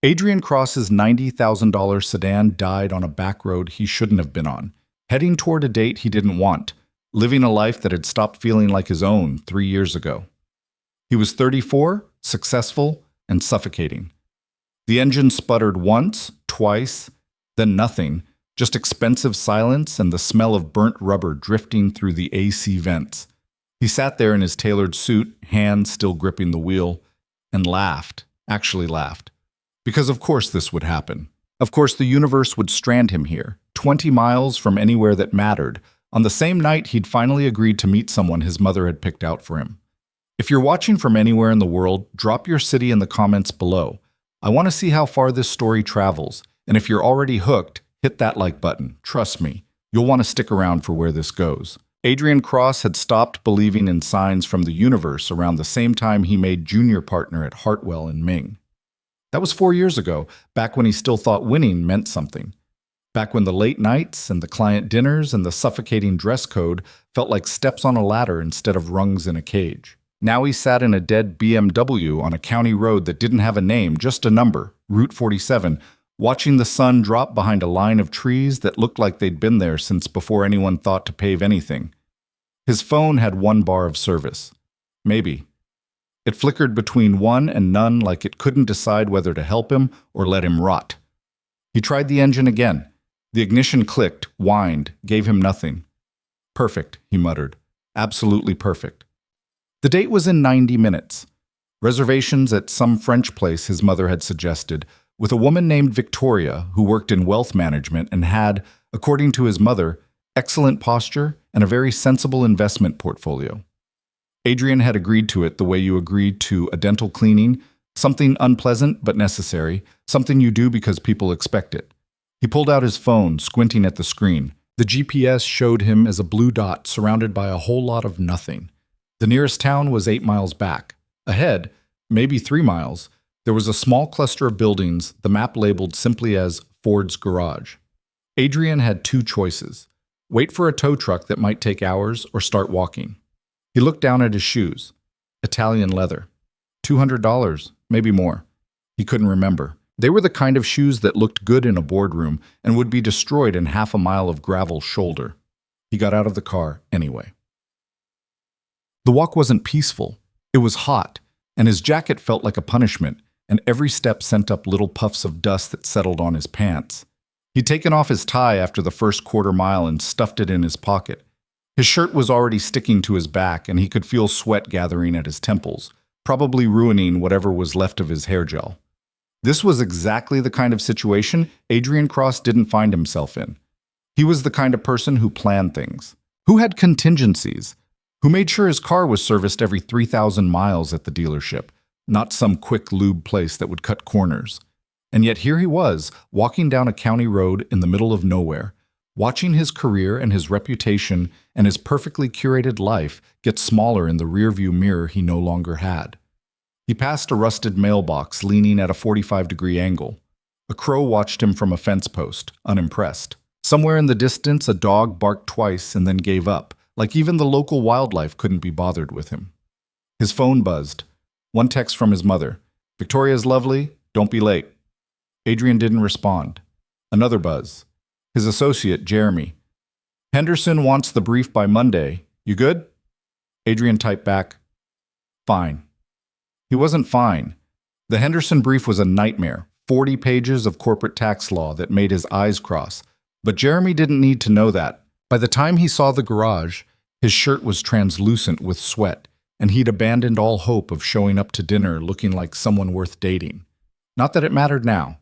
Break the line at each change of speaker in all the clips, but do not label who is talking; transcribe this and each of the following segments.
Adrian Cross's $90,000 sedan died on a back road he shouldn't have been on, heading toward a date he didn't want, living a life that had stopped feeling like his own 3 years ago. He was 34, successful, and suffocating. The engine sputtered once, twice, then nothing, just expensive silence and the smell of burnt rubber drifting through the AC vents. He sat there in his tailored suit, hands still gripping the wheel, and laughed, actually laughed. Because of course this would happen. Of course the universe would strand him here, 20 miles from anywhere that mattered, on the same night he'd finally agreed to meet someone his mother had picked out for him. If you're watching from anywhere in the world, drop your city in the comments below. I want to see how far this story travels, and if you're already hooked, hit that like button. Trust me, you'll want to stick around for where this goes. Adrian Cross had stopped believing in signs from the universe around the same time he made junior partner at Hartwell and Ming. That was 4 years ago, back when he still thought winning meant something. Back when the late nights and the client dinners and the suffocating dress code felt like steps on a ladder instead of rungs in a cage. Now he sat in a dead BMW on a county road that didn't have a name, just a number, Route 47, watching the sun drop behind a line of trees that looked like they'd been there since before anyone thought to pave anything. His phone had 1 bar of service. Maybe. It flickered between 1 and none, like it couldn't decide whether to help him or let him rot. He tried the engine again. The ignition clicked, whined, gave him nothing. Perfect, he muttered. Absolutely perfect. The date was in 90 minutes. Reservations at some French place his mother had suggested, with a woman named Victoria who worked in wealth management and had, according to his mother, excellent posture and a very sensible investment portfolio. Adrian had agreed to it the way you agreed to a dental cleaning, something unpleasant but necessary, something you do because people expect it. He pulled out his phone, squinting at the screen. The GPS showed him as a blue dot surrounded by a whole lot of nothing. The nearest town was 8 miles back. Ahead, maybe 3 miles, there was a small cluster of buildings, the map labeled simply as Ford's Garage. Adrian had 2 choices: wait for a tow truck that might take hours or start walking. He looked down at his shoes. Italian leather. $200, maybe more. He couldn't remember. They were the kind of shoes that looked good in a boardroom and would be destroyed in half a mile of gravel shoulder. He got out of the car anyway. The walk wasn't peaceful. It was hot, and his jacket felt like a punishment, and every step sent up little puffs of dust that settled on his pants. He'd taken off his tie after the first quarter mile and stuffed it in his pocket. His shirt was already sticking to his back, and he could feel sweat gathering at his temples, probably ruining whatever was left of his hair gel. This was exactly the kind of situation Adrian Cross didn't find himself in. He was the kind of person who planned things, who had contingencies, who made sure his car was serviced every 3,000 miles at the dealership, not some quick lube place that would cut corners. And yet here he was, walking down a county road in the middle of nowhere, watching his career and his reputation and his perfectly curated life get smaller in the rearview mirror he no longer had. He passed a rusted mailbox leaning at a 45-degree angle. A crow watched him from a fence post, unimpressed. Somewhere in the distance, a dog barked twice and then gave up, like even the local wildlife couldn't be bothered with him. His phone buzzed. 1 text from his mother. "Victoria's lovely, don't be late." Adrian didn't respond. Another buzz. His associate, Jeremy. "Henderson wants the brief by Monday. You good?" Adrian typed back, "Fine." He wasn't fine. The Henderson brief was a nightmare, 40 pages of corporate tax law that made his eyes cross. But Jeremy didn't need to know that. By the time he saw the garage, his shirt was translucent with sweat, and he'd abandoned all hope of showing up to dinner looking like someone worth dating. Not that it mattered now.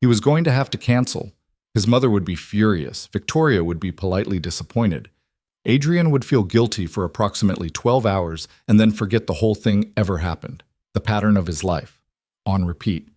He was going to have to cancel. His mother would be furious. Victoria would be politely disappointed. Adrian would feel guilty for approximately 12 hours and then forget the whole thing ever happened. The pattern of his life. On repeat.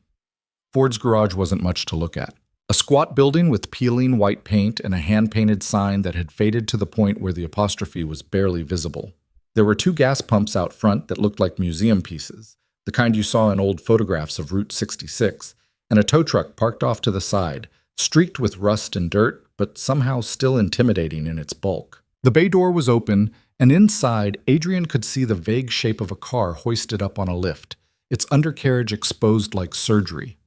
Ford's Garage wasn't much to look at. A squat building with peeling white paint and a hand-painted sign that had faded to the point where the apostrophe was barely visible. There were 2 gas pumps out front that looked like museum pieces, the kind you saw in old photographs of Route 66, and a tow truck parked off to the side, streaked with rust and dirt, but somehow still intimidating in its bulk. The bay door was open, and inside, Adrian could see the vague shape of a car hoisted up on a lift, its undercarriage exposed like surgery.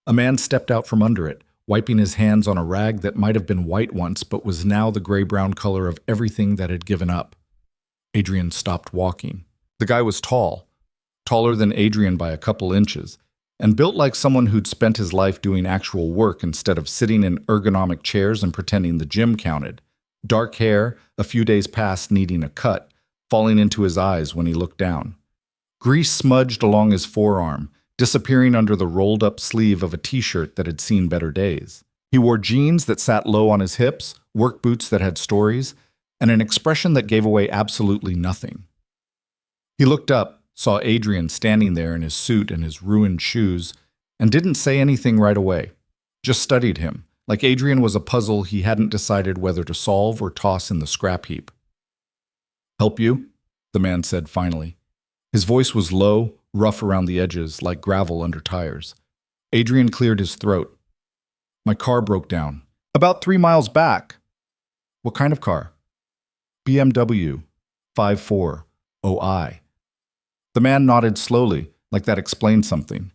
A man stepped out from under it, wiping his hands on a rag that might have been white once but was now the gray-brown color of everything that had given up. Adrian stopped walking. The guy was tall, taller than Adrian by a couple inches, and built like someone who'd spent his life doing actual work instead of sitting in ergonomic chairs and pretending the gym counted. Dark hair, a few days past needing a cut, falling into his eyes when he looked down. Grease smudged along his forearm, disappearing under the rolled-up sleeve of a t-shirt that had seen better days. He wore jeans that sat low on his hips, work boots that had stories, and an expression that gave away absolutely nothing. He looked up, saw Adrian standing there in his suit and his ruined shoes, and didn't say anything right away. Just studied him, like Adrian was a puzzle he hadn't decided whether to solve or toss in the scrap heap. "Help you?" the man said finally. His voice was low, rough around the edges, like gravel under tires. Adrian cleared his throat. "My car broke down. About 3 miles back." "What kind of car?" "BMW 54OI. The man nodded slowly, like that explained something.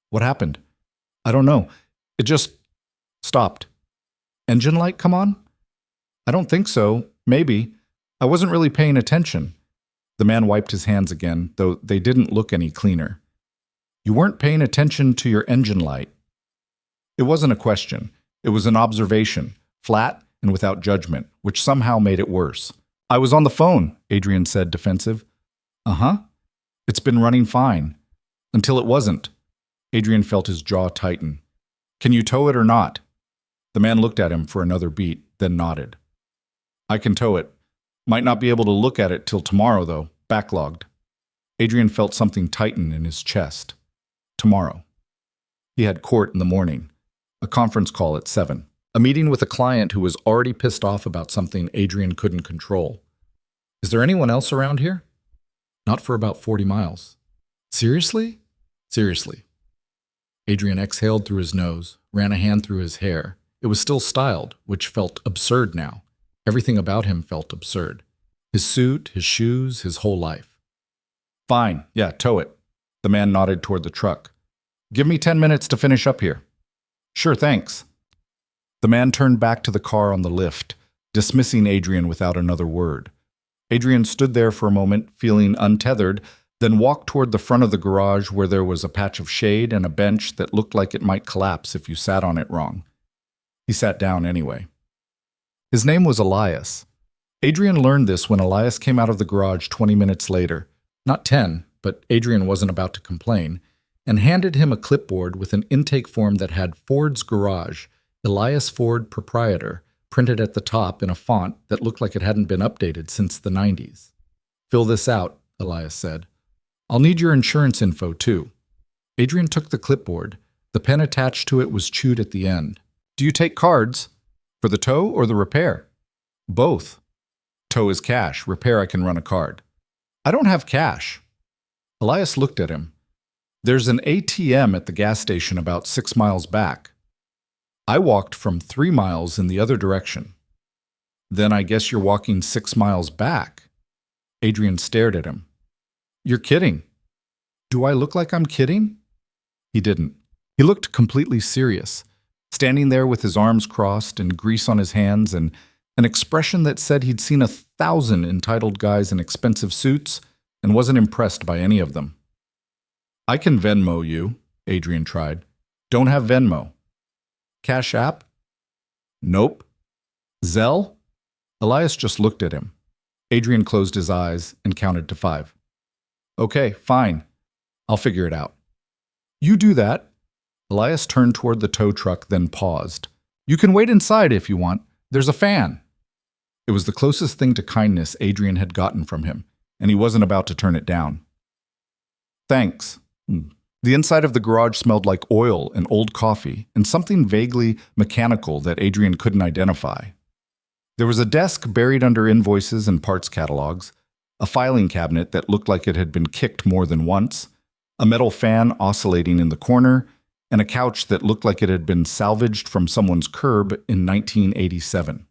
"What happened?" "I don't know. It just stopped." "Engine light come on?" "I don't think so. Maybe. I wasn't really paying attention." The man wiped his hands again, though they didn't look any cleaner. "You weren't paying attention to your engine light." It wasn't a question. It was an observation, flat and without judgment, which somehow made it worse. "I was on the phone," Adrian said, defensive. "Uh-huh. It's been running fine. Until it wasn't." Adrian felt his jaw tighten. "Can you tow it or not?" The man looked at him for another beat, then nodded. "I can tow it. Might not be able to look at it till tomorrow, though. Backlogged." Adrian felt something tighten in his chest. Tomorrow. He had court in the morning. A conference call at 7. A meeting with a client who was already pissed off about something Adrian couldn't control. "Is there anyone else around here?" "Not for about 40 miles. "Seriously?" "Seriously." Adrian exhaled through his nose, ran a hand through his hair. It was still styled, which felt absurd now. Everything about him felt absurd. His suit, his shoes, his whole life. "Fine, yeah, tow it." The man nodded toward the truck. "Give me 10 minutes to finish up here." "Sure, thanks." The man turned back to the car on the lift, dismissing Adrian without another word. Adrian stood there for a moment, feeling untethered, then walked toward the front of the garage where there was a patch of shade and a bench that looked like it might collapse if you sat on it wrong. He sat down anyway. His name was Elias. Adrian learned this when Elias came out of the garage 20 minutes later. Not 10, but Adrian wasn't about to complain, and handed him a clipboard with an intake form that had Ford's Garage, Elias Ford Proprietor, printed at the top in a font that looked like it hadn't been updated since the 90s. "Fill this out," Elias said. "I'll need your insurance info, too." Adrian took the clipboard. The pen attached to it was chewed at the end. "Do you take cards? For the tow or the repair?" "Both. Tow is cash. Repair I can run a card." "I don't have cash." Elias looked at him. "There's an ATM at the gas station about 6 miles back." "I walked from 3 miles in the other direction." "Then I guess you're walking 6 miles back." Adrian stared at him. "You're kidding." "Do I look like I'm kidding?" He didn't. He looked completely serious, standing there with his arms crossed and grease on his hands and an expression that said he'd seen 1,000 entitled guys in expensive suits and wasn't impressed by any of them. "I can Venmo you," Adrian tried. "Don't have Venmo." "Cash App?" "Nope." "Zelle?" Elias just looked at him. Adrian closed his eyes and counted to 5. "Okay, fine. I'll figure it out." "You do that." Elias turned toward the tow truck, then paused. "You can wait inside if you want. There's a fan." It was the closest thing to kindness Adrian had gotten from him, and he wasn't about to turn it down. "Thanks." The inside of the garage smelled like oil and old coffee and something vaguely mechanical that Adrian couldn't identify. There was a desk buried under invoices and parts catalogs, a filing cabinet that looked like it had been kicked more than once, a metal fan oscillating in the corner, and a couch that looked like it had been salvaged from someone's curb in 1987.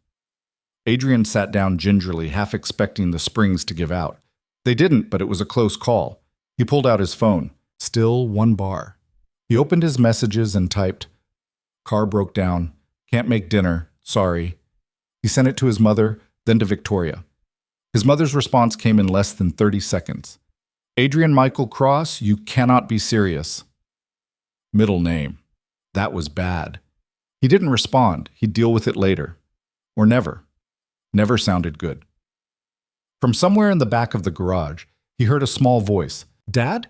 Adrian sat down gingerly, half expecting the springs to give out. They didn't, but it was a close call. He pulled out his phone. Still 1 bar. He opened his messages and typed, "Car broke down. Can't make dinner. Sorry." He sent it to his mother, then to Victoria. His mother's response came in less than 30 seconds. "Adrian Michael Cross, you cannot be serious." Middle name. That was bad. He didn't respond. He'd deal with it later. Or never. Never sounded good. From somewhere in the back of the garage, he heard a small voice. "Dad?"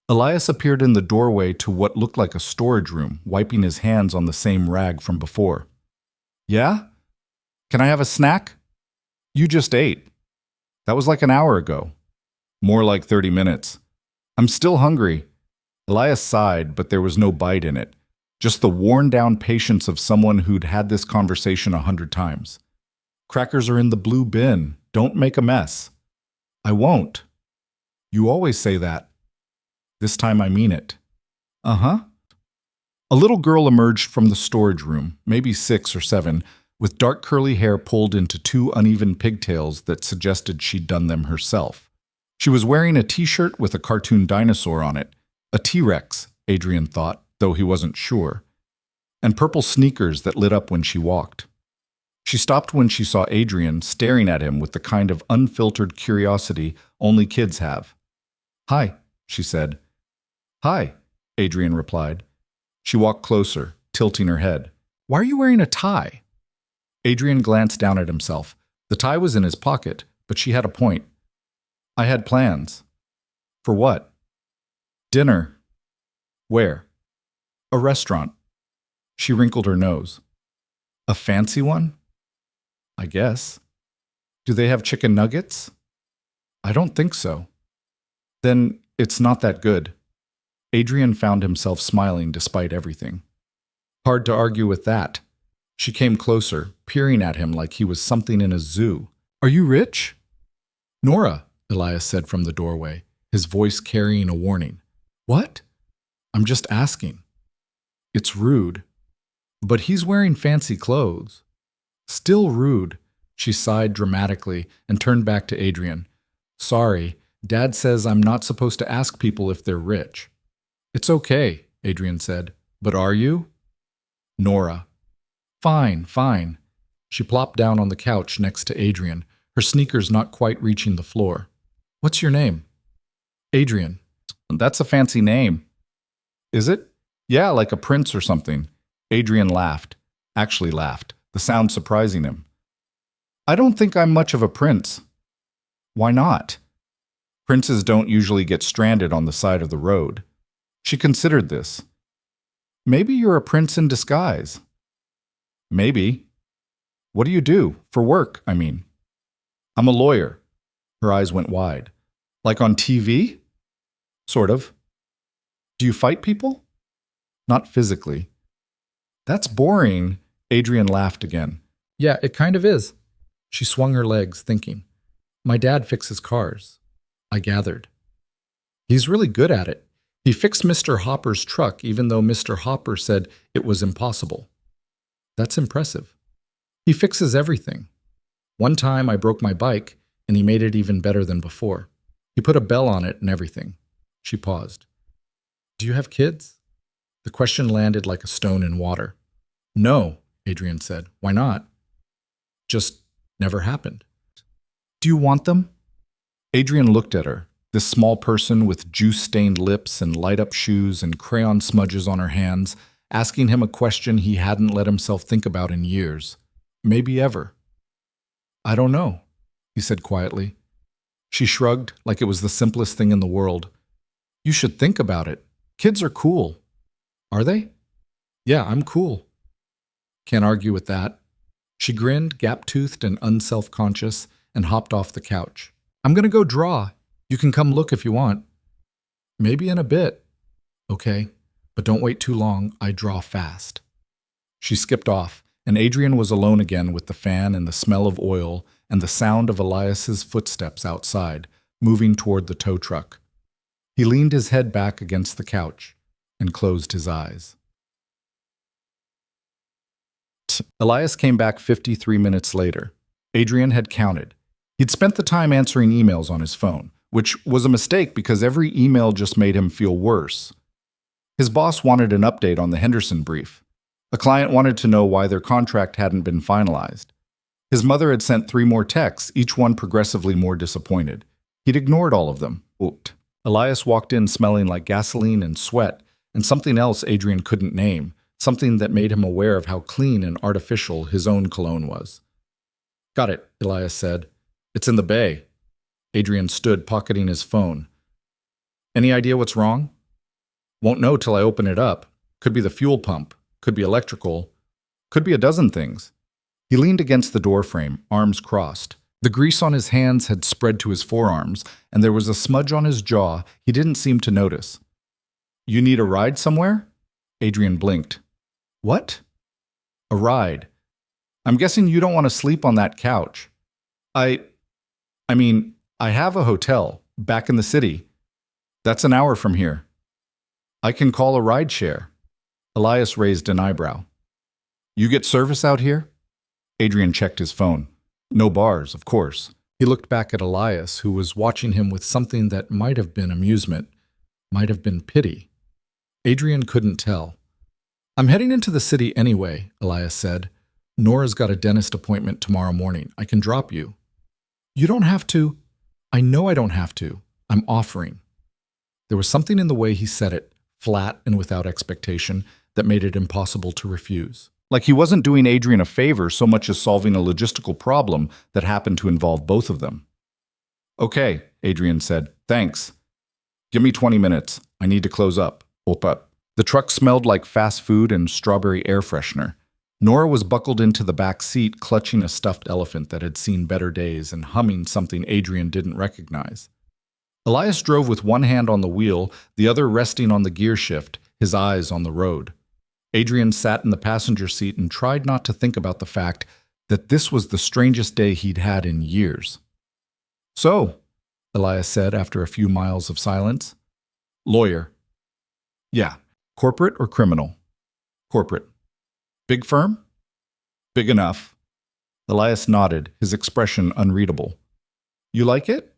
Elias appeared in the doorway to what looked like a storage room, wiping his hands on the same rag from before. "Yeah? Can I have a snack?" "You just ate." "That was like an hour ago." "More like 30 minutes." "I'm still hungry." Elias sighed, but there was no bite in it. Just the worn-down patience of someone who'd had this conversation 100 times. "Crackers are in the blue bin. Don't make a mess." "I won't." "You always say that." "This time I mean it." "Uh-huh." A little girl emerged from the storage room, maybe 6 or 7, with dark curly hair pulled into 2 uneven pigtails that suggested she'd done them herself. She was wearing a t-shirt with a cartoon dinosaur on it. A T-Rex, Adrian thought, though he wasn't sure. And purple sneakers that lit up when she walked. She stopped when she saw Adrian staring at him with the kind of unfiltered curiosity only kids have. "Hi," she said. "Hi," Adrian replied. She walked closer, tilting her head. "Why are you wearing a tie?" Adrian glanced down at himself. The tie was in his pocket, but she had a point. "I had plans." "For what?" "Dinner." "Where?" "A restaurant." She wrinkled her nose. "A fancy one?" "I guess." "Do they have chicken nuggets?" "I don't think so." "Then it's not that good." Adrian found himself smiling despite everything. Hard to argue with that. She came closer, peering at him like he was something in a zoo. "Are you rich?" "Nora," Elias said from the doorway, his voice carrying a warning. "What?" "I'm just asking." "It's rude." "But he's wearing fancy clothes." "Still rude." She sighed dramatically and turned back to Adrian. "Sorry, Dad says I'm not supposed to ask people if they're rich." "It's okay," Adrian said. "But are you?" "Nora." "Fine, fine." She plopped down on the couch next to Adrian, her sneakers not quite reaching the floor. "What's your name?" "Adrian." "That's a fancy name." "Is it?" "Yeah, like a prince or something." Adrian laughed. Actually laughed, the sound surprising him. "I don't think I'm much of a prince." "Why not?" "Princes don't usually get stranded on the side of the road." She considered this. "Maybe you're a prince in disguise." "Maybe." "What do you do? For work, I mean." "I'm a lawyer." Her eyes went wide. "Like on TV?" "Sort of." "Do you fight people?" "Not physically." "That's boring." Adrian laughed again. "Yeah, it kind of is." She swung her legs, thinking. "My dad fixes cars." I gathered. "He's really good at it. He fixed Mr. Hopper's truck even though Mr. Hopper said it was impossible." "That's impressive." "He fixes everything. One time I broke my bike, and he made it even better than before. He put a bell on it and everything." She paused. "Do you have kids?" The question landed like a stone in water. "No," Adrian said. "Why not?" "Just never happened." "Do you want them?" Adrian looked at her, this small person with juice-stained lips and light-up shoes and crayon smudges on her hands, asking him a question he hadn't let himself think about in years. Maybe ever. "I don't know," he said quietly. She shrugged like it was the simplest thing in the world. "You should think about it. Kids are cool." "Are they?" "Yeah, I'm cool." Can't argue with that. She grinned, gap-toothed and unself-conscious, and hopped off the couch. "I'm gonna go draw. You can come look if you want." "Maybe in a bit." "Okay, but don't wait too long. I draw fast." She skipped off, and Adrian was alone again with the fan and the smell of oil and the sound of Elias's footsteps outside, moving toward the tow truck. He leaned his head back against the couch and closed his eyes. Elias came back 53 minutes later. Adrian had counted. He'd spent the time answering emails on his phone, which was a mistake because every email just made him feel worse. His boss wanted an update on the Henderson brief. A client wanted to know why their contract hadn't been finalized. His mother had sent 3 more texts, each one progressively more disappointed. He'd ignored all of them. Ooped. Elias walked in smelling like gasoline and sweat, and something else Adrian couldn't name, something that made him aware of how clean and artificial his own cologne was. "Got it," Elias said. "It's in the bay." Adrian stood, pocketing his phone. "Any idea what's wrong?" "Won't know till I open it up. Could be the fuel pump. Could be electrical. Could be a dozen things." He leaned against the doorframe, arms crossed. The grease on his hands had spread to his forearms, and there was a smudge on his jaw he didn't seem to notice. "You need a ride somewhere?" Adrian blinked. "What?" "A ride. I'm guessing you don't want to sleep on that couch." I mean, I have a hotel, back in the city. That's an hour from here. I can call a ride share." Elias raised an eyebrow. "You get service out here?" Adrian checked his phone. No bars, of course. He looked back at Elias, who was watching him with something that might have been amusement, might have been pity. Adrian couldn't tell. "I'm heading into the city anyway," Elias said. "Nora's got a dentist appointment tomorrow morning. I can drop you." "You don't have to." "I know I don't have to. I'm offering." There was something in the way he said it, flat and without expectation, that made it impossible to refuse. Like he wasn't doing Adrian a favor so much as solving a logistical problem that happened to involve both of them. "Okay," Adrian said. "Thanks. Give me 20 minutes. I need to close up." Opa. The truck smelled like fast food and strawberry air freshener. Nora was buckled into the back seat, clutching a stuffed elephant that had seen better days and humming something Adrian didn't recognize. Elias drove with one hand on the wheel, the other resting on the gear shift, his eyes on the road. Adrian sat in the passenger seat and tried not to think about the fact that this was the strangest day he'd had in years. "So," Elias said after a few miles of silence. "Lawyer." "Yeah. Corporate or criminal?" "Corporate." "Big firm?" "Big enough." Elias nodded, his expression unreadable. "You like it?"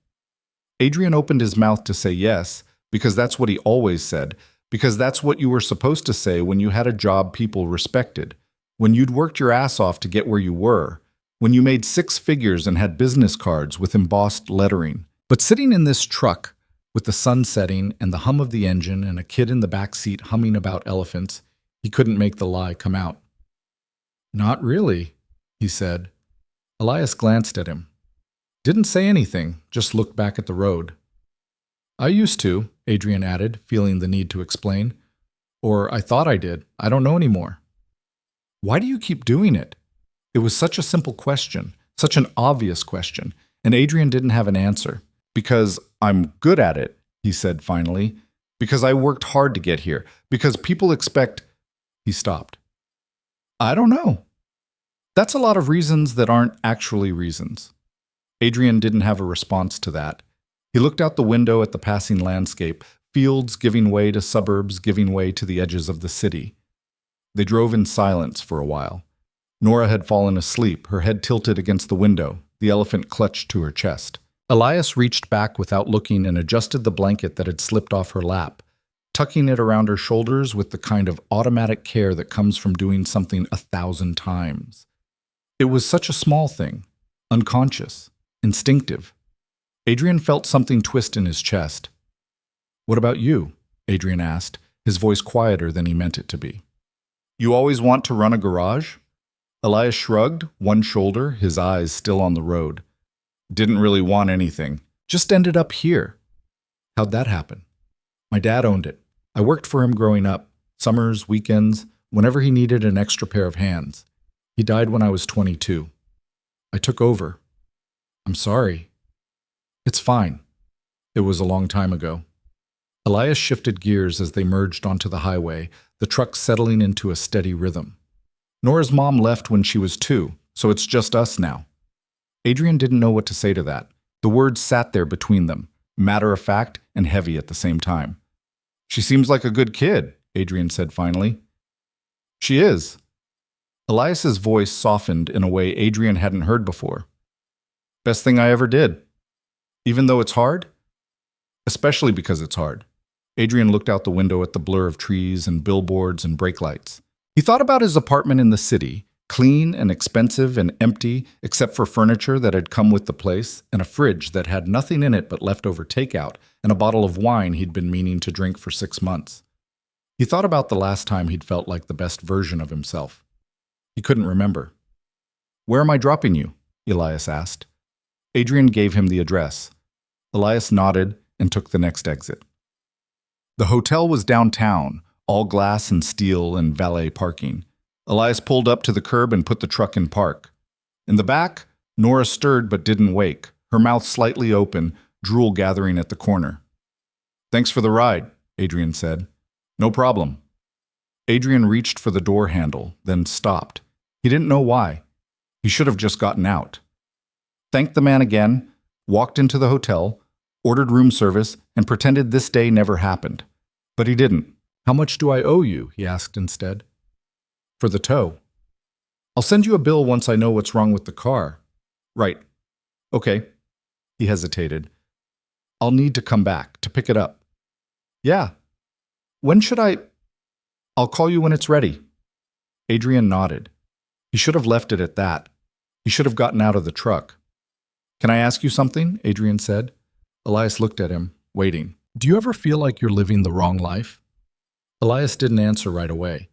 Adrian opened his mouth to say yes, because that's what he always said, because that's what you were supposed to say when you had a job people respected, when you'd worked your ass off to get where you were, when you made 6 figures and had business cards with embossed lettering. But sitting in this truck, with the sun setting and the hum of the engine and a kid in the back seat humming about elephants, he couldn't make the lie come out. "Not really," he said. Elias glanced at him. Didn't say anything, just looked back at the road. "I used to," Adrian added, feeling the need to explain. "Or I thought I did. I don't know anymore." "Why do you keep doing it?" It was such a simple question, such an obvious question, and Adrian didn't have an answer. "Because I'm good at it," he said finally. "Because I worked hard to get here. Because people expect—" He stopped. "I don't know." That's a lot of reasons that aren't actually reasons. Adrian didn't have a response to that. He looked out the window at the passing landscape, fields giving way to suburbs giving way to the edges of the city. They drove in silence for a while. Nora had fallen asleep, her head tilted against the window, the elephant clutched to her chest. Elias reached back without looking and adjusted the blanket that had slipped off her lap, tucking it around her shoulders with the kind of automatic care that comes from doing something 1,000 times. It was such a small thing, unconscious, instinctive. Adrian felt something twist in his chest. "What about you?" Adrian asked, his voice quieter than he meant it to be. "You always want to run a garage?" Elias shrugged, one shoulder, his eyes still on the road. "Didn't really want anything. Just ended up here." "How'd that happen?" "My dad owned it. I worked for him growing up, summers, weekends, whenever he needed an extra pair of hands. He died when I was 22. I took over." "I'm sorry." "It's fine. It was a long time ago." Elias shifted gears as they merged onto the highway, the truck settling into a steady rhythm. "Nora's mom left when she was 2, so it's just us now." Adrian didn't know what to say to that. The words sat there between them, matter-of-fact and heavy at the same time. "She seems like a good kid," Adrian said finally. "She is." Elias's voice softened in a way Adrian hadn't heard before. "Best thing I ever did. Even though it's hard? Especially because it's hard." Adrian looked out the window at the blur of trees and billboards and brake lights. He thought about his apartment in the city, clean and expensive and empty except for furniture that had come with the place and a fridge that had nothing in it but leftover takeout and a bottle of wine he'd been meaning to drink for 6 months. He thought about the last time he'd felt like the best version of himself. He couldn't remember. "Where am I dropping you?" Elias asked. Adrian gave him the address. Elias nodded and took the next exit. The hotel was downtown, all glass and steel and valet parking. Elias pulled up to the curb and put the truck in park. In the back, Nora stirred but didn't wake, her mouth slightly open, drool gathering at the corner. "Thanks for the ride," Adrian said. "No problem." Adrian reached for the door handle, then stopped. He didn't know why. He should have just gotten out. Thanked the man again, walked into the hotel, ordered room service, and pretended this day never happened. But he didn't. "How much do I owe you?" he asked instead. "For the tow." "I'll send you a bill once I know what's wrong with the car." "Right. Okay." He hesitated. "I'll need to come back to pick it up." "Yeah. When should I—" "I'll call you when it's ready." Adrian nodded. He should have left it at that. He should have gotten out of the truck. "Can I ask you something?" Adrian said. Elias looked at him, waiting. "Do you ever feel like you're living the wrong life?" Elias didn't answer right away.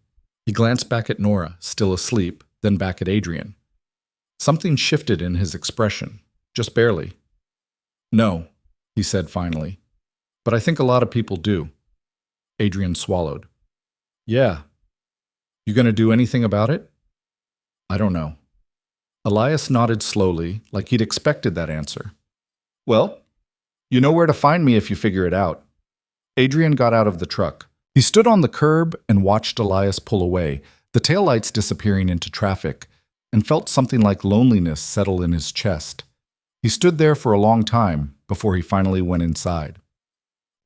He glanced back at Nora, still asleep, then back at Adrian. Something shifted in his expression, just barely. "No," he said finally. "But I think a lot of people do." Adrian swallowed. "Yeah. You gonna do anything about it?" "I don't know." Elias nodded slowly, like he'd expected that answer. "Well, you know where to find me if you figure it out." Adrian got out of the truck. He stood on the curb and watched Elias pull away, the taillights disappearing into traffic, and felt something like loneliness settle in his chest. He stood there for a long time before he finally went inside.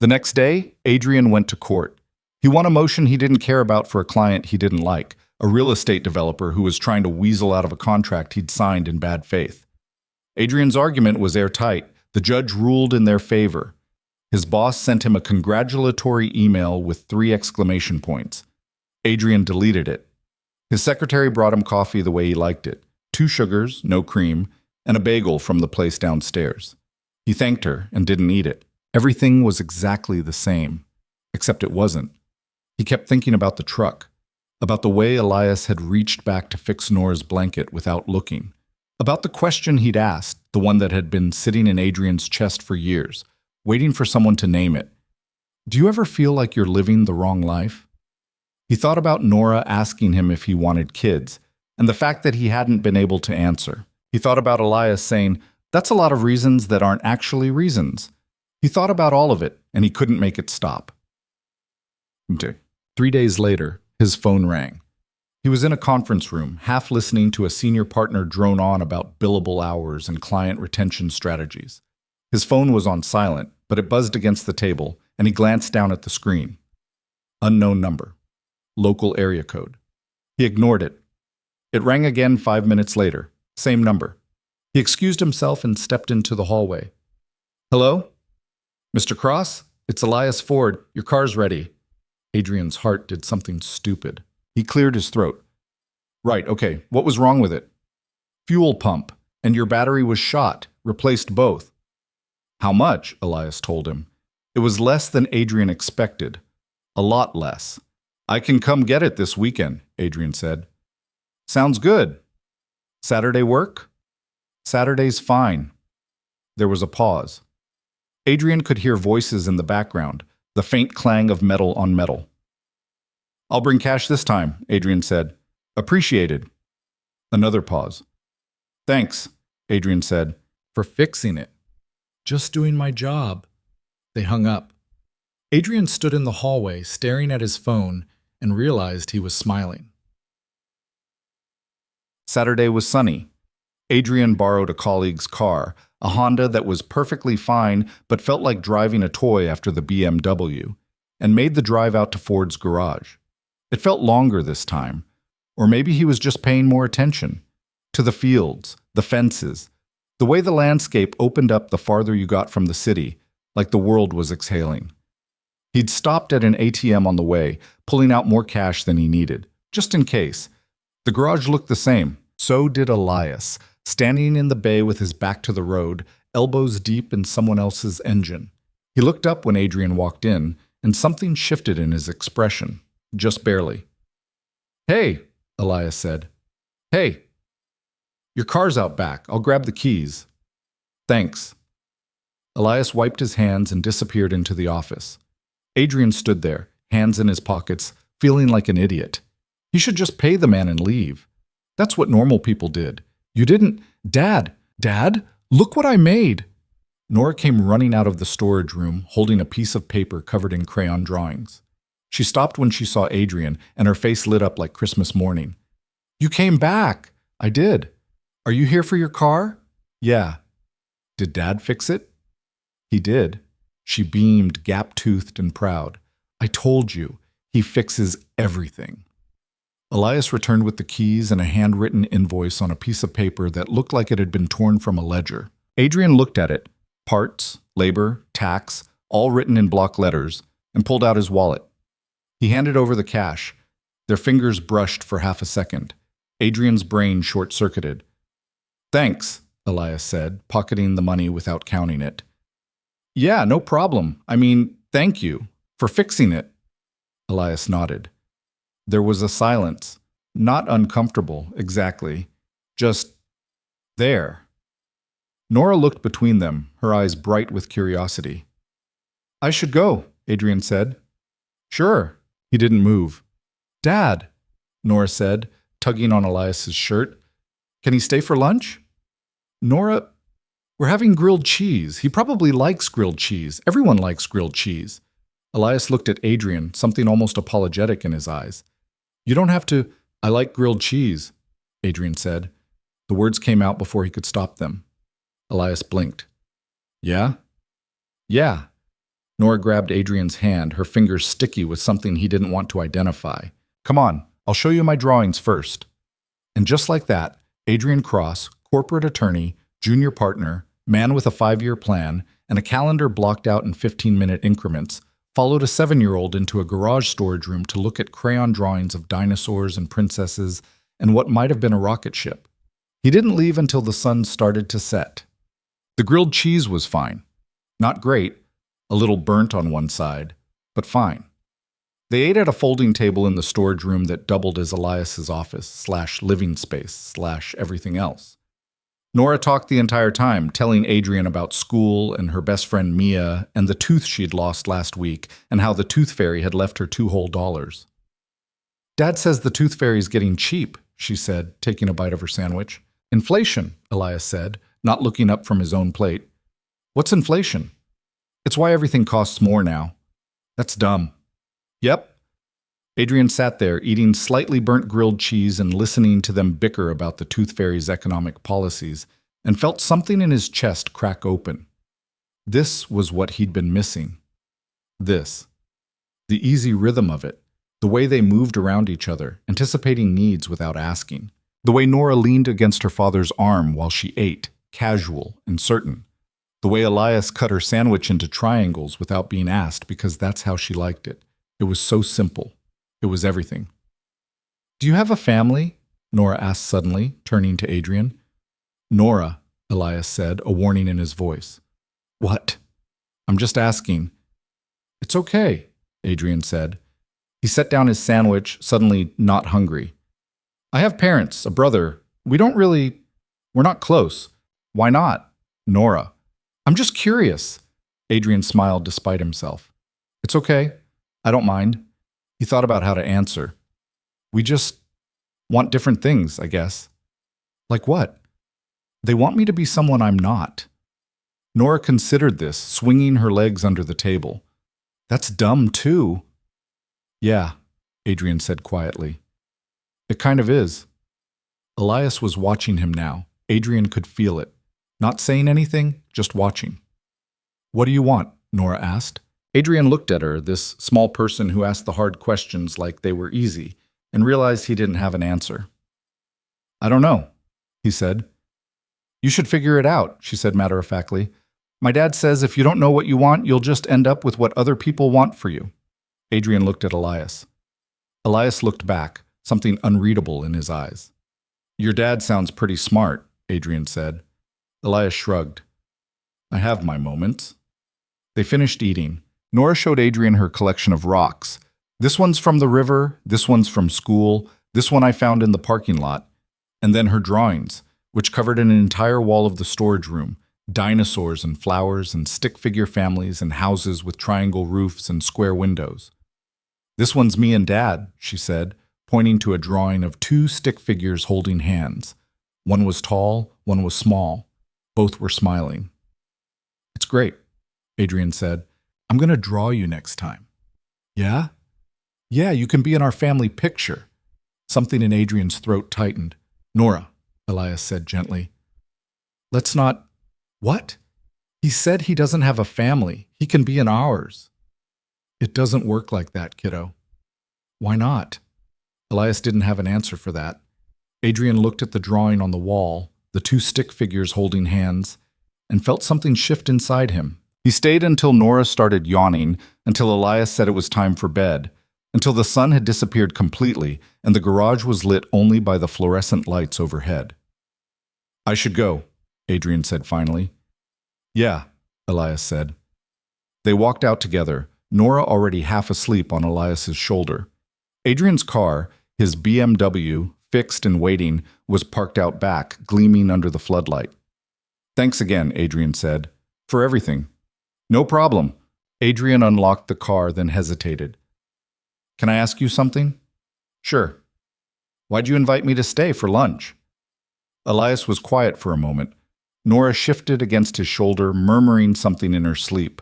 The next day, Adrian went to court. He won a motion he didn't care about for a client he didn't like, a real estate developer who was trying to weasel out of a contract he'd signed in bad faith. Adrian's argument was airtight. The judge ruled in their favor. His boss sent him a congratulatory email with 3 exclamation points. Adrian deleted it. His secretary brought him coffee the way he liked it, 2 sugars, no cream, and a bagel from the place downstairs. He thanked her and didn't eat it. Everything was exactly the same, except it wasn't. He kept thinking about the truck, about the way Elias had reached back to fix Nora's blanket without looking, about the question he'd asked, the one that had been sitting in Adrian's chest for years, waiting for someone to name it. "Do you ever feel like you're living the wrong life?" He thought about Nora asking him if he wanted kids, and the fact that he hadn't been able to answer. He thought about Elias saying, "That's a lot of reasons that aren't actually reasons." He thought about all of it, and he couldn't make it stop. 3 days later, his phone rang. He was in a conference room, half listening to a senior partner drone on about billable hours and client retention strategies. His phone was on silent, but it buzzed against the table, and he glanced down at the screen. Unknown number. Local area code. He ignored it. It rang again 5 minutes later. Same number. He excused himself and stepped into the hallway. "Hello? Mr. Cross? It's Elias Ford. Your car's ready." Adrian's heart did something stupid. He cleared his throat. "Right, okay. What was wrong with it?" "Fuel pump. And your battery was shot. Replaced both." "How much?" Elias told him. It was less than Adrian expected. A lot less. "I can come get it this weekend," Adrian said. "Sounds good. Saturday work?" "Saturday's fine." There was a pause. Adrian could hear voices in the background, the faint clang of metal on metal. "I'll bring cash this time," Adrian said. "Appreciated." Another pause. "Thanks," Adrian said, "for fixing it." "Just doing my job." They hung up. Adrian stood in the hallway, staring at his phone, and realized he was smiling. Saturday was sunny. Adrian borrowed a colleague's car, a Honda that was perfectly fine but felt like driving a toy after the BMW, and made the drive out to Ford's garage. It felt longer this time, or maybe he was just paying more attention. To the fields, the fences, the way the landscape opened up the farther you got from the city, like the world was exhaling. He'd stopped at an ATM on the way, pulling out more cash than he needed, just in case. The garage looked the same. So did Elias, standing in the bay with his back to the road, elbows deep in someone else's engine. He looked up when Adrian walked in, and something shifted in his expression, just barely. "Hey," Elias said. "Hey, your car's out back. I'll grab the keys." "Thanks." Elias wiped his hands and disappeared into the office. Adrian stood there, hands in his pockets, feeling like an idiot. He should just pay the man and leave. That's what normal people did. You didn't— Dad, look what I made. Nora came running out of the storage room, holding a piece of paper covered in crayon drawings. She stopped when she saw Adrian, and her face lit up like Christmas morning. "You came back." "I did." "Are you here for your car?" "Yeah." "Did Dad fix it?" "He did." She beamed, gap-toothed and proud. "I told you, he fixes everything." Elias returned with the keys and a handwritten invoice on a piece of paper that looked like it had been torn from a ledger. Adrian looked at it, parts, labor, tax, all written in block letters, and pulled out his wallet. He handed over the cash. Their fingers brushed for half a second. Adrian's brain short-circuited. "Thanks," Elias said, pocketing the money without counting it. "Yeah, no problem. Thank you for fixing it." Elias nodded. There was a silence, not uncomfortable, exactly, just there. Nora looked between them, her eyes bright with curiosity. "I should go," Adrian said. "Sure." He didn't move. "Dad," Nora said, tugging on Elias's shirt. "Can he stay for lunch?" "Nora, we're having grilled cheese. He probably likes grilled cheese. Everyone likes grilled cheese." Elias looked at Adrian, something almost apologetic in his eyes. "You don't have to— I like grilled cheese," Adrian said. The words came out before he could stop them. Elias blinked. "Yeah?" "Yeah." Nora grabbed Adrian's hand, her fingers sticky with something he didn't want to identify. "Come on, I'll show you my drawings first." And just like that, Adrian Cross, corporate attorney, junior partner, man with a 5-year plan, and a calendar blocked out in 15-minute increments, followed a 7-year-old into a garage storage room to look at crayon drawings of dinosaurs and princesses and what might have been a rocket ship. He didn't leave until the sun started to set. The grilled cheese was fine. Not great, a little burnt on one side, but fine. They ate at a folding table in the storage room that doubled as Elias's office / living space / everything else. Nora talked the entire time, telling Adrian about school and her best friend Mia and the tooth she'd lost last week and how the tooth fairy had left her $2 whole. "Dad says the tooth fairy's getting cheap," she said, taking a bite of her sandwich. "Inflation," Elias said, not looking up from his own plate. "What's inflation?" "It's why everything costs more now." "That's dumb." "Yep." Adrian sat there, eating slightly burnt grilled cheese and listening to them bicker about the tooth fairy's economic policies, and felt something in his chest crack open. This was what he'd been missing. This. The easy rhythm of it, the way they moved around each other, anticipating needs without asking. The way Nora leaned against her father's arm while she ate, casual and certain. The way Elias cut her sandwich into triangles without being asked because that's how she liked it. It was so simple. It was everything. "Do you have a family?" Nora asked suddenly, turning to Adrian. "Nora," Elias said, a warning in his voice. "What?" "I'm just asking." "It's okay," Adrian said. He set down his sandwich, suddenly not hungry. "I have parents, a brother. We're not close." "Why not?" "Nora." "I'm just curious." Adrian smiled despite himself. "It's okay. I don't mind." He thought about how to answer. "We just want different things, I guess." "Like what?" "They want me to be someone I'm not." Nora considered this, swinging her legs under the table. "That's dumb, too." "Yeah," Adrian said quietly. "It kind of is." Elias was watching him now. Adrian could feel it. Not saying anything, just watching. "What do you want?" Nora asked. Adrian looked at her, this small person who asked the hard questions like they were easy, and realized he didn't have an answer. "I don't know," he said. "You should figure it out," she said matter-of-factly. My dad says if you don't know what you want, you'll just end up with what other people want for you. Adrian looked at Elias. Elias looked back, something unreadable in his eyes. Your dad sounds pretty smart, Adrian said. Elias shrugged. I have my moments. They finished eating. Nora showed Adrian her collection of rocks. This one's from the river, this one's from school, this one I found in the parking lot, and then her drawings, which covered an entire wall of the storage room, dinosaurs and flowers and stick figure families and houses with triangle roofs and square windows. This one's me and Dad, she said, pointing to a drawing of two stick figures holding hands. One was tall, one was small. Both were smiling. It's great, Adrian said. I'm going to draw you next time. Yeah? Yeah, you can be in our family picture. Something in Adrian's throat tightened. Nora, Elias said gently. Let's not... What? He said he doesn't have a family. He can be in ours. It doesn't work like that, kiddo. Why not? Elias didn't have an answer for that. Adrian looked at the drawing on the wall, the two stick figures holding hands, and felt something shift inside him. He stayed until Nora started yawning, until Elias said it was time for bed, until the sun had disappeared completely and the garage was lit only by the fluorescent lights overhead. I should go, Adrian said finally. Yeah, Elias said. They walked out together, Nora already half asleep on Elias's shoulder. Adrian's car, his BMW, fixed and waiting, was parked out back, gleaming under the floodlight. Thanks again, Adrian said. For everything. No problem. Adrian unlocked the car, then hesitated. Can I ask you something? Sure. Why'd you invite me to stay for lunch? Elias was quiet for a moment. Nora shifted against his shoulder, murmuring something in her sleep.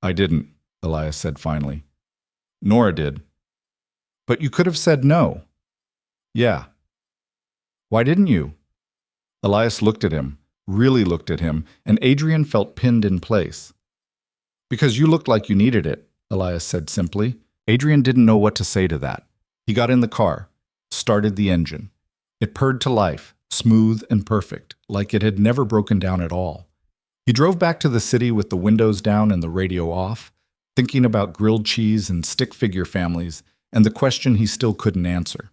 I didn't, Elias said finally. Nora did. But you could have said no. Yeah. Why didn't you? Elias looked at him, really looked at him, and Adrian felt pinned in place. Because you looked like you needed it, Elias said simply. Adrian didn't know what to say to that. He got in the car, started the engine. It purred to life, smooth and perfect, like it had never broken down at all. He drove back to the city with the windows down and the radio off, thinking about grilled cheese and stick figure families and the question he still couldn't answer.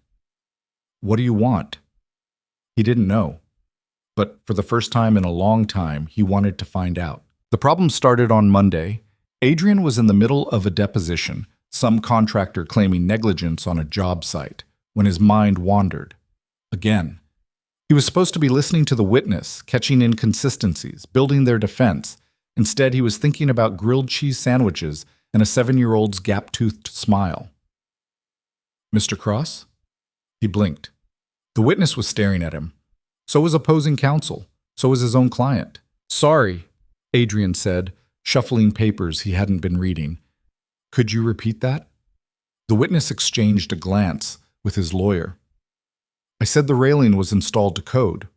What do you want? He didn't know. But for the first time in a long time, he wanted to find out. The problem started on Monday. Adrian was in the middle of a deposition, some contractor claiming negligence on a job site, when his mind wandered. Again. He was supposed to be listening to the witness, catching inconsistencies, building their defense. Instead, he was thinking about grilled cheese sandwiches and a 7-year-old's gap-toothed smile. Mr. Cross? He blinked. The witness was staring at him. So was opposing counsel. So was his own client. Sorry, Adrian said, shuffling papers he hadn't been reading. Could you repeat that? The witness exchanged a glance with his lawyer. I said the railing was installed to code.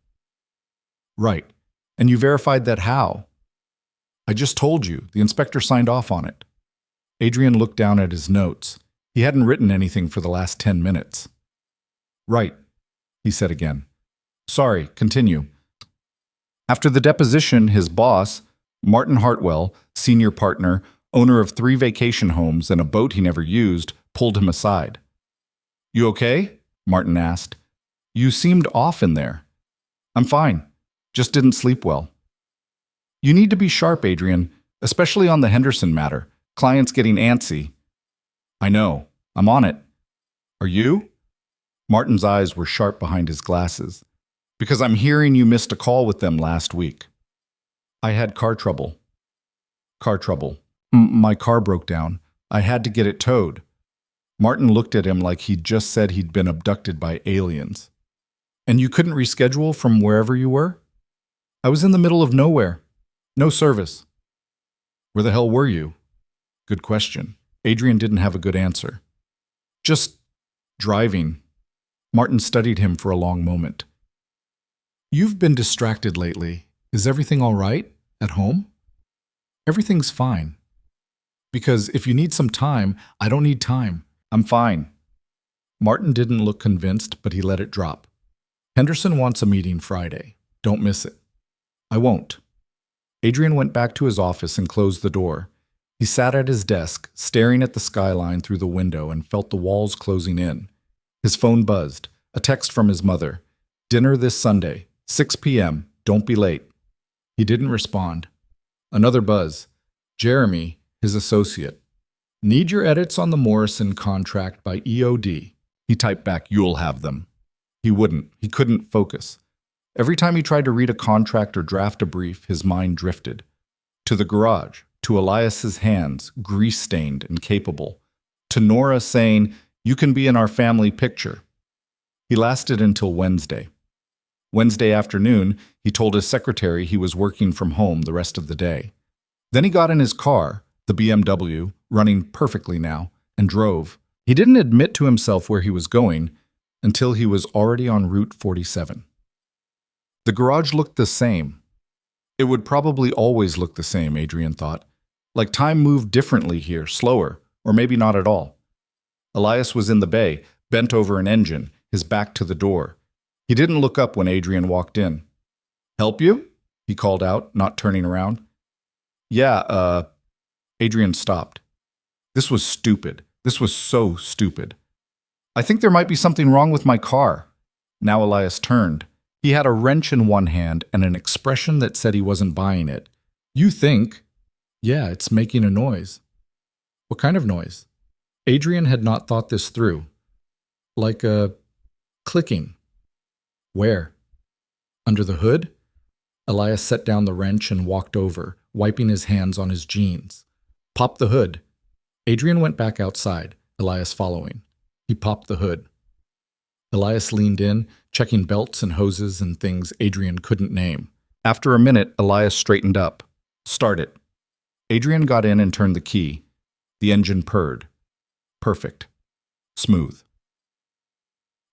Right. And you verified that how? I just told you. The inspector signed off on it. Adrian looked down at his notes. He hadn't written anything for the last 10 minutes. Right, he said again. Sorry, continue. After the deposition, his boss, Martin Hartwell, senior partner, owner of 3 vacation homes and a boat he never used, pulled him aside. You okay? Martin asked. You seemed off in there. I'm fine. Just didn't sleep well. You need to be sharp, Adrian, especially on the Henderson matter. Clients getting antsy. I know. I'm on it. Are you? Martin's eyes were sharp behind his glasses. Because I'm hearing you missed a call with them last week. I had car trouble. Car trouble. My car broke down. I had to get it towed. Martin looked at him like he'd just said he'd been abducted by aliens. And you couldn't reschedule from wherever you were? I was in the middle of nowhere. No service. Where the hell were you? Good question. Adrian didn't have a good answer. Just driving. Martin studied him for a long moment. You've been distracted lately. Is everything all right at home? Everything's fine. Because if you need some time, I don't need time. I'm fine. Martin didn't look convinced, but he let it drop. Henderson wants a meeting Friday. Don't miss it. I won't. Adrian went back to his office and closed the door. He sat at his desk, staring at the skyline through the window and felt the walls closing in. His phone buzzed. A text from his mother. "Dinner this Sunday, 6 p.m. Don't be late." He didn't respond. Another buzz. Jeremy, his associate. "Need your edits on the Morrison contract by EOD." He typed back, "You'll have them." He wouldn't. He couldn't focus. Every time he tried to read a contract or draft a brief, his mind drifted. To the garage, to Elias's hands, grease-stained and capable. To Nora saying, "You can be in our family picture." He lasted until Wednesday. Wednesday afternoon, he told his secretary he was working from home the rest of the day. Then he got in his car, the BMW, running perfectly now, and drove. He didn't admit to himself where he was going until he was already on Route 47. The garage looked the same. It would probably always look the same, Adrian thought. Like time moved differently here, slower, or maybe not at all. Elias was in the bay, bent over an engine, his back to the door. He didn't look up when Adrian walked in. "Help you?" he called out, not turning around. "Yeah, Adrian stopped. This was stupid. This was so stupid. "I think there might be something wrong with my car." Now Elias turned. He had a wrench in one hand and an expression that said he wasn't buying it. "You think?" "Yeah, it's making a noise." "What kind of noise?" Adrian had not thought this through. "Like a clicking." "Where?" "Under the hood?" Elias set down the wrench and walked over, wiping his hands on his jeans. "Pop the hood." Adrian went back outside, Elias following. He popped the hood. Elias leaned in, checking belts and hoses and things Adrian couldn't name. After a minute, Elias straightened up. "Start it." Adrian got in and turned the key. The engine purred. Perfect. Smooth.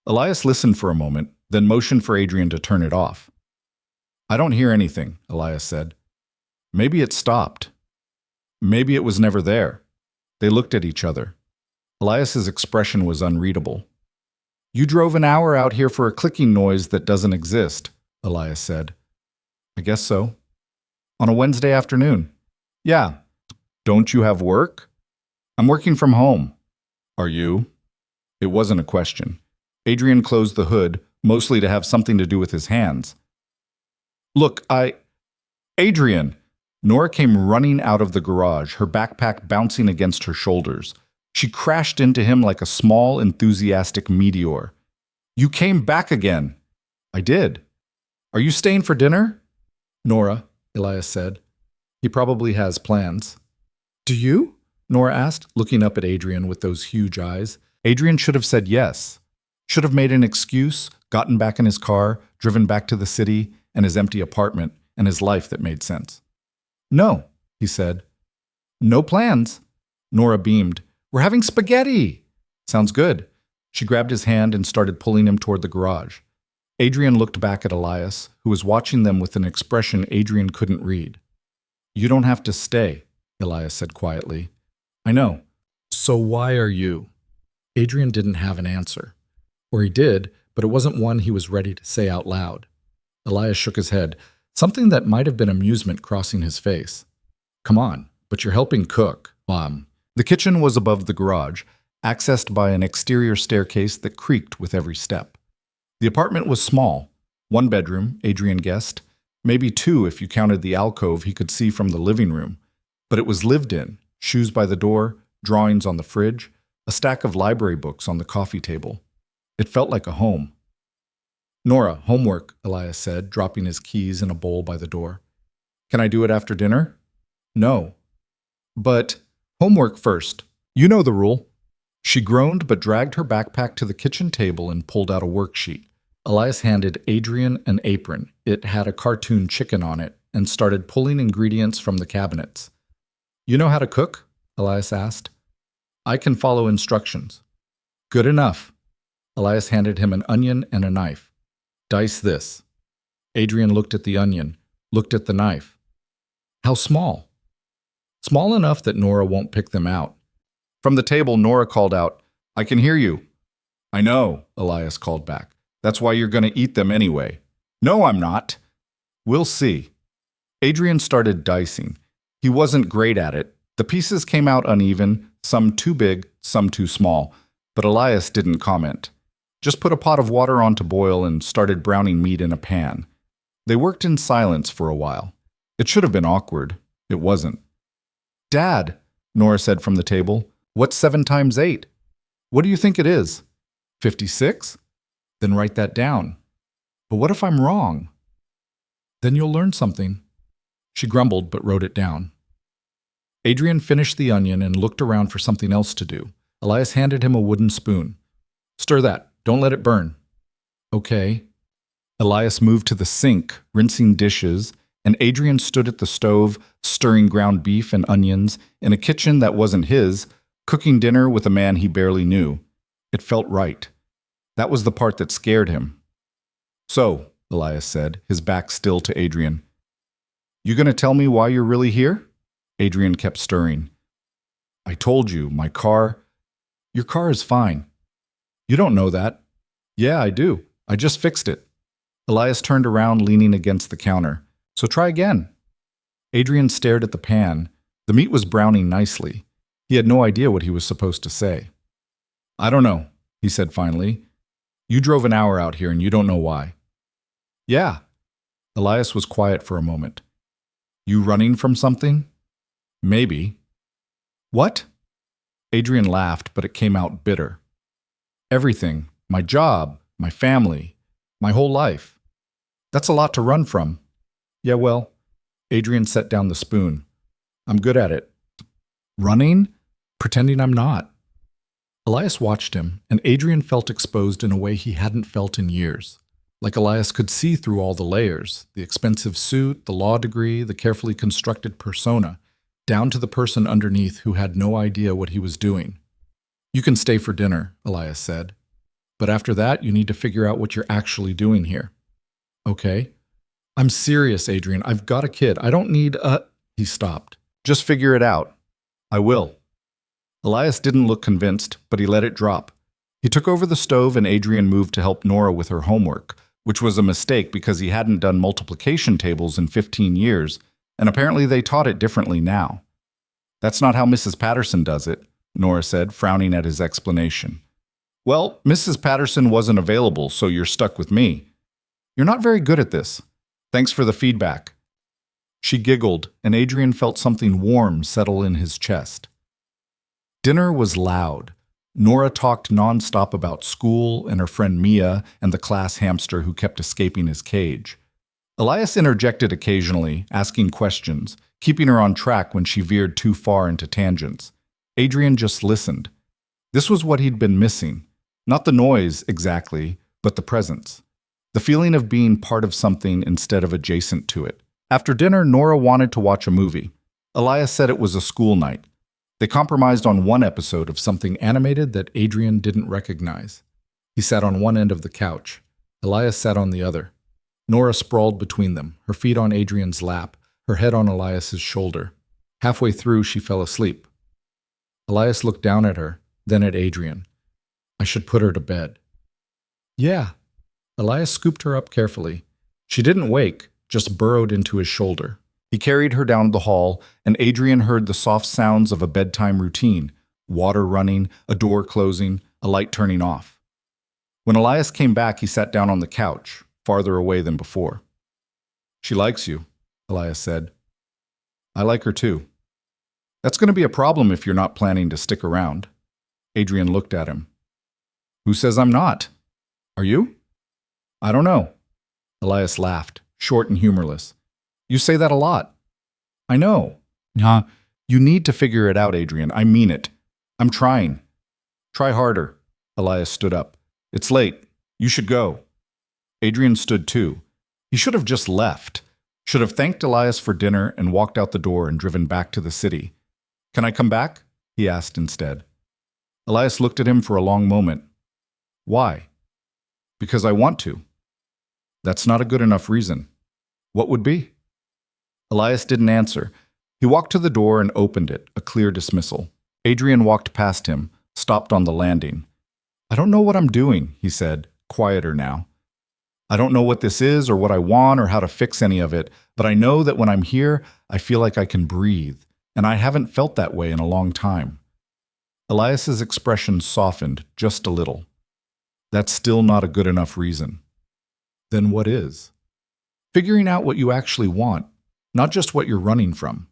Elias listened for a moment, then motioned for Adrian to turn it off. "I don't hear anything," Elias said. "Maybe it stopped. Maybe it was never there." They looked at each other. Elias's expression was unreadable. "You drove an hour out here for a clicking noise that doesn't exist," Elias said. "I guess so." "On a Wednesday afternoon." "Yeah." "Don't you have work?" "I'm working from home." "Are you?" It wasn't a question. Adrian closed the hood, mostly to have something to do with his hands. "Look, Adrian!" Nora came running out of the garage, her backpack bouncing against her shoulders. She crashed into him like a small, enthusiastic meteor. "You came back again." "I did." "Are you staying for dinner?" "Nora," Elias said. "He probably has plans." "Do you?" Nora asked, looking up at Adrian with those huge eyes. Adrian should have said yes. Should have made an excuse, gotten back in his car, driven back to the city, and his empty apartment, and his life that made sense. "No," he said. "No plans." Nora beamed. "We're having spaghetti." "Sounds good." She grabbed his hand and started pulling him toward the garage. Adrian looked back at Elias, who was watching them with an expression Adrian couldn't read. "You don't have to stay," Elias said quietly. "I know. So why are you?" Adrian didn't have an answer. Or he did, but it wasn't one he was ready to say out loud. Elias shook his head, something that might have been amusement crossing his face. "Come on, but you're helping cook, Mom." The kitchen was above the garage, accessed by an exterior staircase that creaked with every step. The apartment was small. 1 bedroom, Adrian guessed. Maybe 2 if you counted the alcove he could see from the living room. But it was lived in, shoes by the door, drawings on the fridge, a stack of library books on the coffee table. It felt like a home. "Nora, homework," Elias said, dropping his keys in a bowl by the door. "Can I do it after dinner?" "No." "But homework first. You know the rule." She groaned but dragged her backpack to the kitchen table and pulled out a worksheet. Elias handed Adrian an apron. It had a cartoon chicken on it and started pulling ingredients from the cabinets. "You know how to cook?" Elias asked. "I can follow instructions." "Good enough." Elias handed him an onion and a knife. "Dice this." Adrian looked at the onion, looked at the knife. "How small?" "Small enough that Nora won't pick them out." From the table, Nora called out, "I can hear you." "I know," Elias called back. "That's why you're going to eat them anyway." "No, I'm not." "We'll see." Adrian started dicing. He wasn't great at it. The pieces came out uneven, some too big, some too small, but Elias didn't comment. Just put a pot of water on to boil and started browning meat in a pan. They worked in silence for a while. It should have been awkward. It wasn't. "Dad," Nora said from the table, "what's 7 times 8? What do you think it is? 56? Then write that down. But what if I'm wrong? Then you'll learn something." She grumbled but wrote it down. Adrian finished the onion and looked around for something else to do. Elias handed him a wooden spoon. "Stir that. Don't let it burn." "Okay." Elias moved to the sink, rinsing dishes, and Adrian stood at the stove, stirring ground beef and onions, in a kitchen that wasn't his, cooking dinner with a man he barely knew. It felt right. That was the part that scared him. "So," Elias said, his back still to Adrian, "you gonna tell me why you're really here?" Adrian kept stirring. "I told you, my car—" "Your car is fine." "You don't know that." "Yeah, I do. I just fixed it." Elias turned around, leaning against the counter. "So try again." Adrian stared at the pan. The meat was browning nicely. He had no idea what he was supposed to say. "I don't know," he said finally. "You drove an hour out here and you don't know why." "Yeah." Elias was quiet for a moment. "You running from something?" "Maybe." "What?" Adrian laughed, but it came out bitter. "Everything. My job, my family, my whole life. That's a lot to run from." "Yeah, well," Adrian set down the spoon. "I'm good at it." "Running? Pretending I'm not." Elias watched him, and Adrian felt exposed in a way he hadn't felt in years. Like Elias could see through all the layers, the expensive suit, the law degree, the carefully constructed persona, down to the person underneath who had no idea what he was doing. "You can stay for dinner," Elias said. "But after that, you need to figure out what you're actually doing here." "Okay." "I'm serious, Adrian. I've got a kid. I don't need a—" He stopped. "Just figure it out." "I will." Elias didn't look convinced, but he let it drop. He took over the stove and Adrian moved to help Nora with her homework, which was a mistake because he hadn't done multiplication tables in 15 years, and apparently they taught it differently now. "That's not how Mrs. Patterson does it," Nora said, frowning at his explanation. "Well, Mrs. Patterson wasn't available, so you're stuck with me. You're not very good at this. Thanks for the feedback." She giggled, and Adrian felt something warm settle in his chest. Dinner was loud. Nora talked nonstop about school and her friend Mia and the class hamster who kept escaping his cage. Elias interjected occasionally, asking questions, keeping her on track when she veered too far into tangents. Adrian just listened. This was what he'd been missing. Not the noise, exactly, but the presence. The feeling of being part of something instead of adjacent to it. After dinner, Nora wanted to watch a movie. Elias said it was a school night. They compromised on one episode of something animated that Adrian didn't recognize. He sat on one end of the couch. Elias sat on the other. Nora sprawled between them, her feet on Adrian's lap, her head on Elias's shoulder. Halfway through, she fell asleep. Elias looked down at her, then at Adrian. "I should put her to bed." "Yeah." Elias scooped her up carefully. She didn't wake, just burrowed into his shoulder. He carried her down the hall, and Adrian heard the soft sounds of a bedtime routine, water running, a door closing, a light turning off. When Elias came back, he sat down on the couch, farther away than before. "She likes you," Elias said. "I like her too." "That's going to be a problem if you're not planning to stick around." Adrian looked at him. "Who says I'm not? Are you?" "I don't know." Elias laughed, short and humorless. "You say that a lot." "I know." You need to figure it out, Adrian. I mean it. I'm trying." "Try harder." Elias stood up. "It's late. You should go." Adrian stood too. He should have just left. Should have thanked Elias for dinner and walked out the door and driven back to the city. "Can I come back?" he asked instead. Elias looked at him for a long moment. "Why?" "Because I want to." "That's not a good enough reason." "What would be?" Elias didn't answer. He walked to the door and opened it, a clear dismissal. Adrian walked past him, stopped on the landing. "I don't know what I'm doing," he said, quieter now. I don't know what this is or what I want or how to fix any of it, but I know that when I'm here, I feel like I can breathe, and I haven't felt that way in a long time. Elias's expression softened just a little. That's still not a good enough reason. Then what is? Figuring out what you actually want, not just what you're running from.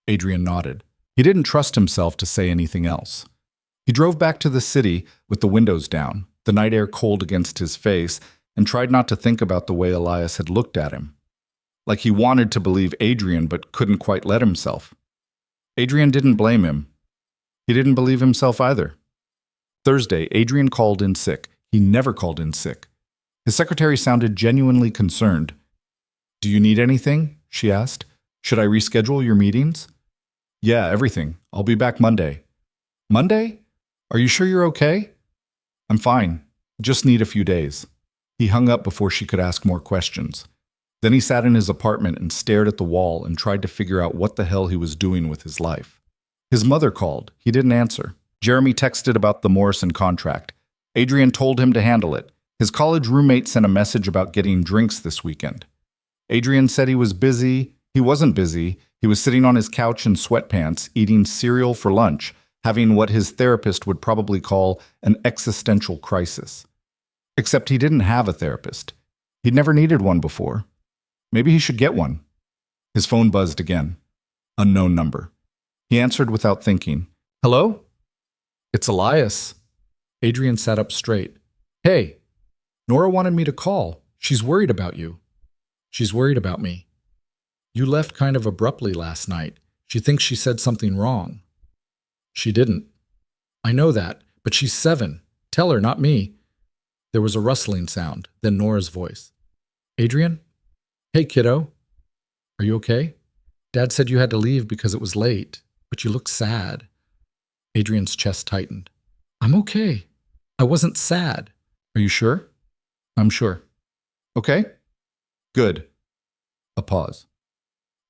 Adrian nodded. He didn't trust himself to say anything else. He drove back to the city with the windows down, the night air cold against his face, and tried not to think about the way Elias had looked at him. Like he wanted to believe Adrian but couldn't quite let himself. Adrian didn't blame him. He didn't believe himself either. Thursday, Adrian called in sick. He never called in sick. His secretary sounded genuinely concerned. "Do you need anything?" she asked. "Should I reschedule your meetings?" "Yeah, everything. I'll be back Monday." "Monday? Are you sure you're okay?" "I'm fine. Just need a few days." He hung up before she could ask more questions. Then he sat in his apartment and stared at the wall and tried to figure out what the hell he was doing with his life. His mother called. He didn't answer. Jeremy texted about the Morrison contract. Adrian told him to handle it. His college roommate sent a message about getting drinks this weekend. Adrian said he was busy. He wasn't busy. He was sitting on his couch in sweatpants, eating cereal for lunch, having what his therapist would probably call an existential crisis. Except he didn't have a therapist. He'd never needed one before. Maybe he should get one. His phone buzzed again. Unknown number. He answered without thinking. "Hello? It's Elias." Adrian sat up straight. "Hey, Nora wanted me to call. She's worried about you." "She's worried about me." "You left kind of abruptly last night. She thinks she said something wrong." "She didn't." "I know that, but she's 7. Tell her, not me." There was a rustling sound, then Nora's voice. "Adrian? Hey, kiddo. Are you okay? Dad said you had to leave because it was late, but you look sad." Adrian's chest tightened. "I'm okay. I wasn't sad." "Are you sure?" "I'm sure." "Okay? Good." A pause.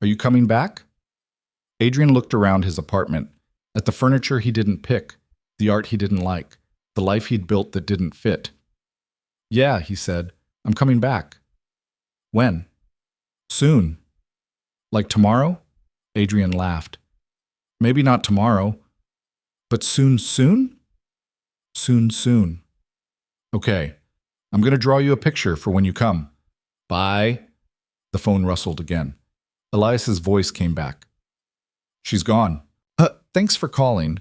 "Are you coming back?" Adrian looked around his apartment, at the furniture he didn't pick, the art he didn't like, the life he'd built that didn't fit. "Yeah," he said. "I'm coming back." "When?" "Soon." "Like tomorrow?" Adrian laughed. "Maybe not tomorrow, but soon, soon?" "Soon, soon." "Okay. I'm going to draw you a picture for when you come." "Bye." The phone rustled again. Elias's voice came back. "She's gone." Thanks for calling."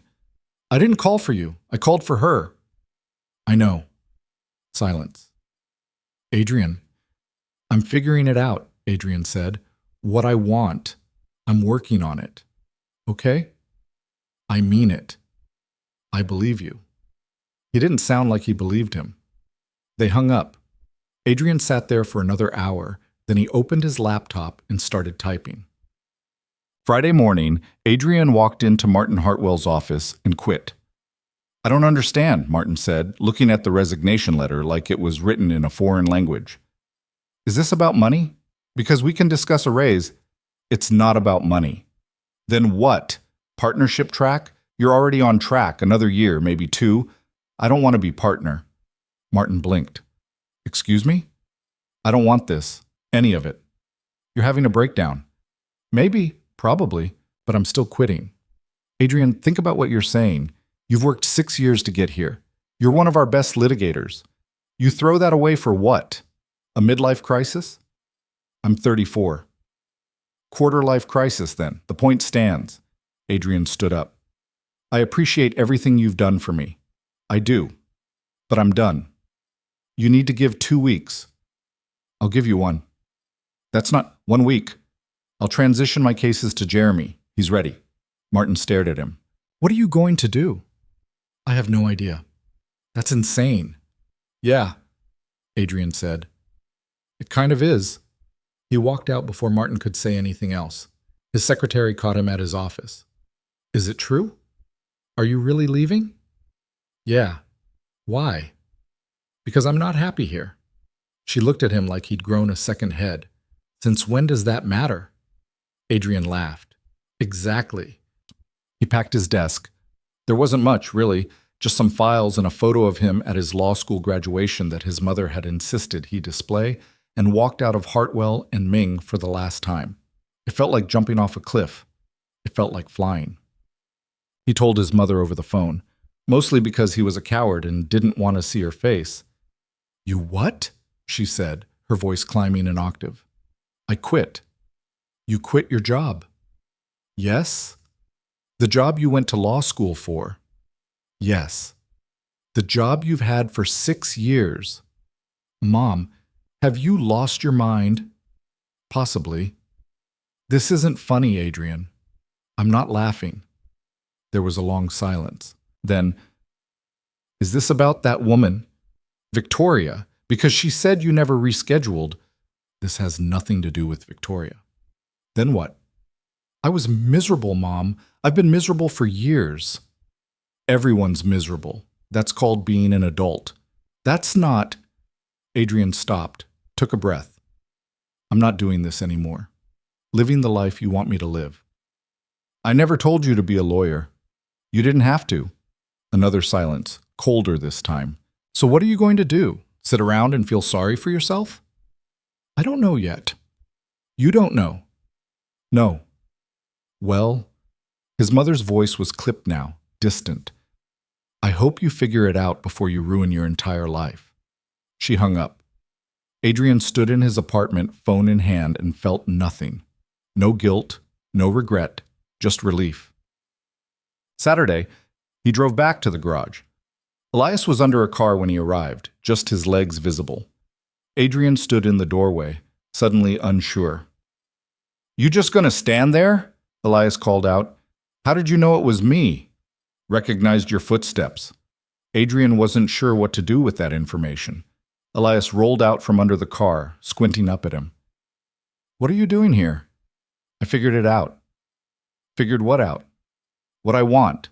"I didn't call for you. I called for her." "I know." Silence. "Adrian." "I'm figuring it out," Adrian said. "What I want. I'm working on it. Okay?" "I mean it." "I believe you." He didn't sound like he believed him. They hung up. Adrian sat there for another hour, then he opened his laptop and started typing. Friday morning, Adrian walked into Martin Hartwell's office and quit. "I don't understand," Martin said, looking at the resignation letter like it was written in a foreign language. "Is this about money? Because we can discuss a raise." "It's not about money." "Then what? Partnership track? You're already on track, another year, maybe 2. I don't want to be partner." Martin blinked. "Excuse me? I don't want this. Any of it." "You're having a breakdown." "Maybe, probably, but I'm still quitting." "Adrian, think about what you're saying. You've worked 6 years to get here. You're one of our best litigators. You throw that away for what? A midlife crisis?" "I'm 34. "Quarter-life crisis, then. The point stands." Adrian stood up. "I appreciate everything you've done for me. I do. But I'm done. You need to give 2 weeks. I'll give you 1. "That's not 1 week. I'll transition my cases to Jeremy. He's ready." Martin stared at him. "What are you going to do?" "I have no idea." "That's insane." "Yeah," Adrian said. "It kind of is." He walked out before Martin could say anything else. His secretary caught him at his office. "Is it true? Are you really leaving?" "Yeah." "Why?" "Because I'm not happy here." She looked at him like he'd grown a second head. "Since when does that matter?" Adrian laughed. "Exactly." He packed his desk. There wasn't much, really, just some files and a photo of him at his law school graduation that his mother had insisted he display, and walked out of Hartwell and Ming for the last time. It felt like jumping off a cliff. It felt like flying. He told his mother over the phone, mostly because he was a coward and didn't want to see her face. "You what?" she said, her voice climbing an octave. "I quit." "You quit your job?" "Yes." "The job you went to law school for?" "Yes." "The job you've had for 6 years?" "Mom, have you lost your mind?" "Possibly." "This isn't funny, Adrian." "I'm not laughing." There was a long silence. Then, "Is this about that woman, Victoria? Because she said you never rescheduled." "This has nothing to do with Victoria." "Then what?" "I was miserable, Mom. I've been miserable for years." "Everyone's miserable. That's called being an adult. That's not—" Adrian stopped, took a breath. "I'm not doing this anymore. Living the life you want me to live." "I never told you to be a lawyer." "You didn't have to." Another silence, colder this time. "So what are you going to do? Sit around and feel sorry for yourself?" "I don't know yet." "You don't know?" "No." "Well," his mother's voice was clipped now, distant. "I hope you figure it out before you ruin your entire life." She hung up. Adrian stood in his apartment, phone in hand, and felt nothing. No guilt, no regret, just relief. Saturday, he drove back to the garage. Elias was under a car when he arrived, just his legs visible. Adrian stood in the doorway, suddenly unsure. "You just gonna stand there?" Elias called out. "How did you know it was me?" "Recognized your footsteps." Adrian wasn't sure what to do with that information. Elias rolled out from under the car, squinting up at him. "What are you doing here?" "I figured it out." "Figured what out?" "What I want."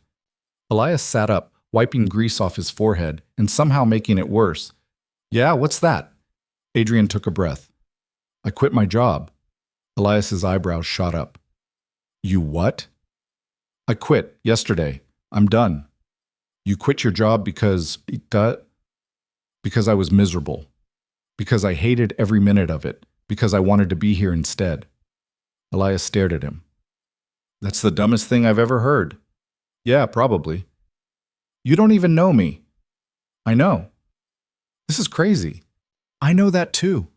Elias sat up, wiping grease off his forehead and somehow making it worse. "Yeah, what's that?" Adrian took a breath. "I quit my job." Elias's eyebrows shot up. "You what?" "I quit yesterday. I'm done." "You quit your job because I was miserable. Because I hated every minute of it. Because I wanted to be here instead." Elias stared at him. "That's the dumbest thing I've ever heard." "Yeah, probably." "You don't even know me." "I know." "This is crazy." "I know that too."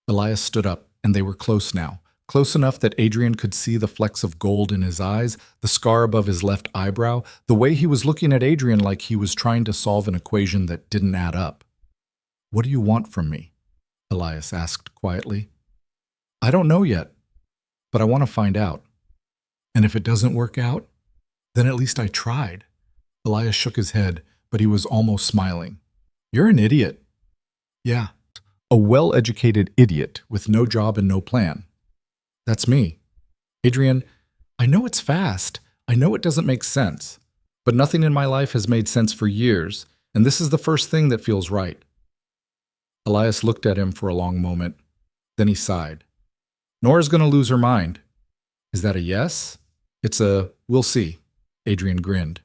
Elias stood up, and they were close now. Close enough that Adrian could see the flecks of gold in his eyes, the scar above his left eyebrow, the way he was looking at Adrian like he was trying to solve an equation that didn't add up. "What do you want from me?" Elias asked quietly. "I don't know yet, but I want to find out. And if it doesn't work out, then at least I tried." Elias shook his head, but he was almost smiling. "You're an idiot." "Yeah, a well-educated idiot with no job and no plan." "That's me." "Adrian, I know it's fast. I know it doesn't make sense. But nothing in my life has made sense for years, and this is the first thing that feels right." Elias looked at him for a long moment. Then he sighed. "Nora's going to lose her mind." "Is that a yes?" "It's a we'll see." Adrian grinned.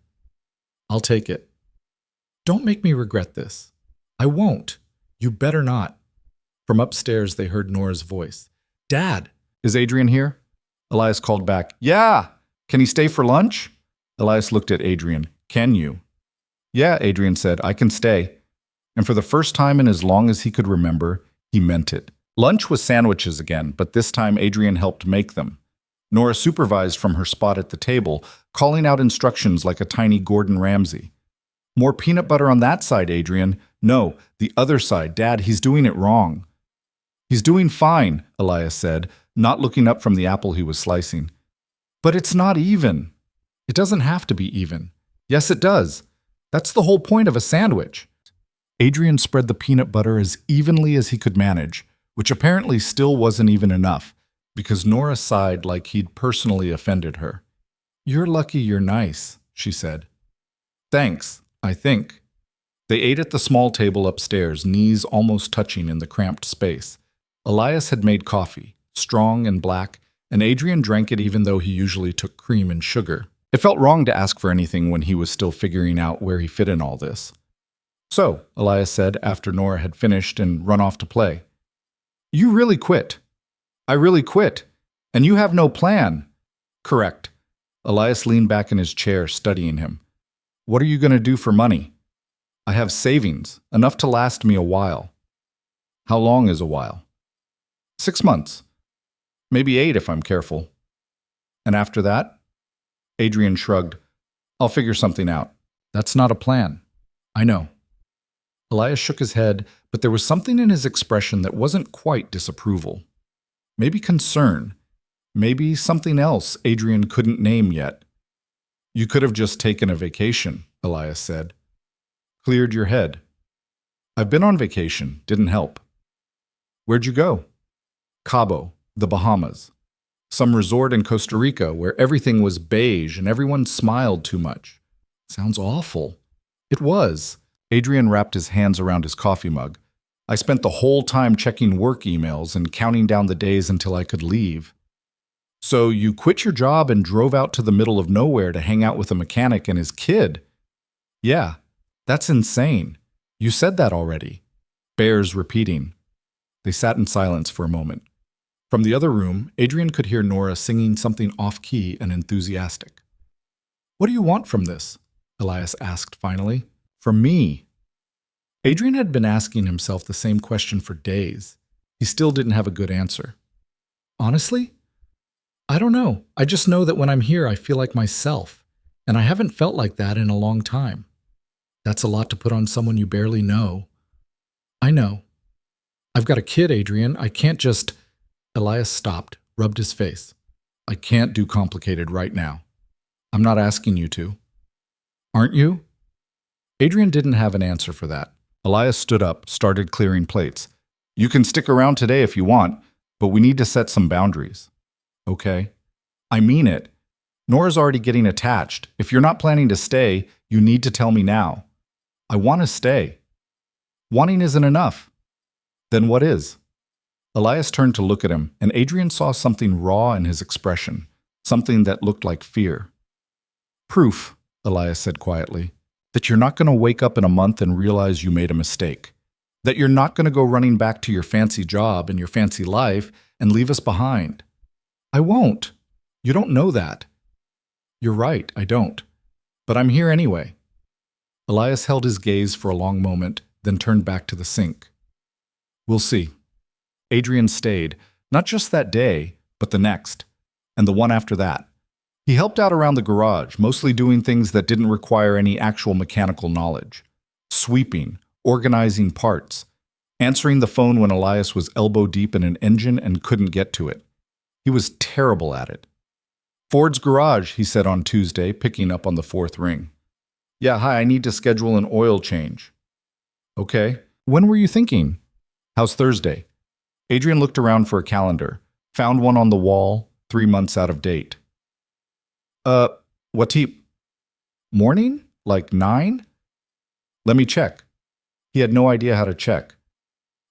"I'll take it." "Don't make me regret this." "I won't. You better not." From upstairs they heard Nora's voice. "Dad!" "Is Adrian here?" Elias called back. "Yeah! Can he stay for lunch?" Elias looked at Adrian. "Can you?" "Yeah," Adrian said, "I can stay." And for the first time in as long as he could remember, he meant it. Lunch was sandwiches again, but this time Adrian helped make them. Nora supervised from her spot at the table, calling out instructions like a tiny Gordon Ramsay. "More peanut butter on that side, Adrian." "No, the other side. Dad, he's doing it wrong." "He's doing fine," Elias said, not looking up from the apple he was slicing. "But it's not even." "It doesn't have to be even." "Yes, it does. That's the whole point of a sandwich." Adrian spread the peanut butter as evenly as he could manage, which apparently still wasn't even enough, because Nora sighed like he'd personally offended her. "You're lucky you're nice," she said. "Thanks, I think." They ate at the small table upstairs, knees almost touching in the cramped space. Elias had made coffee, strong and black, and Adrian drank it even though he usually took cream and sugar. It felt wrong to ask for anything when he was still figuring out where he fit in all this. So, Elias said after Nora had finished and run off to play. You really quit. I really quit. And you have no plan. Correct. Elias leaned back in his chair, studying him. What are you going to do for money? I have savings, enough to last me a while. How long is a while? 6 months. Maybe 8 if I'm careful. And after that? Adrian shrugged. I'll figure something out. That's not a plan. I know. Elias shook his head, but there was something in his expression that wasn't quite disapproval. Maybe concern. Maybe something else Adrian couldn't name yet. You could have just taken a vacation, Elias said. Cleared your head. I've been on vacation. Didn't help. Where'd you go? Cabo, the Bahamas. Some resort in Costa Rica where everything was beige and everyone smiled too much. Sounds awful. It was. Adrian wrapped his hands around his coffee mug. I spent the whole time checking work emails and counting down the days until I could leave. So you quit your job and drove out to the middle of nowhere to hang out with a mechanic and his kid? Yeah, that's insane. You said that already. Bears repeating. They sat in silence for a moment. From the other room, Adrian could hear Nora singing something off-key and enthusiastic. What do you want from this? Elias asked finally. From me. Adrian had been asking himself the same question for days. He still didn't have a good answer. Honestly? I don't know. I just know that when I'm here, I feel like myself. And I haven't felt like that in a long time. That's a lot to put on someone you barely know. I know. I've got a kid, Adrian. I can't just... Elias stopped, rubbed his face. I can't do complicated right now. I'm not asking you to. Aren't you? Adrian didn't have an answer for that. Elias stood up, started clearing plates. You can stick around today if you want, but we need to set some boundaries. Okay. I mean it. Nora's already getting attached. If you're not planning to stay, you need to tell me now. I want to stay. Wanting isn't enough. Then what is? Elias turned to look at him, and Adrian saw something raw in his expression, something that looked like fear. Proof, Elias said quietly, that you're not going to wake up in a month and realize you made a mistake. That you're not going to go running back to your fancy job and your fancy life and leave us behind. I won't. You don't know that. You're right, I don't. But I'm here anyway. Elias held his gaze for a long moment, then turned back to the sink. We'll see. Adrian stayed, not just that day, but the next, and the one after that. He helped out around the garage, mostly doing things that didn't require any actual mechanical knowledge. Sweeping, organizing parts, answering the phone when Elias was elbow deep in an engine and couldn't get to it. He was terrible at it. Ford's garage, he said on Tuesday, picking up on the fourth ring. Yeah, hi, I need to schedule an oil change. Okay. When were you thinking? How's Thursday? Adrian looked around for a calendar, found one on the wall, 3 months out of date. What time? Morning? Like 9? Let me check. He had no idea how to check.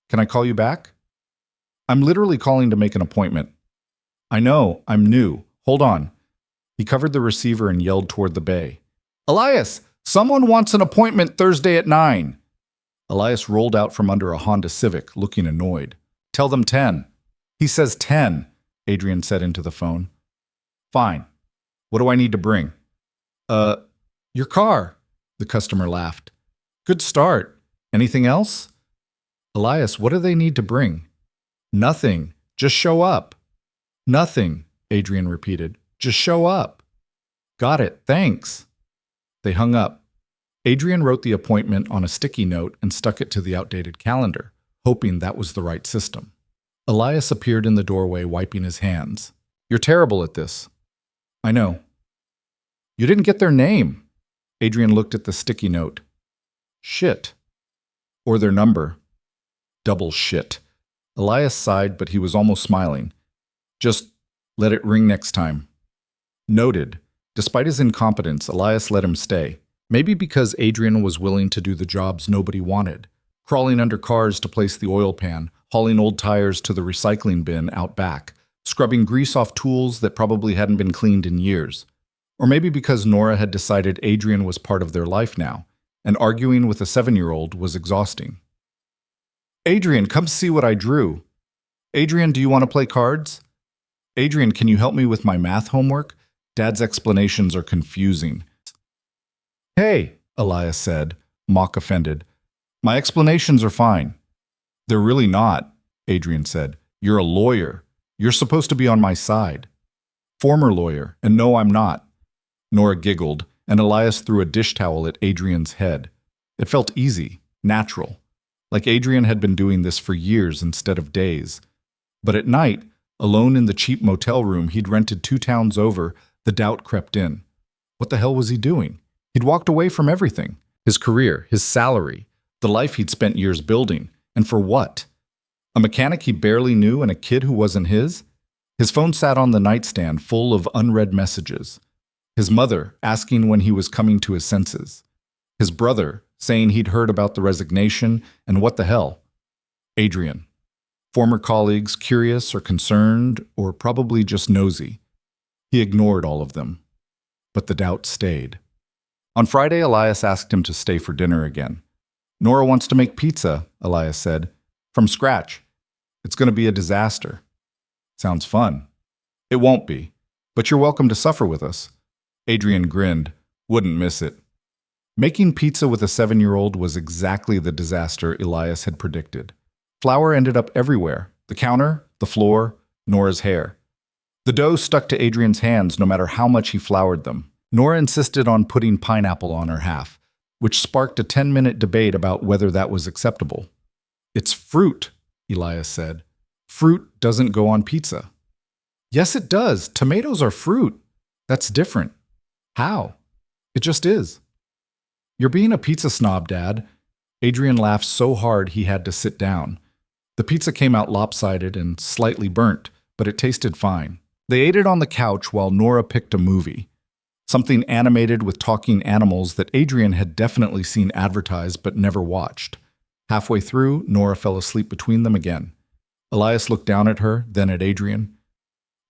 Can I call you back? I'm literally calling to make an appointment. I know, I'm new. Hold on. He covered the receiver and yelled toward the bay. Elias, someone wants an appointment Thursday at 9. Elias rolled out from under a Honda Civic, looking annoyed. Tell them 10. He says 10, Adrian said into the phone. Fine. What do I need to bring? Your car, the customer laughed. Good start. Anything else? Elias, what do they need to bring? Nothing. Just show up. Nothing, Adrian repeated. Just show up. Got it. Thanks. They hung up. Adrian wrote the appointment on a sticky note and stuck it to the outdated calendar, hoping that was the right system. Elias appeared in the doorway, wiping his hands. You're terrible at this. I know. You didn't get their name. Adrian looked at the sticky note. Shit. Or their number. Double shit. Elias sighed, but he was almost smiling. Just let it ring next time. Noted. Despite his incompetence, Elias let him stay. Maybe because Adrian was willing to do the jobs nobody wanted. Crawling under cars to place the oil pan, hauling old tires to the recycling bin out back, scrubbing grease off tools that probably hadn't been cleaned in years. Or maybe because Nora had decided Adrian was part of their life now, and arguing with a 7-year-old was exhausting. Adrian, come see what I drew. Adrian, do you want to play cards? Adrian, can you help me with my math homework? Dad's explanations are confusing. Hey, Elias said, mock offended. My explanations are fine. They're really not, Adrian said. You're a lawyer. You're supposed to be on my side. Former lawyer, and no, I'm not. Nora giggled, and Elias threw a dish towel at Adrian's head. It felt easy, natural, like Adrian had been doing this for years instead of days. But at night, alone in the cheap motel room he'd rented 2 towns over, the doubt crept in. What the hell was he doing? He'd walked away from everything. His career, his salary, the life he'd spent years building. And for what? A mechanic he barely knew and a kid who wasn't his? His phone sat on the nightstand full of unread messages. His mother asking when he was coming to his senses. His brother saying he'd heard about the resignation and what the hell. Adrian. Former colleagues curious or concerned or probably just nosy. He ignored all of them. But the doubt stayed. On Friday, Elias asked him to stay for dinner again. Nora wants to make pizza, Elias said. From scratch. It's going to be a disaster. Sounds fun. It won't be, but you're welcome to suffer with us. Adrian grinned. Wouldn't miss it. Making pizza with a 7-year-old was exactly the disaster Elias had predicted. Flour ended up everywhere. The counter, the floor, Nora's hair. The dough stuck to Adrian's hands no matter how much he floured them. Nora insisted on putting pineapple on her half, which sparked a 10-minute debate about whether that was acceptable. It's fruit, Elias said. Fruit doesn't go on pizza. Yes, it does. Tomatoes are fruit. That's different. How? It just is. You're being a pizza snob, Dad. Adrian laughed so hard he had to sit down. The pizza came out lopsided and slightly burnt, but it tasted fine. They ate it on the couch while Nora picked a movie. Something animated with talking animals that Adrian had definitely seen advertised but never watched. Halfway through, Nora fell asleep between them again. Elias looked down at her, then at Adrian.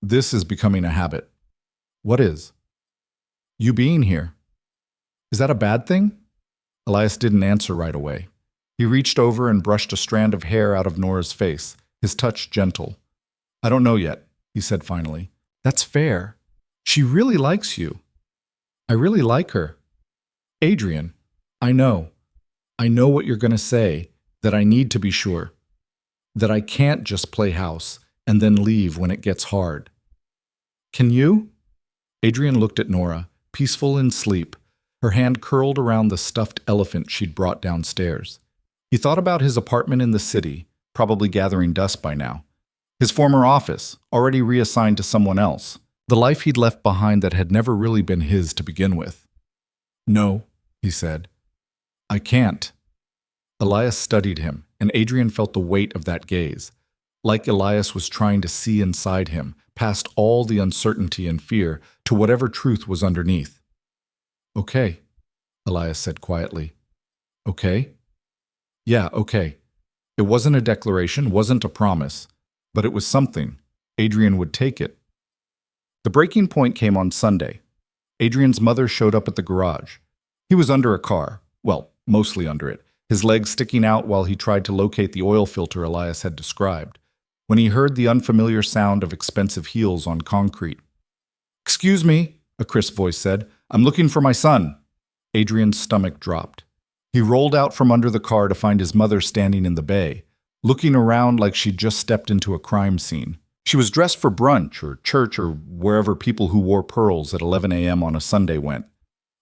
This is becoming a habit. What is? You being here. Is that a bad thing? Elias didn't answer right away. He reached over and brushed a strand of hair out of Nora's face, his touch gentle. I don't know yet, he said finally. That's fair. She really likes you. I really like her. Adrian, I know. I know what you're going to say, that I need to be sure. That I can't just play house and then leave when it gets hard. Can you? Adrian looked at Nora, peaceful in sleep, her hand curled around the stuffed elephant she'd brought downstairs. He thought about his apartment in the city, probably gathering dust by now. His former office, already reassigned to someone else. The life he'd left behind that had never really been his to begin with. No, he said. I can't. Elias studied him, and Adrian felt the weight of that gaze. Like Elias was trying to see inside him, past all the uncertainty and fear, to whatever truth was underneath. Okay, Elias said quietly. Okay? Yeah, okay. It wasn't a declaration, wasn't a promise, but it was something. Adrian would take it. The breaking point came on Sunday. Adrian's mother showed up at the garage. He was under a car, well, mostly under it, his legs sticking out while he tried to locate the oil filter Elias had described, when he heard the unfamiliar sound of expensive heels on concrete. Excuse me, a crisp voice said. I'm looking for my son. Adrian's stomach dropped. He rolled out from under the car to find his mother standing in the bay, looking around like she'd just stepped into a crime scene. She was dressed for brunch or church or wherever people who wore pearls at 11 a.m. on a Sunday went.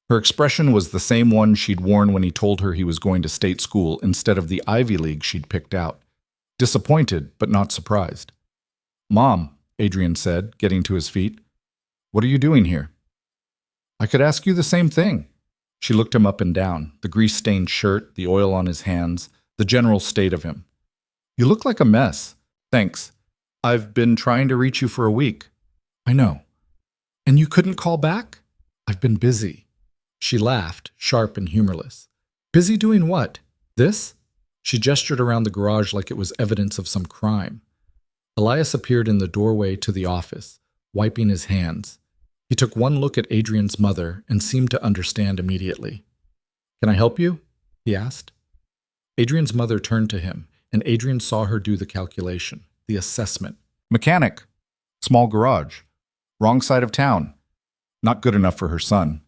Her expression was the same one she'd worn when he told her he was going to state school instead of the Ivy League she'd picked out. Disappointed, but not surprised. Mom, Adrian said, getting to his feet. What are you doing here? I could ask you the same thing. She looked him up and down, the grease-stained shirt, the oil on his hands, the general state of him. You look like a mess. Thanks. I've been trying to reach you for a week. I know. And you couldn't call back? I've been busy. She laughed, sharp and humorless. Busy doing what? This? She gestured around the garage like it was evidence of some crime. Elias appeared in the doorway to the office, wiping his hands. He took one look at Adrian's mother and seemed to understand immediately. "Can I help you?" he asked. Adrian's mother turned to him, and Adrian saw her do the calculation, the assessment. Mechanic. Small garage. Wrong side of town. Not good enough for her son.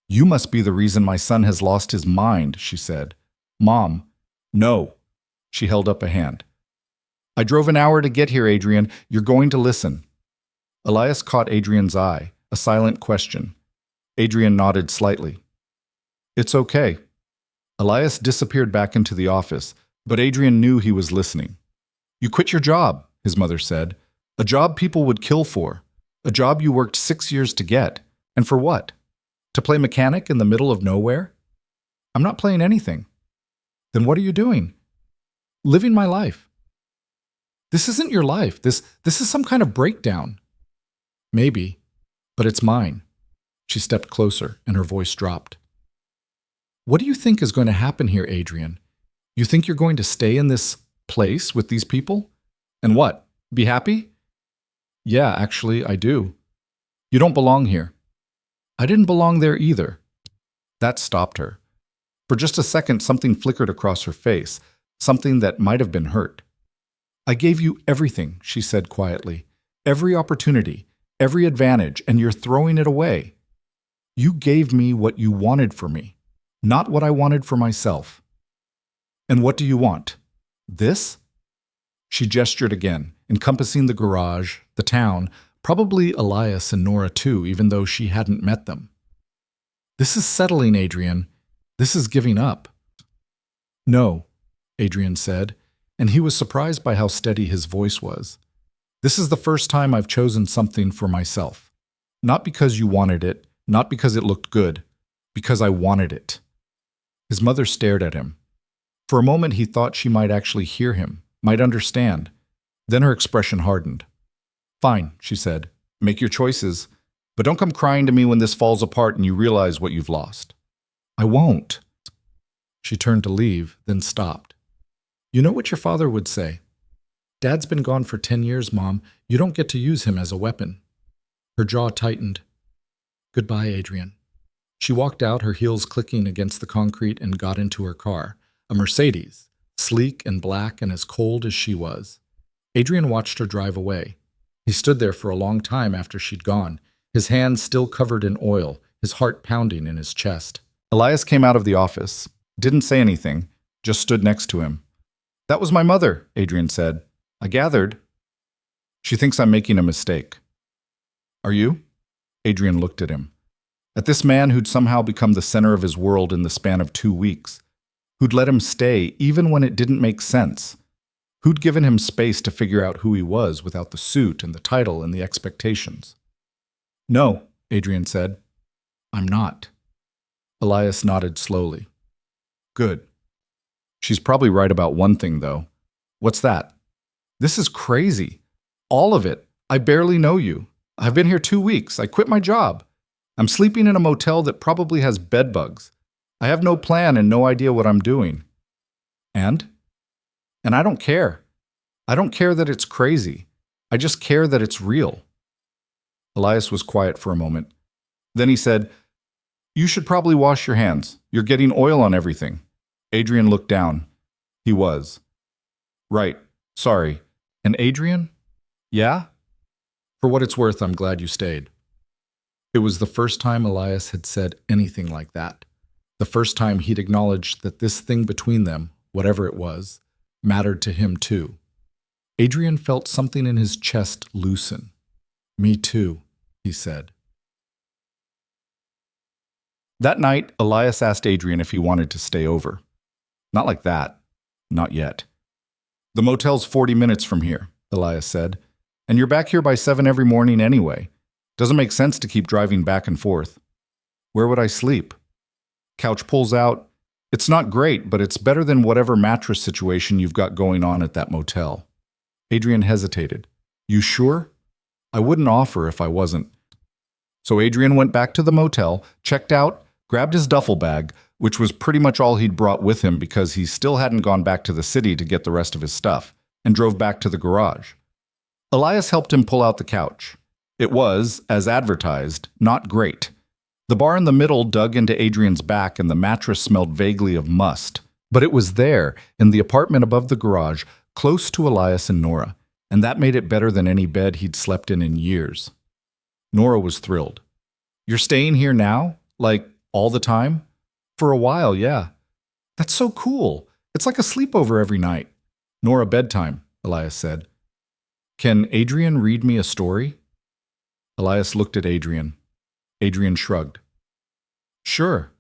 "You must be the reason my son has lost his mind," she said. "Mom." "No." She held up a hand. "I drove an hour to get here, Adrian. You're going to listen." Elias caught Adrian's eye, a silent question. Adrian nodded slightly. "It's okay." Elias disappeared back into the office, but Adrian knew he was listening. "You quit your job," his mother said. "A job people would kill for. A job you worked 6 years to get. And for what? To play mechanic in the middle of nowhere?" "I'm not playing anything." "Then what are you doing?" "Living my life." "This isn't your life. This is some kind of breakdown." "Maybe, but it's mine." She stepped closer, and her voice dropped. "What do you think is going to happen here, Adrian? You think you're going to stay in this place with these people? And what? Be happy?" "Yeah, actually, I do." "You don't belong here." "I didn't belong there either." That stopped her. For just a second, something flickered across her face, something that might have been hurt. "I gave you everything," she said quietly. "Every opportunity, every advantage, and you're throwing it away. You gave me what you wanted for me, not what I wanted for myself. And what do you want? This?" She gestured again, encompassing the garage, the town, probably Elias and Nora too, even though she hadn't met them. "This is settling, Adrian. This is giving up." "No," Adrian said, and he was surprised by how steady his voice was. "This is the first time I've chosen something for myself. Not because you wanted it, not because it looked good, because I wanted it." His mother stared at him. For a moment he thought she might actually hear him, might understand. Then her expression hardened. "Fine," she said. "Make your choices, but don't come crying to me when this falls apart and you realize what you've lost." "I won't." She turned to leave, then stopped. "You know what your father would say? Dad's been gone for 10 years, Mom. You don't get to use him as a weapon." Her jaw tightened. "Goodbye, Adrian." She walked out, her heels clicking against the concrete, and got into her car, a Mercedes, sleek and black and as cold as she was. Adrian watched her drive away. He stood there for a long time after she'd gone, his hands still covered in oil, his heart pounding in his chest. Elias came out of the office, didn't say anything, just stood next to him. "That was my mother," Adrian said. "I gathered." "She thinks I'm making a mistake." "Are you?" Adrian looked at him. At this man who'd somehow become the center of his world in the span of 2 weeks, who'd let him stay even when it didn't make sense, who'd given him space to figure out who he was without the suit and the title and the expectations. "No," Adrian said. "I'm not." Elias nodded slowly. "Good. She's probably right about one thing, though." "What's that?" "This is crazy. All of it. I barely know you. I've been here 2 weeks. I quit my job. I'm sleeping in a motel that probably has bed bugs. I have no plan and no idea what I'm doing. And I don't care. I don't care that it's crazy. I just care that it's real." Elias was quiet for a moment. Then he said, "You should probably wash your hands. You're getting oil on everything." Adrian looked down. He was. "Right. Sorry. And Adrian?" "Yeah?" "For what it's worth, I'm glad you stayed." It was the first time Elias had said anything like that. The first time he'd acknowledged that this thing between them, whatever it was, mattered to him too. Adrian felt something in his chest loosen. "Me too," he said. That night, Elias asked Adrian if he wanted to stay over. "Not like that. Not yet." "The motel's 40 minutes from here," Elias said. "And you're back here by 7 every morning anyway. Doesn't make sense to keep driving back and forth." "Where would I sleep?" "Couch pulls out. It's not great, but it's better than whatever mattress situation you've got going on at that motel." Adrian hesitated. "You sure?" "I wouldn't offer if I wasn't." So Adrian went back to the motel, checked out, grabbed his duffel bag, which was pretty much all he'd brought with him because he still hadn't gone back to the city to get the rest of his stuff, and drove back to the garage. Elias helped him pull out the couch. It was, as advertised, not great. The bar in the middle dug into Adrian's back and the mattress smelled vaguely of must. But it was there, in the apartment above the garage, close to Elias and Nora, and that made it better than any bed he'd slept in years. Nora was thrilled. You're staying here now? Like, all the time? For a while, yeah. That's so cool. It's like a sleepover every night. Nora, bedtime, Elias said. Can Adrian read me a story? Elias looked at Adrian. Adrian shrugged. Sure.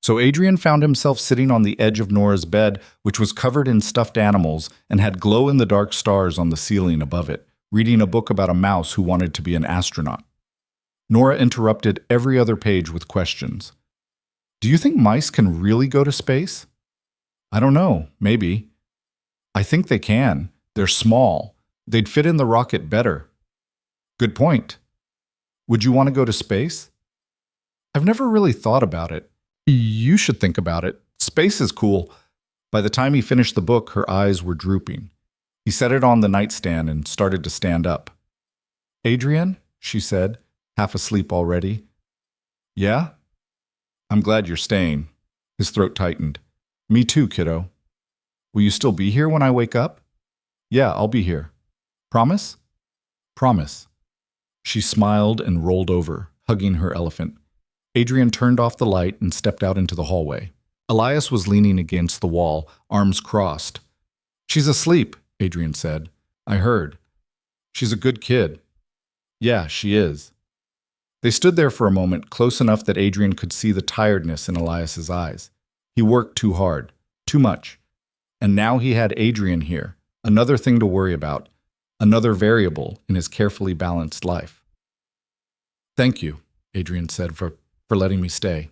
So Adrian found himself sitting on the edge of Nora's bed, which was covered in stuffed animals and had glow-in-the-dark stars on the ceiling above it, reading a book about a mouse who wanted to be an astronaut. Nora interrupted every other page with questions. Do you think mice can really go to space? I don't know, maybe. I think they can. They're small. They'd fit in the rocket better. Good point. Would you want to go to space? I've never really thought about it. You should think about it. Space is cool. By the time he finished the book, her eyes were drooping. He set it on the nightstand and started to stand up. Adrian, she said, half asleep already. Yeah? I'm glad you're staying. His throat tightened. Me too, kiddo. Will you still be here when I wake up? Yeah, I'll be here. Promise? Promise. She smiled and rolled over, hugging her elephant. Adrian turned off the light and stepped out into the hallway. Elias was leaning against the wall, arms crossed. She's asleep, Adrian said. I heard. She's a good kid. Yeah, she is. They stood there for a moment, close enough that Adrian could see the tiredness in Elias's eyes. He worked too hard, too much. And now he had Adrian here, another thing to worry about, another variable in his carefully balanced life. Thank you, Adrian said, for letting me stay.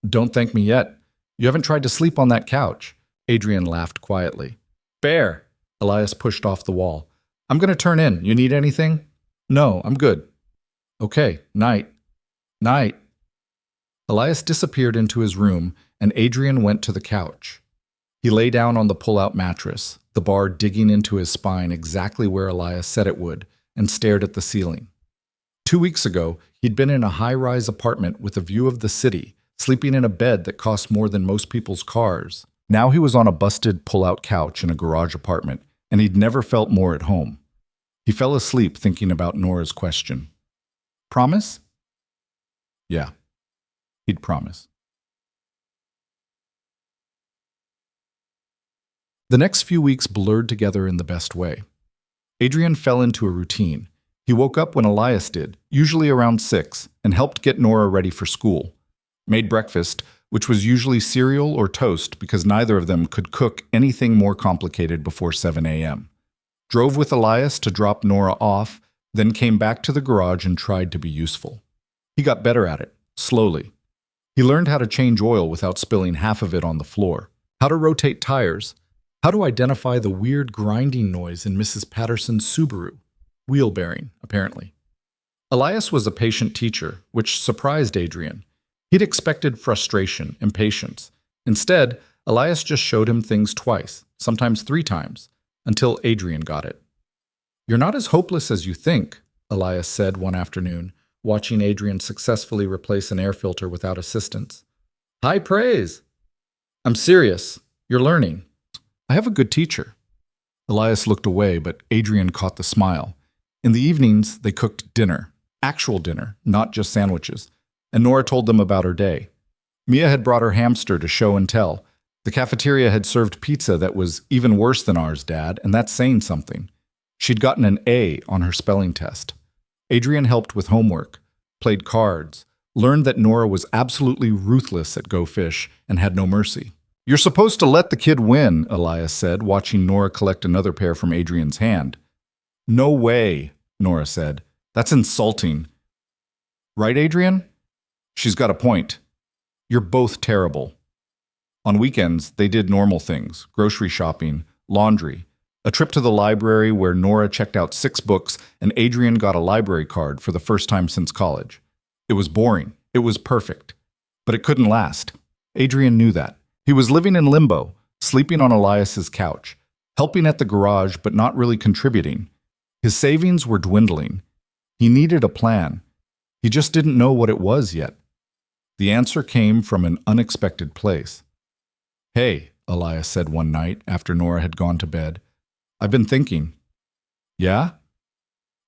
Don't thank me yet. You haven't tried to sleep on that couch. Adrian laughed quietly. Bear! Elias pushed off the wall. I'm going to turn in. You need anything? No, I'm good. Okay, night. Night. Elias disappeared into his room, and Adrian went to the couch. He lay down on the pull-out mattress, the bar digging into his spine exactly where Elias said it would, and stared at the ceiling. 2 weeks ago, he'd been in a high-rise apartment with a view of the city, sleeping in a bed that cost more than most people's cars. Now he was on a busted pull-out couch in a garage apartment, and he'd never felt more at home. He fell asleep thinking about Nora's question. Promise? Yeah, he'd promise. The next few weeks blurred together in the best way. Adrian fell into a routine. He woke up when Elias did, usually around 6, and helped get Nora ready for school. Made breakfast, which was usually cereal or toast because neither of them could cook anything more complicated before 7 a.m. Drove with Elias to drop Nora off, then came back to the garage and tried to be useful. He got better at it, slowly. He learned how to change oil without spilling half of it on the floor, how to rotate tires, how to identify the weird grinding noise in Mrs. Patterson's Subaru. Wheel bearing, apparently. Elias was a patient teacher, which surprised Adrian. He'd expected frustration, impatience. Instead, Elias just showed him things twice, sometimes 3 times, until Adrian got it. You're not as hopeless as you think, Elias said one afternoon, watching Adrian successfully replace an air filter without assistance. High praise! I'm serious. You're learning. I have a good teacher. Elias looked away, but Adrian caught the smile. In the evenings, they cooked dinner, actual dinner, not just sandwiches, and Nora told them about her day. Mia had brought her hamster to show and tell. The cafeteria had served pizza that was even worse than ours, Dad, and that's saying something. She'd gotten an A on her spelling test. Adrian helped with homework, played cards, learned that Nora was absolutely ruthless at Go Fish and had no mercy. You're supposed to let the kid win, Elias said, watching Nora collect another pair from Adrian's hand. No way, Nora said. That's insulting. Right, Adrian? She's got a point. You're both terrible. On weekends, they did normal things, grocery shopping, laundry, a trip to the library where Nora checked out 6 books and Adrian got a library card for the first time since college. It was boring. It was perfect. But it couldn't last. Adrian knew that. He was living in limbo, sleeping on Elias's couch, helping at the garage but not really contributing. His savings were dwindling. He needed a plan. He just didn't know what it was yet. The answer came from an unexpected place. "Hey," Elias said one night after Nora had gone to bed. "I've been thinking." "Yeah?"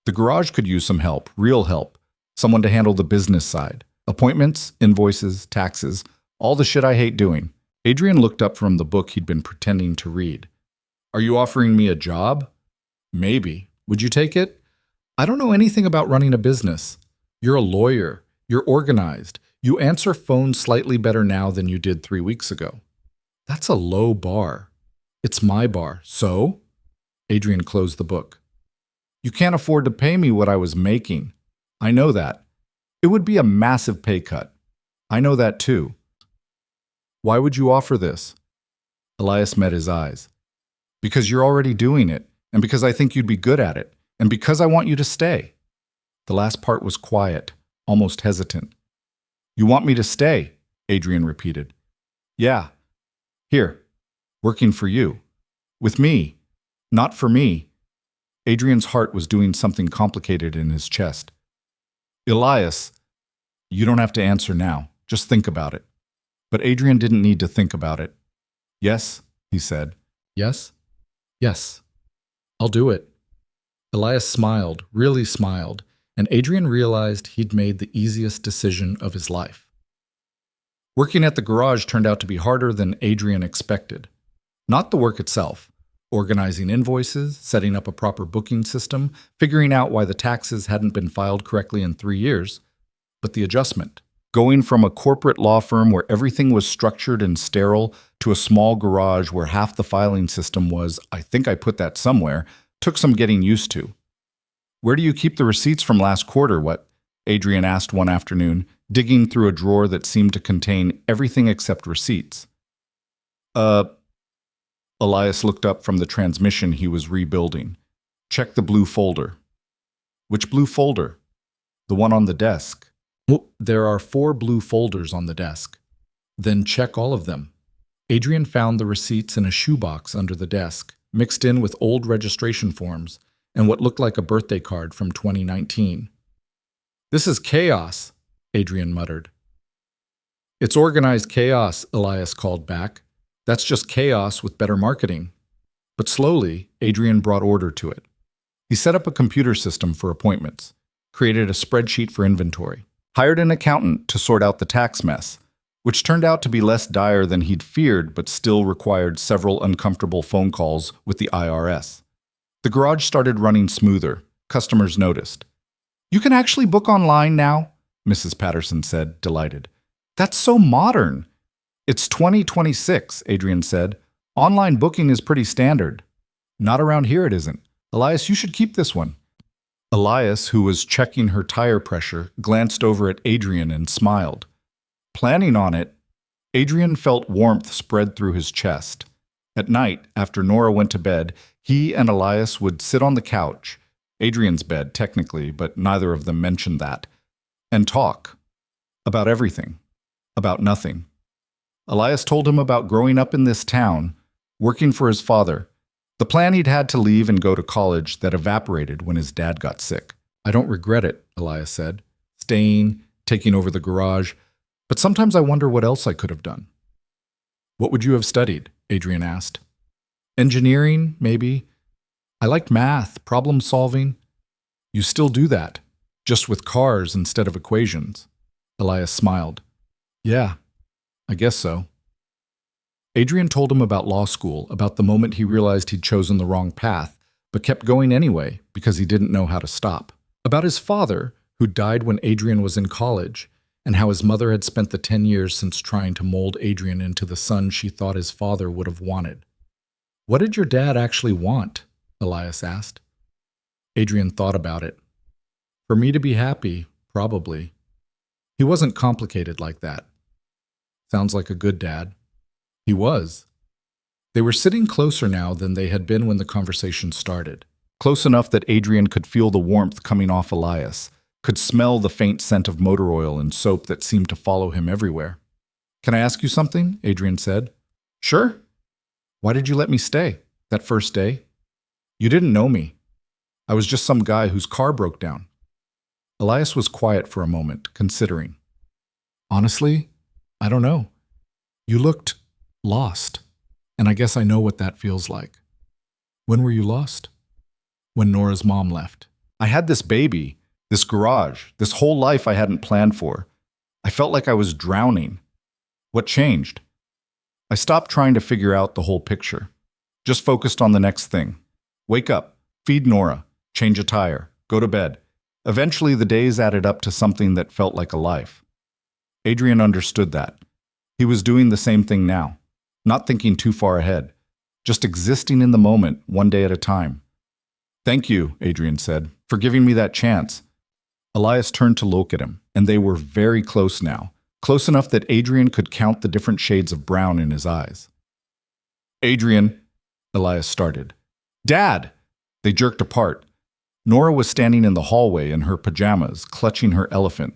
"The garage could use some help, real help. Someone to handle the business side. Appointments, invoices, taxes, all the shit I hate doing." Adrian looked up from the book he'd been pretending to read. "Are you offering me a job?" "Maybe. Would you take it?" "I don't know anything about running a business." "You're a lawyer. You're organized. You answer phones slightly better now than you did 3 weeks ago." "That's a low bar." "It's my bar. So?" Adrian closed the book. "You can't afford to pay me what I was making." "I know that. It would be a massive pay cut." "I know that too." "Why would you offer this?" Elias met his eyes. "Because you're already doing it, and because I think you'd be good at it, and because I want you to stay." The last part was quiet, almost hesitant. "You want me to stay?" Adrian repeated. "Yeah. Here. Working for you. With me. Not for me." Adrian's heart was doing something complicated in his chest. "Elias, you don't have to answer now. Just think about it." But Adrian didn't need to think about it. "Yes," he said. "Yes? Yes. I'll do it." Elias smiled, really smiled, and Adrian realized he'd made the easiest decision of his life. Working at the garage turned out to be harder than Adrian expected. Not the work itself, organizing invoices, setting up a proper booking system, figuring out why the taxes hadn't been filed correctly in 3 years, but the adjustment. Going from a corporate law firm where everything was structured and sterile to a small garage where half the filing system was, "I think I put that somewhere," took some getting used to. "Where do you keep the receipts from last quarter, what?" Adrian asked one afternoon, digging through a drawer that seemed to contain everything except receipts. Elias looked up from the transmission he was rebuilding. "Check the blue folder." "Which blue folder?" "The one on the desk." "Well, there are 4 blue folders on the desk." "Then check all of them." Adrian found the receipts in a shoebox under the desk, mixed in with old registration forms and what looked like a birthday card from 2019. "This is chaos," Adrian muttered. "It's organized chaos," Elias called back. "That's just chaos with better marketing." But slowly, Adrian brought order to it. He set up a computer system for appointments, created a spreadsheet for inventory, hired an accountant to sort out the tax mess, which turned out to be less dire than he'd feared but still required several uncomfortable phone calls with the IRS. The garage started running smoother. Customers noticed. "You can actually book online now," Mrs. Patterson said, delighted. "That's so modern." "It's 2026, Adrian said. "Online booking is pretty standard." "Not around here it isn't. Elias, you should keep this one." Elias, who was checking her tire pressure, glanced over at Adrian and smiled. Planning on it, Adrian felt warmth spread through his chest. At night, after Nora went to bed, he and Elias would sit on the couch, Adrian's bed technically, but neither of them mentioned that, and talk. About everything. About nothing. Elias told him about growing up in this town, working for his father, the plan he'd had to leave and go to college that evaporated when his dad got sick. "I don't regret it," Elias said. "Staying, taking over the garage, but sometimes I wonder what else I could have done." "What would you have studied?" Adrian asked. "Engineering, maybe. I liked math, problem solving." "You still do that, just with cars instead of equations." Elias smiled. "Yeah, I guess so." Adrian told him about law school, about the moment he realized he'd chosen the wrong path, but kept going anyway because he didn't know how to stop. About his father, who died when Adrian was in college, and how his mother had spent the 10 years since trying to mold Adrian into the son she thought his father would have wanted. "What did your dad actually want?" Elias asked. Adrian thought about it. "For me to be happy, probably. He wasn't complicated like that." "Sounds like a good dad." He was. They were sitting closer now than they had been when the conversation started. Close enough that Adrian could feel the warmth coming off Elias, could smell the faint scent of motor oil and soap that seemed to follow him everywhere. "Can I ask you something?" Adrian said. "Sure." "Why did you let me stay, that first day?" "You didn't know me. I was just some guy whose car broke down." Elias was quiet for a moment, considering. Honestly, I don't know. You looked lost, and I guess I know what that feels like. When were you lost? When Nora's mom left. I had this baby, this garage, this whole life I hadn't planned for. I felt like I was drowning. What changed? I stopped trying to figure out the whole picture. Just focused on the next thing. Wake up, feed Nora, change a tire, go to bed. Eventually, the days added up to something that felt like a life. Adrian understood that. He was doing the same thing now, not thinking too far ahead, just existing in the moment, one day at a time. Thank you, Adrian said, for giving me that chance. Elias turned to look at him, and they were very close now, close enough that Adrian could count the different shades of brown in his eyes. Adrian, Elias started. Dad! They jerked apart. Nora was standing in the hallway in her pajamas, clutching her elephant.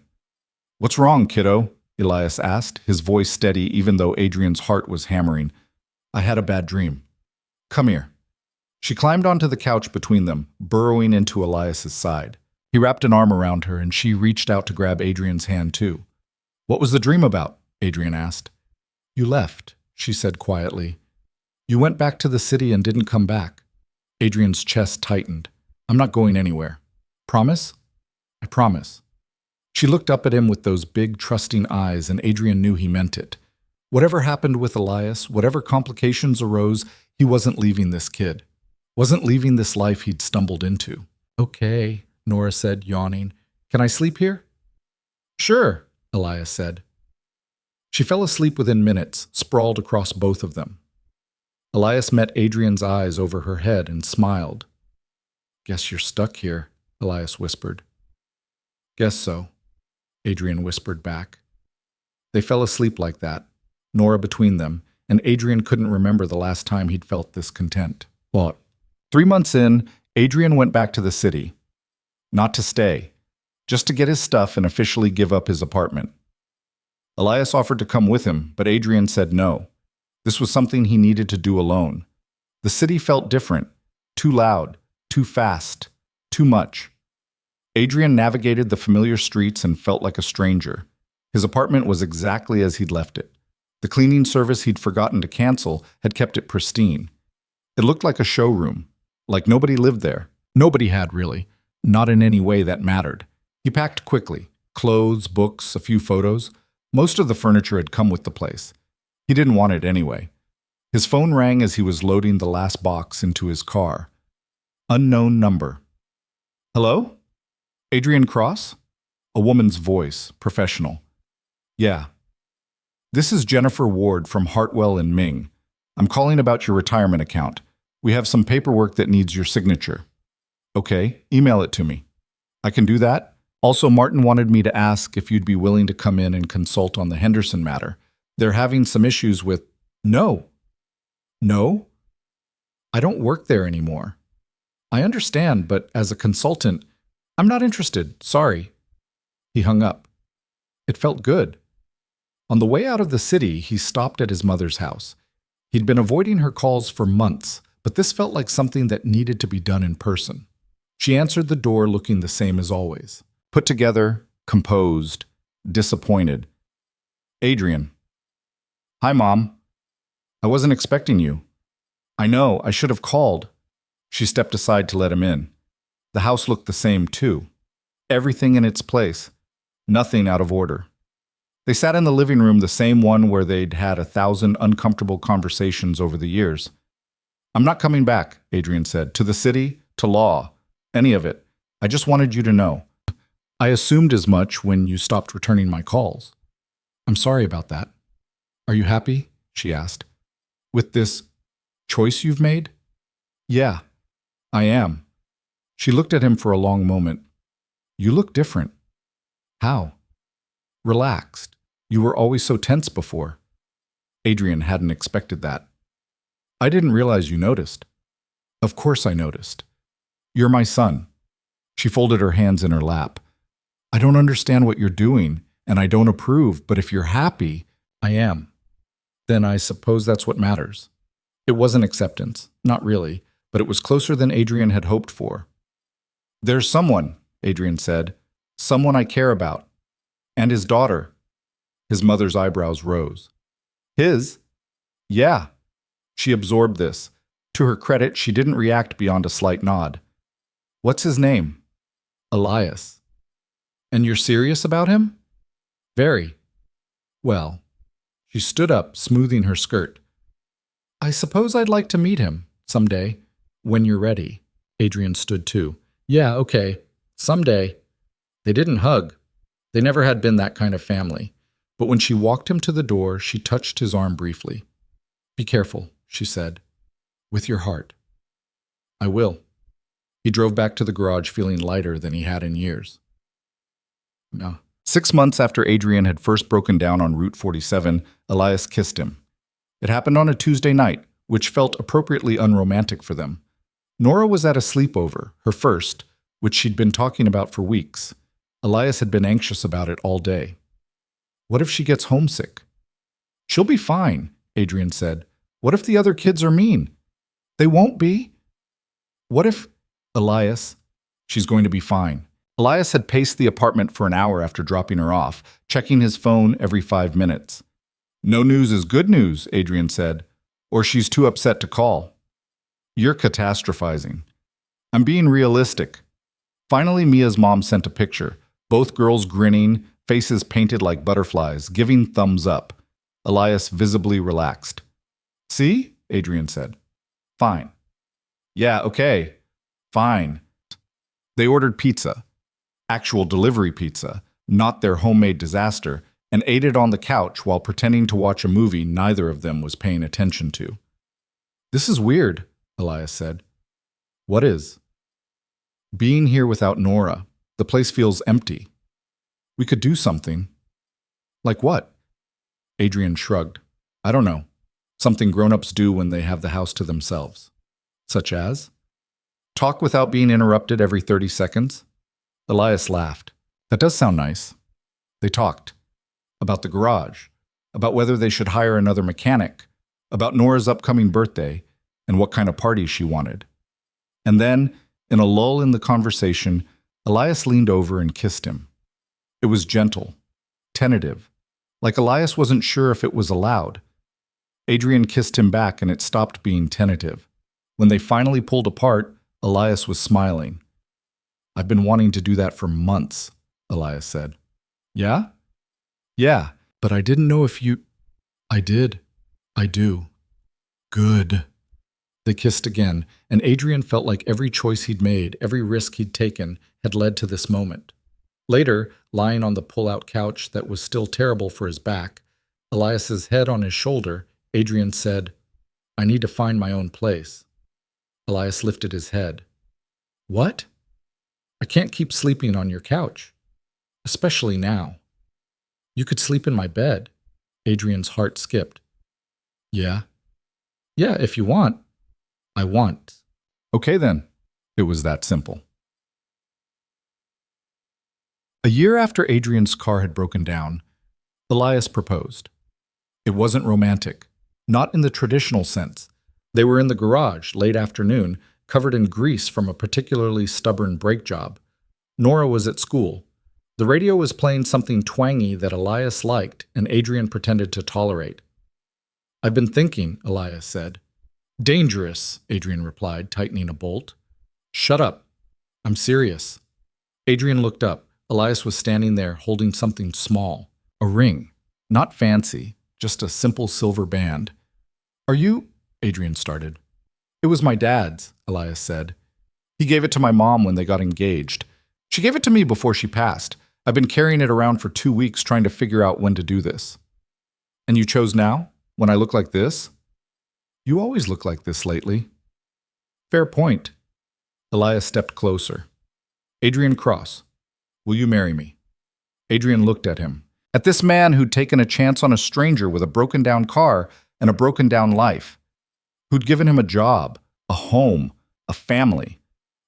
What's wrong, kiddo? Elias asked, his voice steady even though Adrian's heart was hammering. I had a bad dream. Come here. She climbed onto the couch between them, burrowing into Elias's side. He wrapped an arm around her, and she reached out to grab Adrian's hand too. What was the dream about? Adrian asked. You left, she said quietly. You went back to the city and didn't come back. Adrian's chest tightened. I'm not going anywhere. Promise? I promise. She looked up at him with those big, trusting eyes, and Adrian knew he meant it. Whatever happened with Elias, whatever complications arose, he wasn't leaving this kid. Wasn't leaving this life he'd stumbled into. Okay, Nora said, yawning. Can I sleep here? Sure, Elias said. She fell asleep within minutes, sprawled across both of them. Elias met Adrian's eyes over her head and smiled. Guess you're stuck here, Elias whispered. Guess so, Adrian whispered back. They fell asleep like that, Nora between them, and Adrian couldn't remember the last time he'd felt this content. Well, 3 months in, Adrian went back to the city. Not to stay, just to get his stuff and officially give up his apartment. Elias offered to come with him, but Adrian said no. This was something he needed to do alone. The city felt different, too loud, too fast, too much. Adrian navigated the familiar streets and felt like a stranger. His apartment was exactly as he'd left it. The cleaning service he'd forgotten to cancel had kept it pristine. It looked like a showroom, like nobody lived there. Nobody had, really. Not in any way that mattered. He packed quickly. Clothes, books, a few photos. Most of the furniture had come with the place. He didn't want it anyway. His phone rang as he was loading the last box into his car. Unknown number. Hello? Adrian Cross? A woman's voice, professional. Yeah. This is Jennifer Ward from Hartwell and Ming. I'm calling about your retirement account. We have some paperwork that needs your signature. Okay, email it to me. I can do that. Also, Martin wanted me to ask if you'd be willing to come in and consult on the Henderson matter. They're having some issues with... No. No? I don't work there anymore. I understand, but as a consultant, I'm not interested. Sorry. He hung up. It felt good. On the way out of the city, he stopped at his mother's house. He'd been avoiding her calls for months, but this felt like something that needed to be done in person. She answered the door looking the same as always. Put together, composed, disappointed. Adrian. Hi, Mom. I wasn't expecting you. I know, I should have called. She stepped aside to let him in. The house looked the same, too. Everything in its place. Nothing out of order. They sat in the living room, the same one where they'd had 1,000 uncomfortable conversations over the years. I'm not coming back, Adrian said, to the city, to law, any of it. I just wanted you to know. I assumed as much when you stopped returning my calls. I'm sorry about that. Are you happy? She asked. With this choice you've made? Yeah, I am. She looked at him for a long moment. You look different. How? Relaxed. You were always so tense before. Adrian hadn't expected that. I didn't realize you noticed. Of course I noticed. You're my son. She folded her hands in her lap. I don't understand what you're doing, and I don't approve, but if you're happy, I am. Then I suppose that's what matters. It wasn't acceptance, not really, but it was closer than Adrian had hoped for. There's someone, Adrian said. Someone I care about. And his daughter. His mother's eyebrows rose. His? Yeah. She absorbed this. To her credit, she didn't react beyond a slight nod. What's his name? Elias. And you're serious about him? Very. Well. She stood up, smoothing her skirt. I suppose I'd like to meet him, someday. When you're ready. Adrian stood too. Yeah, okay. Someday. They didn't hug. They never had been that kind of family. But when she walked him to the door, she touched his arm briefly. Be careful, she said. With your heart. I will. He drove back to the garage feeling lighter than he had in years. No. 6 months after Adrian had first broken down on Route 47, Elias kissed him. It happened on a Tuesday night, which felt appropriately unromantic for them. Nora was at a sleepover, her first, which she'd been talking about for weeks. Elias had been anxious about it all day. What if she gets homesick? She'll be fine, Adrian said. What if the other kids are mean? They won't be. What if... Elias, she's going to be fine. Elias had paced the apartment for an hour after dropping her off, checking his phone every 5 minutes. No news is good news, Adrian said, or she's too upset to call. You're catastrophizing. I'm being realistic. Finally, Mia's mom sent a picture, both girls grinning, faces painted like butterflies, giving thumbs up. Elias visibly relaxed. See? Adrian said. Fine. Yeah, okay. Fine. They ordered pizza. Actual delivery pizza, not their homemade disaster, and ate it on the couch while pretending to watch a movie neither of them was paying attention to. This is weird, Elias said. What is? Being here without Nora. The place feels empty. We could do something. Like what? Adrian shrugged. I don't know. Something grown-ups do when they have the house to themselves. Such as? Talk without being interrupted every 30 seconds? Elias laughed. That does sound nice. They talked. About the garage. About whether they should hire another mechanic. About Nora's upcoming birthday and what kind of party she wanted. And then, in a lull in the conversation, Elias leaned over and kissed him. It was gentle, tentative, like Elias wasn't sure if it was allowed. Adrian kissed him back and it stopped being tentative. When they finally pulled apart, Elias was smiling. I've been wanting to do that for months, Elias said. Yeah? Yeah, but I didn't know if you... I did. I do. Good. They kissed again, and Adrian felt like every choice he'd made, every risk he'd taken, had led to this moment. Later, lying on the pull-out couch that was still terrible for his back, Elias's head on his shoulder, Adrian said, I need to find my own place. Elias lifted his head. What? I can't keep sleeping on your couch. Especially now. You could sleep in my bed. Adrian's heart skipped. Yeah? Yeah, if you want. I want. Okay then. It was that simple. A year after Adrian's car had broken down, Elias proposed. It wasn't romantic, not in the traditional sense. They were in the garage, late afternoon, covered in grease from a particularly stubborn brake job. Nora was at school. The radio was playing something twangy that Elias liked and Adrian pretended to tolerate. I've been thinking, Elias said. Dangerous, Adrian replied, tightening a bolt. Shut up. I'm serious. Adrian looked up. Elias was standing there holding something small. A ring. Not fancy, just a simple silver band. Are you... Adrian started. It was my dad's, Elias said. He gave it to my mom when they got engaged. She gave it to me before she passed. I've been carrying it around for 2 weeks trying to figure out when to do this. And you chose now? When I look like this? You always look like this lately. Fair point. Elias stepped closer. Adrian Cross, will you marry me? Adrian looked at him. At this man who'd taken a chance on a stranger with a broken-down car and a broken-down life. Who'd given him a job, a home, a family.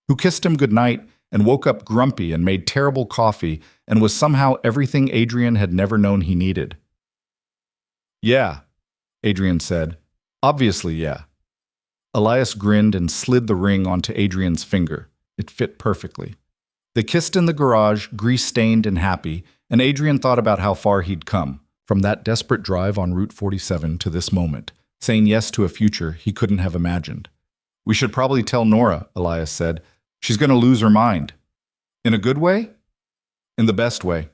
Who kissed him goodnight and woke up grumpy and made terrible coffee and was somehow everything Adrian had never known he needed. Yeah, Adrian said. Obviously, yeah. Elias grinned and slid the ring onto Adrian's finger. It fit perfectly. They kissed in the garage, grease-stained and happy, and Adrian thought about how far he'd come, from that desperate drive on Route 47 to this moment, saying yes to a future he couldn't have imagined. "We should probably tell Nora," Elias said. "She's going to lose her mind." "In a good way?" "In the best way."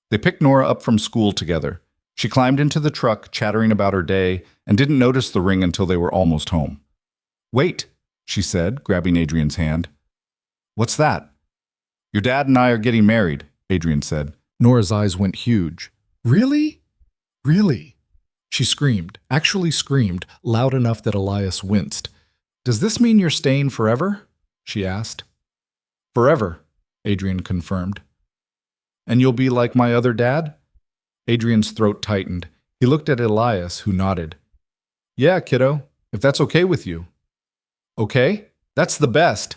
They picked Nora up from school together. She climbed into the truck, chattering about her day, and didn't notice the ring until they were almost home. "Wait," she said, grabbing Adrian's hand. "What's that?" "Your dad and I are getting married," Adrian said. Nora's eyes went huge. "Really? Really?" She screamed, actually screamed, loud enough that Elias winced. "Does this mean you're staying forever?" she asked. "Forever," Adrian confirmed. "And you'll be like my other dad?" Adrian's throat tightened. He looked at Elias, who nodded. "Yeah, kiddo, if that's okay with you." "Okay? That's the best."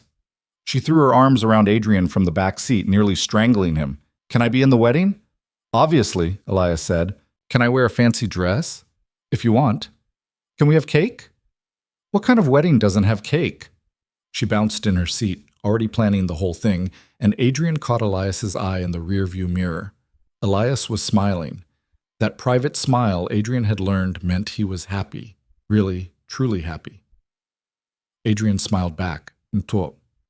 She threw her arms around Adrian from the back seat, nearly strangling him. "Can I be in the wedding?" "Obviously," Elias said. "Can I wear a fancy dress?" "If you want." "Can we have cake?" "What kind of wedding doesn't have cake?" She bounced in her seat, already planning the whole thing, and Adrian caught Elias's eye in the rearview mirror. Elias was smiling. That private smile Adrian had learned meant he was happy, really, truly happy. Adrian smiled back.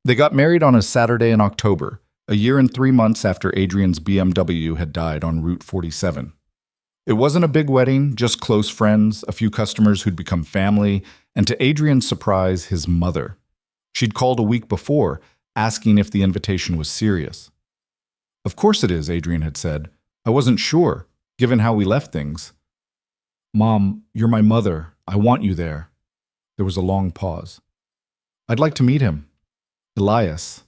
They got married on a Saturday in October, a year and 3 months after Adrian's BMW had died on Route 47. It wasn't a big wedding, just close friends, a few customers who'd become family, and to Adrian's surprise, his mother. She'd called a week before, asking if the invitation was serious. "Of course it is," Adrian had said. "I wasn't sure, given how we left things." "Mom, you're my mother. I want you there." There was a long pause. "I'd like to meet him. Elias.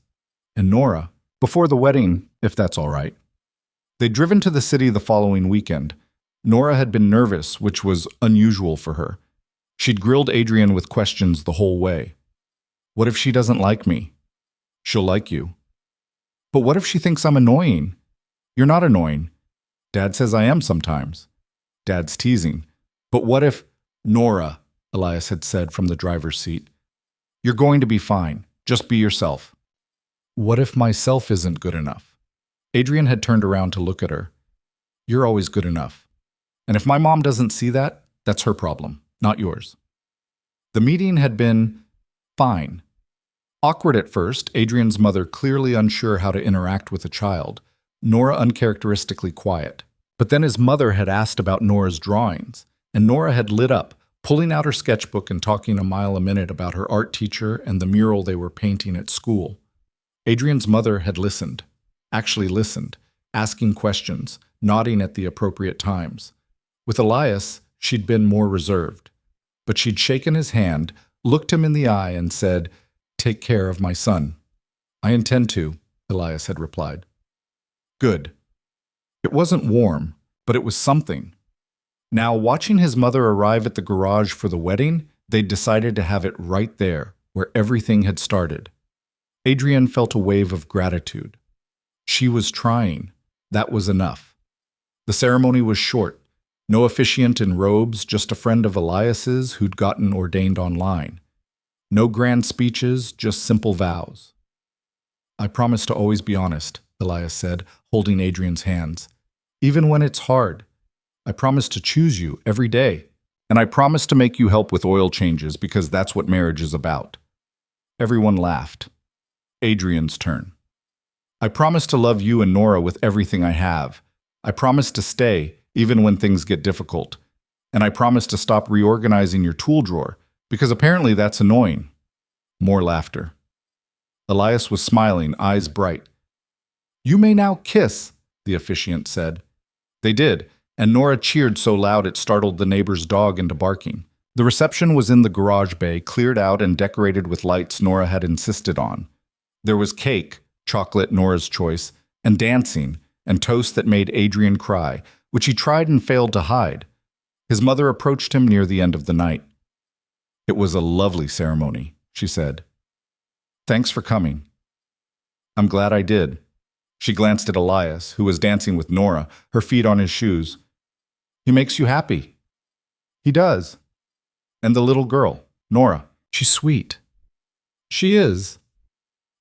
And Nora. Before the wedding, if that's all right." They'd driven to the city the following weekend. Nora had been nervous, which was unusual for her. She'd grilled Adrian with questions the whole way. "What if she doesn't like me?" "She'll like you." "But what if she thinks I'm annoying?" "You're not annoying." "Dad says I am sometimes." Dad's teasing. "But what if—" "Nora," Elias had said from the driver's seat. "You're going to be fine. Just be yourself." "What if myself isn't good enough?" Adrian had turned around to look at her. "You're always good enough. And if my mom doesn't see that, that's her problem, not yours." The meeting had been fine. Awkward at first, Adrian's mother clearly unsure how to interact with a child, Nora uncharacteristically quiet. But then his mother had asked about Nora's drawings, and Nora had lit up, pulling out her sketchbook and talking a mile a minute about her art teacher and the mural they were painting at school. Adrian's mother had listened, actually listened, asking questions, nodding at the appropriate times. With Elias, she'd been more reserved. But she'd shaken his hand, looked him in the eye, and said, "Take care of my son." "I intend to," Elias had replied. Good. It wasn't warm, but it was something. Now, watching his mother arrive at the garage for the wedding, they'd decided to have it right there, where everything had started. Adrian felt a wave of gratitude. She was trying. That was enough. The ceremony was short. No officiant in robes, just a friend of Elias's who'd gotten ordained online. No grand speeches, just simple vows. "I promise to always be honest," Elias said, holding Adrian's hands. "Even when it's hard. I promise to choose you every day. And I promise to make you help with oil changes because that's what marriage is about." Everyone laughed. Adrian's turn. "I promise to love you and Nora with everything I have. I promise to stay, even when things get difficult. And I promise to stop reorganizing your tool drawer, because apparently that's annoying." More laughter. Elias was smiling, eyes bright. "You may now kiss," the officiant said. They did, and Nora cheered so loud it startled the neighbor's dog into barking. The reception was in the garage bay, cleared out and decorated with lights Nora had insisted on. There was cake, chocolate Nora's choice, and dancing, and toast that made Adrian cry, which he tried and failed to hide. His mother approached him near the end of the night. "It was a lovely ceremony," she said. "Thanks for coming." "I'm glad I did." She glanced at Elias, who was dancing with Nora, her feet on his shoes. "He makes you happy." "He does." "And the little girl, Nora, she's sweet." "She is."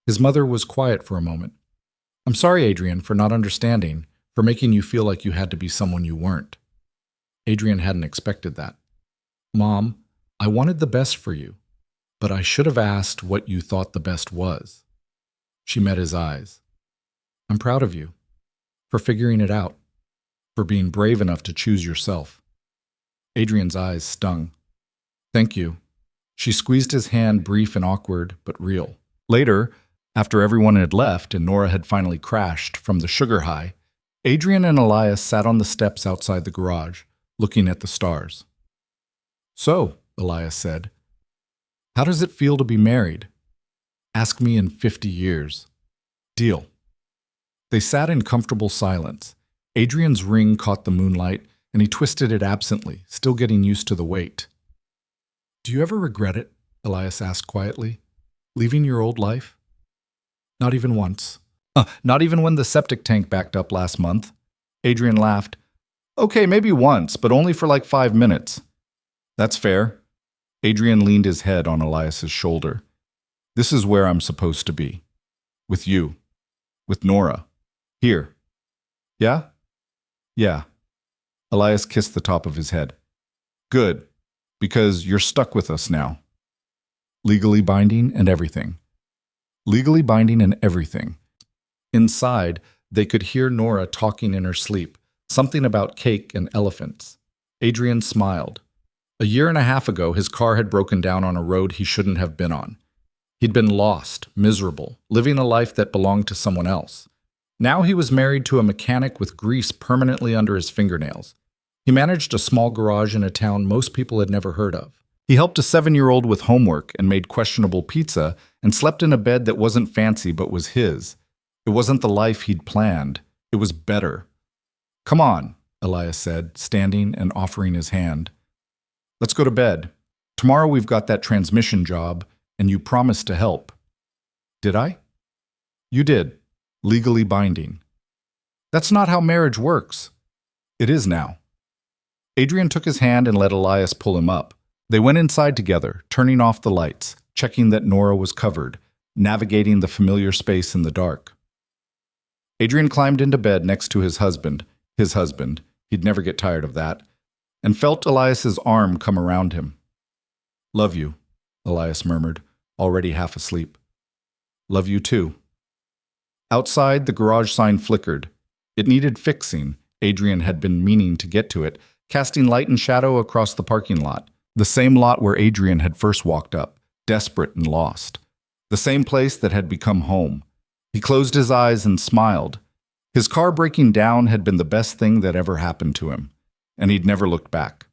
His mother was quiet for a moment. I'm sorry, Adrian, for not understanding, for making you feel like you had to be someone you weren't. Adrian hadn't expected that. Mom, I wanted the best for you, but I should have asked what you thought the best was. She met his eyes. I'm proud of you, for figuring it out, for being brave enough to choose yourself. Adrian's eyes stung. Thank you. She squeezed his hand, brief and awkward, but real. Later, after everyone had left and Nora had finally crashed from the sugar high, Adrian and Elias sat on the steps outside the garage, looking at the stars. So, Elias said, how does it feel to be married? Ask me in 50 years. Deal. They sat in comfortable silence. Adrian's ring caught the moonlight, and he twisted it absently, still getting used to the weight. Do you ever regret it? Elias asked quietly. Leaving your old life? Not even once. Not even when the septic tank backed up last month. Adrian laughed. Okay, maybe once, but only for like 5 minutes. That's fair. Adrian leaned his head on Elias's shoulder. This is where I'm supposed to be. With you. With Nora. Here. Yeah? Yeah. Elias kissed the top of his head. Good, because you're stuck with us now. Legally binding and everything. Legally binding and everything. Inside, they could hear Nora talking in her sleep, something about cake and elephants. Adrian smiled. A year and a half ago, his car had broken down on a road he shouldn't have been on. He'd been lost, miserable, living a life that belonged to someone else. Now he was married to a mechanic with grease permanently under his fingernails. He managed a small garage in a town most people had never heard of. He helped a 7-year-old with homework and made questionable pizza and slept in a bed that wasn't fancy but was his. It wasn't the life he'd planned. It was better. Come on, Elias said, standing and offering his hand. Let's go to bed. Tomorrow we've got that transmission job, and you promised to help. Did I? You did. Legally binding. That's not how marriage works. It is now. Adrian took his hand and let Elias pull him up. They went inside together, turning off the lights, checking that Nora was covered, navigating the familiar space in the dark. Adrian climbed into bed next to his husband, he'd never get tired of that, and felt Elias's arm come around him. Love you, Elias murmured, already half asleep. Love you too. Outside, the garage sign flickered. It needed fixing. Adrian had been meaning to get to it, casting light and shadow across the parking lot. The same lot where Adrian had first walked up, desperate and lost. The same place that had become home. He closed his eyes and smiled. His car breaking down had been the best thing that ever happened to him, and he'd never looked back.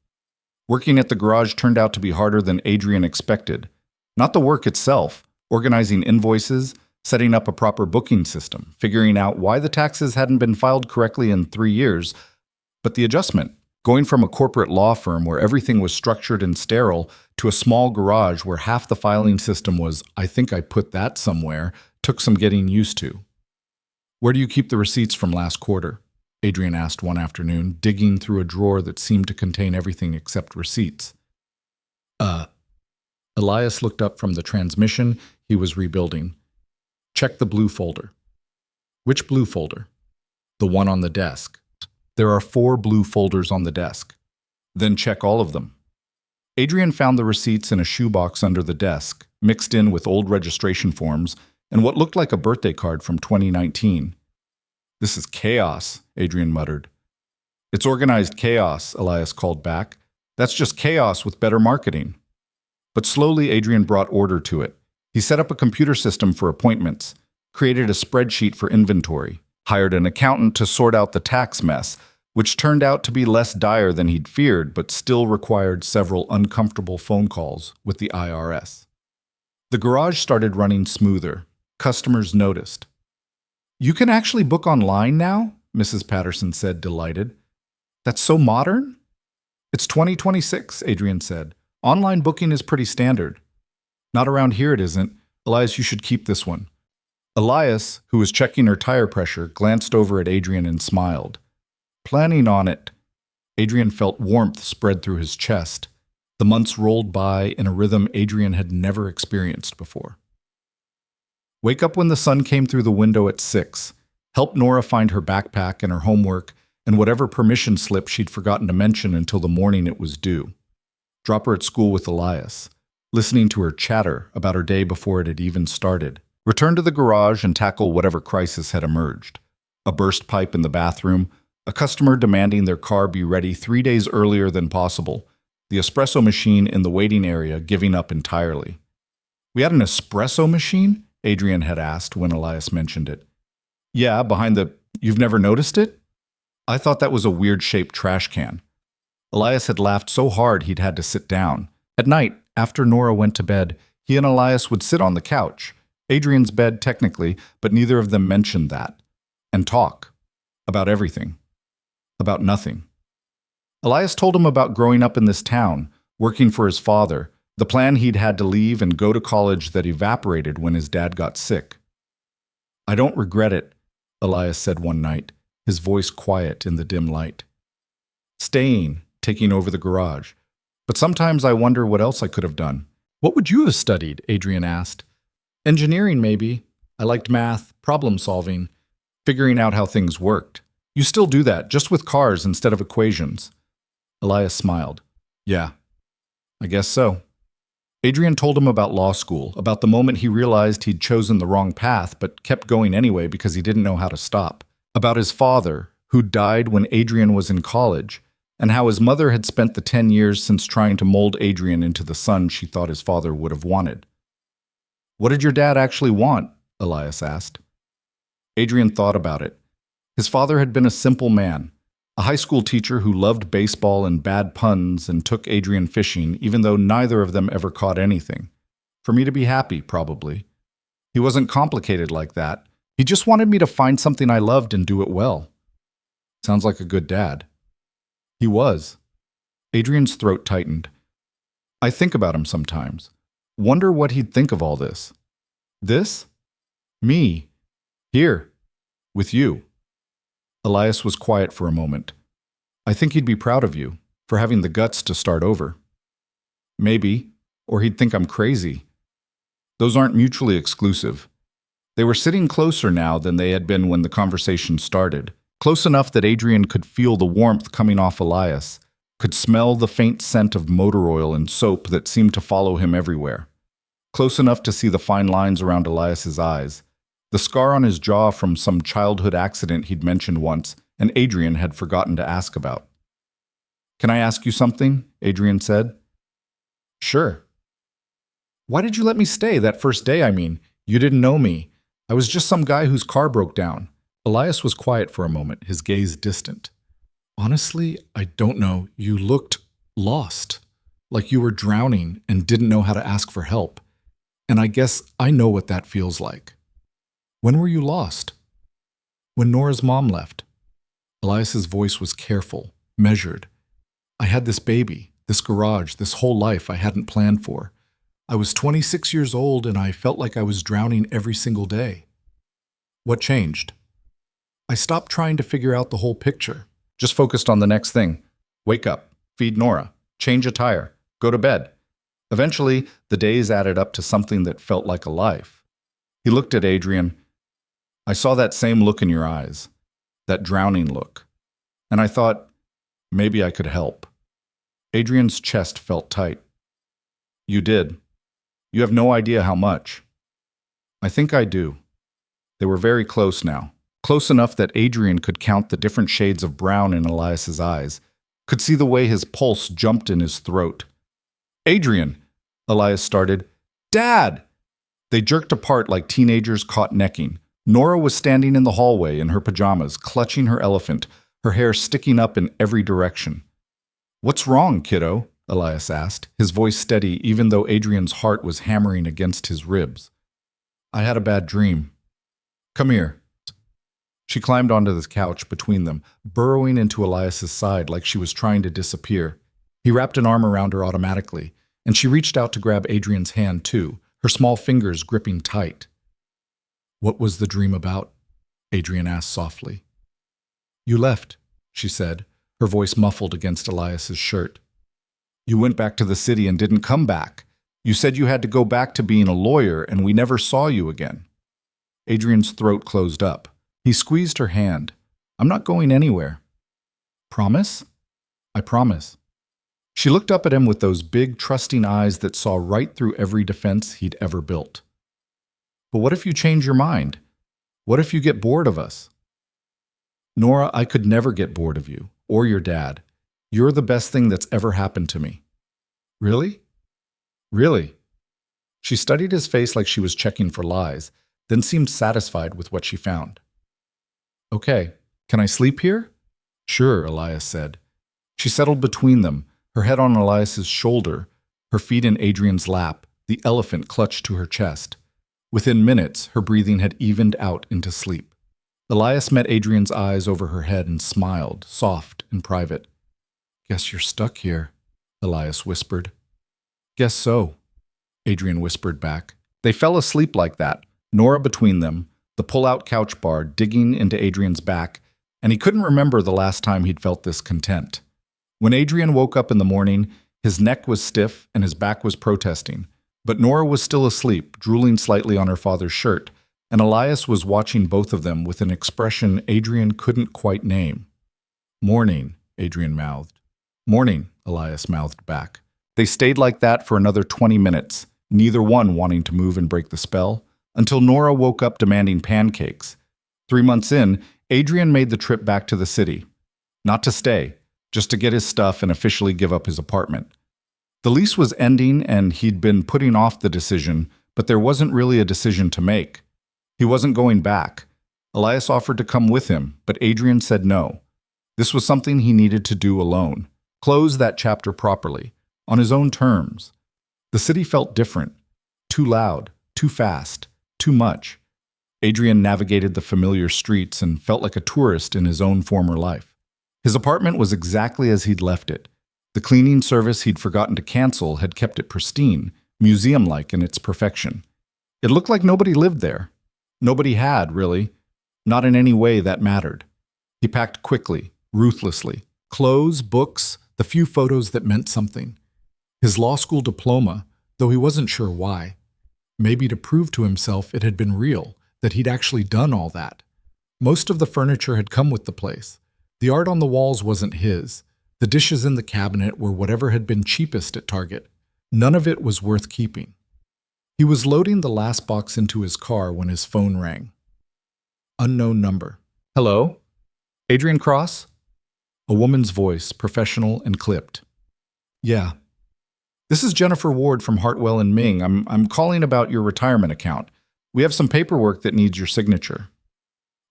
Working at the garage turned out to be harder than Adrian expected. Not the work itself, organizing invoices, setting up a proper booking system, figuring out why the taxes hadn't been filed correctly in 3 years, but the adjustment, going from a corporate law firm where everything was structured and sterile to a small garage where half the filing system was, I think I put that somewhere, took some getting used to. Where do you keep the receipts from last quarter? Adrian asked one afternoon, digging through a drawer that seemed to contain everything except receipts. Elias looked up from the transmission he was rebuilding. Check the blue folder. Which blue folder? The one on the desk. There are 4 blue folders on the desk. Then check all of them. Adrian found the receipts in a shoebox under the desk, mixed in with old registration forms and what looked like a birthday card from 2019. This is chaos, Adrian muttered. It's organized chaos, Elias called back. That's just chaos with better marketing. But slowly Adrian brought order to it. He set up a computer system for appointments, created a spreadsheet for inventory, hired an accountant to sort out the tax mess, which turned out to be less dire than he'd feared, but still required several uncomfortable phone calls with the IRS. The garage started running smoother. Customers noticed. You can actually book online now? Mrs. Patterson said, delighted. That's so modern? It's 2026, Adrian said. Online booking is pretty standard. Not around here it isn't. Elias, you should keep this one. Elias, who was checking her tire pressure, glanced over at Adrian and smiled. Planning on it. Adrian felt warmth spread through his chest. The months rolled by in a rhythm Adrian had never experienced before. Wake up when the sun came through the window at 6. Help Nora find her backpack and her homework and whatever permission slip she'd forgotten to mention until the morning it was due. Drop her at school with Elias, listening to her chatter about her day before it had even started. Return to the garage and tackle whatever crisis had emerged. A burst pipe in the bathroom, a customer demanding their car be ready 3 days earlier than possible, the espresso machine in the waiting area giving up entirely. "We had an espresso machine?" Adrian had asked when Elias mentioned it. "Yeah, behind the... You've never noticed it?" "I thought that was a weird-shaped trash can." Elias had laughed so hard he'd had to sit down. At night, after Nora went to bed, he and Elias would sit on the couch, Adrian's bed technically, but neither of them mentioned that, and talk. About everything. About nothing. Elias told him about growing up in this town, working for his father, the plan he'd had to leave and go to college that evaporated when his dad got sick. "I don't regret it," Elias said one night, his voice quiet in the dim light. "Staying, taking over the garage. But sometimes I wonder what else I could have done." "What would you have studied?" Adrian asked. "Engineering, maybe. I liked math, problem solving, figuring out how things worked. You still do that, just with cars instead of equations." Elias smiled. "Yeah, I guess so." Adrian told him about law school, about the moment he realized he'd chosen the wrong path but kept going anyway because he didn't know how to stop. About his father, who died when Adrian was in college, and how his mother had spent the 10 years since trying to mold Adrian into the son she thought his father would have wanted. "What did your dad actually want?" Elias asked. Adrian thought about it. His father had been a simple man, a high school teacher who loved baseball and bad puns and took Adrian fishing, even though neither of them ever caught anything. For me to be happy, probably. He wasn't complicated like that. He just wanted me to find something I loved and do it well. Sounds like a good dad. He was. Adrian's throat tightened. I think about him sometimes. Wonder what he'd think of all this. This? Me. Here. With you. Elias was quiet for a moment. I think he'd be proud of you, for having the guts to start over. Maybe, or he'd think I'm crazy. Those aren't mutually exclusive. They were sitting closer now than they had been when the conversation started, close enough that Adrian could feel the warmth coming off Elias, could smell the faint scent of motor oil and soap that seemed to follow him everywhere. Close enough to see the fine lines around Elias's eyes, the scar on his jaw from some childhood accident he'd mentioned once and Adrian had forgotten to ask about. Can I ask you something? Adrian said. Sure. Why did you let me stay that first day, I mean? You didn't know me. I was just some guy whose car broke down. Elias was quiet for a moment, his gaze distant. Honestly, I don't know. You looked lost, like you were drowning and didn't know how to ask for help. And I guess I know what that feels like. When were you lost? When Nora's mom left. Elias's voice was careful, measured. I had this baby, this garage, this whole life I hadn't planned for. I was 26 years old and I felt like I was drowning every single day. What changed? I stopped trying to figure out the whole picture, just focused on the next thing. Wake up, feed Nora, change a tire, go to bed. Eventually, the days added up to something that felt like a life. He looked at Adrian. I saw that same look in your eyes, that drowning look, and I thought, maybe I could help. Adrian's chest felt tight. You did. You have no idea how much. I think I do. They were very close now, close enough that Adrian could count the different shades of brown in Elias's eyes, could see the way his pulse jumped in his throat. Adrian, Elias started. Dad! They jerked apart like teenagers caught necking. Nora was standing in the hallway in her pajamas, clutching her elephant, her hair sticking up in every direction. What's wrong, kiddo? Elias asked, his voice steady even though Adrian's heart was hammering against his ribs. I had a bad dream. Come here. She climbed onto the couch between them, burrowing into Elias's side like she was trying to disappear. He wrapped an arm around her automatically, and she reached out to grab Adrian's hand too, her small fingers gripping tight. What was the dream about? Adrian asked softly. You left, she said, her voice muffled against Elias's shirt. You went back to the city and didn't come back. You said you had to go back to being a lawyer and we never saw you again. Adrian's throat closed up. He squeezed her hand. I'm not going anywhere. Promise? I promise. She looked up at him with those big, trusting eyes that saw right through every defense he'd ever built. But what if you change your mind? What if you get bored of us? Nora, I could never get bored of you, or your dad. You're the best thing that's ever happened to me. Really? Really? She studied his face like she was checking for lies, then seemed satisfied with what she found. Okay, can I sleep here? Sure, Elias said. She settled between them, her head on Elias's shoulder, her feet in Adrian's lap, the elephant clutched to her chest. Within minutes, her breathing had evened out into sleep. Elias met Adrian's eyes over her head and smiled, soft and private. Guess you're stuck here, Elias whispered. Guess so, Adrian whispered back. They fell asleep like that, Nora between them, the pull-out couch bar digging into Adrian's back, and he couldn't remember the last time he'd felt this content. When Adrian woke up in the morning, his neck was stiff and his back was protesting, but Nora was still asleep, drooling slightly on her father's shirt, and Elias was watching both of them with an expression Adrian couldn't quite name. Morning, Adrian mouthed. Morning, Elias mouthed back. They stayed like that for another 20 minutes, neither one wanting to move and break the spell, until Nora woke up demanding pancakes. 3 months in, Adrian made the trip back to the city. Not to stay, just to get his stuff and officially give up his apartment. The lease was ending and he'd been putting off the decision, but there wasn't really a decision to make. He wasn't going back. Elias offered to come with him, but Adrian said no. This was something he needed to do alone. Close that chapter properly, on his own terms. The city felt different. Too loud, too fast, too much. Adrian navigated the familiar streets and felt like a tourist in his own former life. His apartment was exactly as he'd left it. The cleaning service he'd forgotten to cancel had kept it pristine, museum-like in its perfection. It looked like nobody lived there. Nobody had, really. Not in any way that mattered. He packed quickly, ruthlessly. Clothes, books, the few photos that meant something. His law school diploma, though he wasn't sure why. Maybe to prove to himself it had been real, that he'd actually done all that. Most of the furniture had come with the place. The art on the walls wasn't his. The dishes in the cabinet were whatever had been cheapest at Target. None of it was worth keeping. He was loading the last box into his car when his phone rang. Unknown number. Hello? Adrian Cross? A woman's voice, professional and clipped. Yeah. This is Jennifer Ward from Hartwell and Ming. I'm calling about your retirement account. We have some paperwork that needs your signature.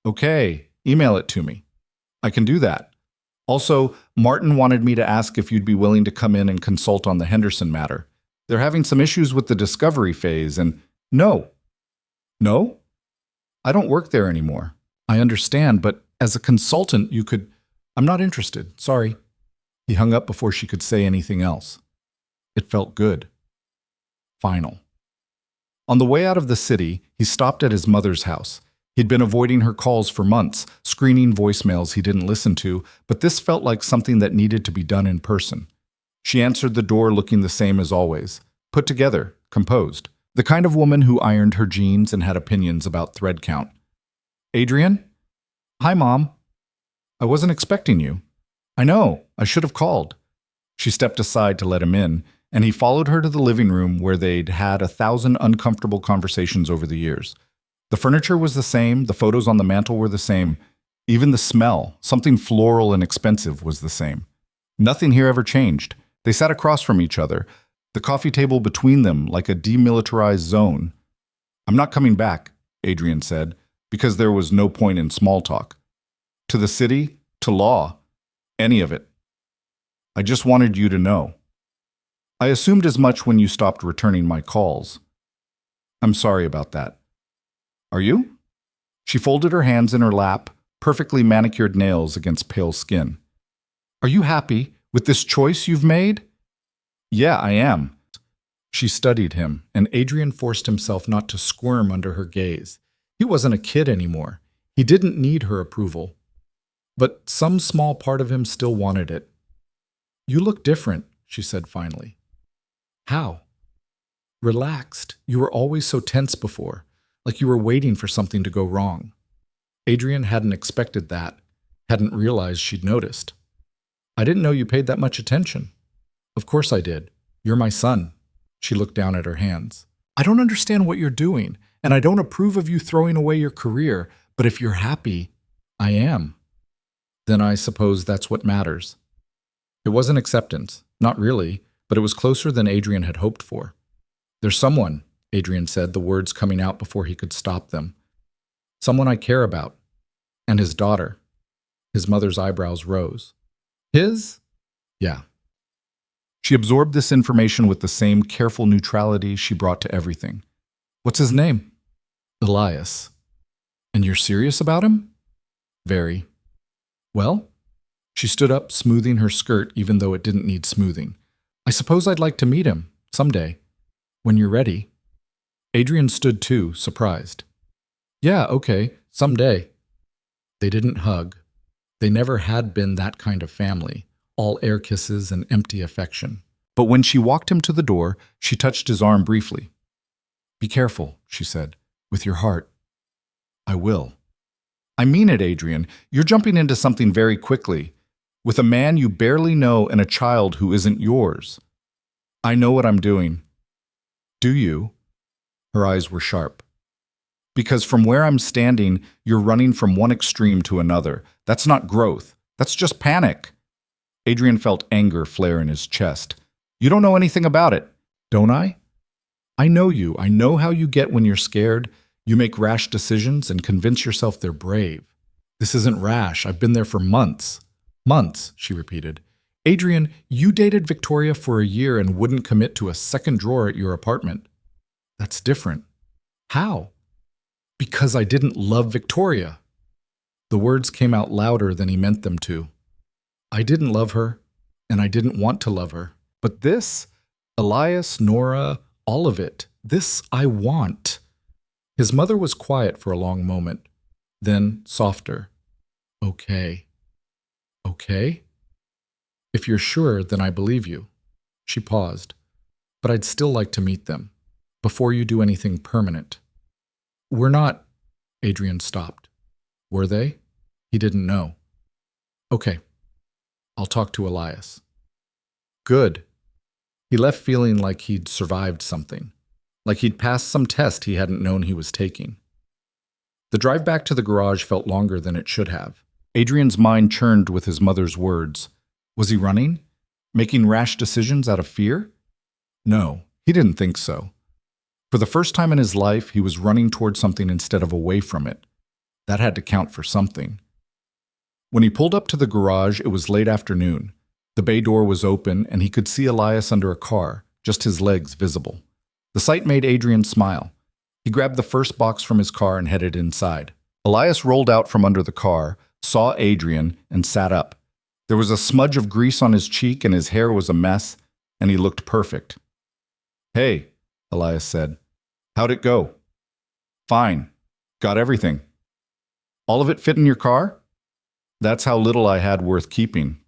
Okay, email it to me. I can do that. Also, Martin wanted me to ask if you'd be willing to come in and consult on the Henderson matter. They're having some issues with the discovery phase and… No. No? I don't work there anymore. I understand, but as a consultant you could… I'm not interested, sorry. He hung up before she could say anything else. It felt good. Final. On the way out of the city, he stopped at his mother's house. He'd been avoiding her calls for months, screening voicemails he didn't listen to, but this felt like something that needed to be done in person. She answered the door looking the same as always, put together, composed, the kind of woman who ironed her jeans and had opinions about thread count. Adrian? Hi, Mom. I wasn't expecting you. I know, I should have called. She stepped aside to let him in, and he followed her to the living room where they'd had 1,000 uncomfortable conversations over the years. The furniture was the same, the photos on the mantel were the same. Even the smell, something floral and expensive, was the same. Nothing here ever changed. They sat across from each other, the coffee table between them like a demilitarized zone. I'm not coming back, Adrian said, because there was no point in small talk. To the city, to law, any of it. I just wanted you to know. I assumed as much when you stopped returning my calls. I'm sorry about that. Are you? She folded her hands in her lap, perfectly manicured nails against pale skin. Are you happy with this choice you've made? Yeah, I am. She studied him, and Adrian forced himself not to squirm under her gaze. He wasn't a kid anymore. He didn't need her approval. But some small part of him still wanted it. You look different, she said finally. How? Relaxed. You were always so tense before, like you were waiting for something to go wrong. Adrian hadn't expected that, hadn't realized she'd noticed. I didn't know you paid that much attention. Of course I did. You're my son. She looked down at her hands. I don't understand what you're doing, and I don't approve of you throwing away your career, but if you're happy, I am. Then I suppose that's what matters. It wasn't acceptance, not really, but it was closer than Adrian had hoped for. There's someone, Adrian said, the words coming out before he could stop them. Someone I care about. And his daughter. His mother's eyebrows rose. His? Yeah. She absorbed this information with the same careful neutrality she brought to everything. What's his name? Elias. And you're serious about him? Very. Well? She stood up, smoothing her skirt even though it didn't need smoothing. I suppose I'd like to meet him, someday. When you're ready. Adrian stood too, surprised. Yeah, okay, someday. They didn't hug. They never had been that kind of family, all air kisses and empty affection. But when she walked him to the door, she touched his arm briefly. Be careful, she said, with your heart. I will. I mean it, Adrian. You're jumping into something very quickly, with a man you barely know and a child who isn't yours. I know what I'm doing. Do you? Her eyes were sharp. Because from where I'm standing, you're running from one extreme to another. That's not growth. That's just panic. Adrian felt anger flare in his chest. You don't know anything about it, don't I? I know you. I know how you get when you're scared. You make rash decisions and convince yourself they're brave. This isn't rash. I've been there for months. Months, she repeated. Adrian, you dated Victoria for a year and wouldn't commit to a second drawer at your apartment. That's different. How? Because I didn't love Victoria. The words came out louder than he meant them to. I didn't love her, and I didn't want to love her. But this, Elias, Nora, all of it, this I want. His mother was quiet for a long moment, then softer. Okay. Okay? If you're sure, then I believe you. She paused. But I'd still like to meet them, before you do anything permanent. We're not... Adrian stopped. Were they? He didn't know. Okay. I'll talk to Elias. Good. He left feeling like he'd survived something, like he'd passed some test he hadn't known he was taking. The drive back to the garage felt longer than it should have. Adrian's mind churned with his mother's words. Was he running? Making rash decisions out of fear? No, he didn't think so. For the first time in his life, he was running toward something instead of away from it. That had to count for something. When he pulled up to the garage, it was late afternoon. The bay door was open, and he could see Elias under a car, just his legs visible. The sight made Adrian smile. He grabbed the first box from his car and headed inside. Elias rolled out from under the car, saw Adrian, and sat up. There was a smudge of grease on his cheek, and his hair was a mess, and he looked perfect. Hey, Elias said. How'd it go? Fine. Got everything. All of it fit in your car? That's how little I had worth keeping.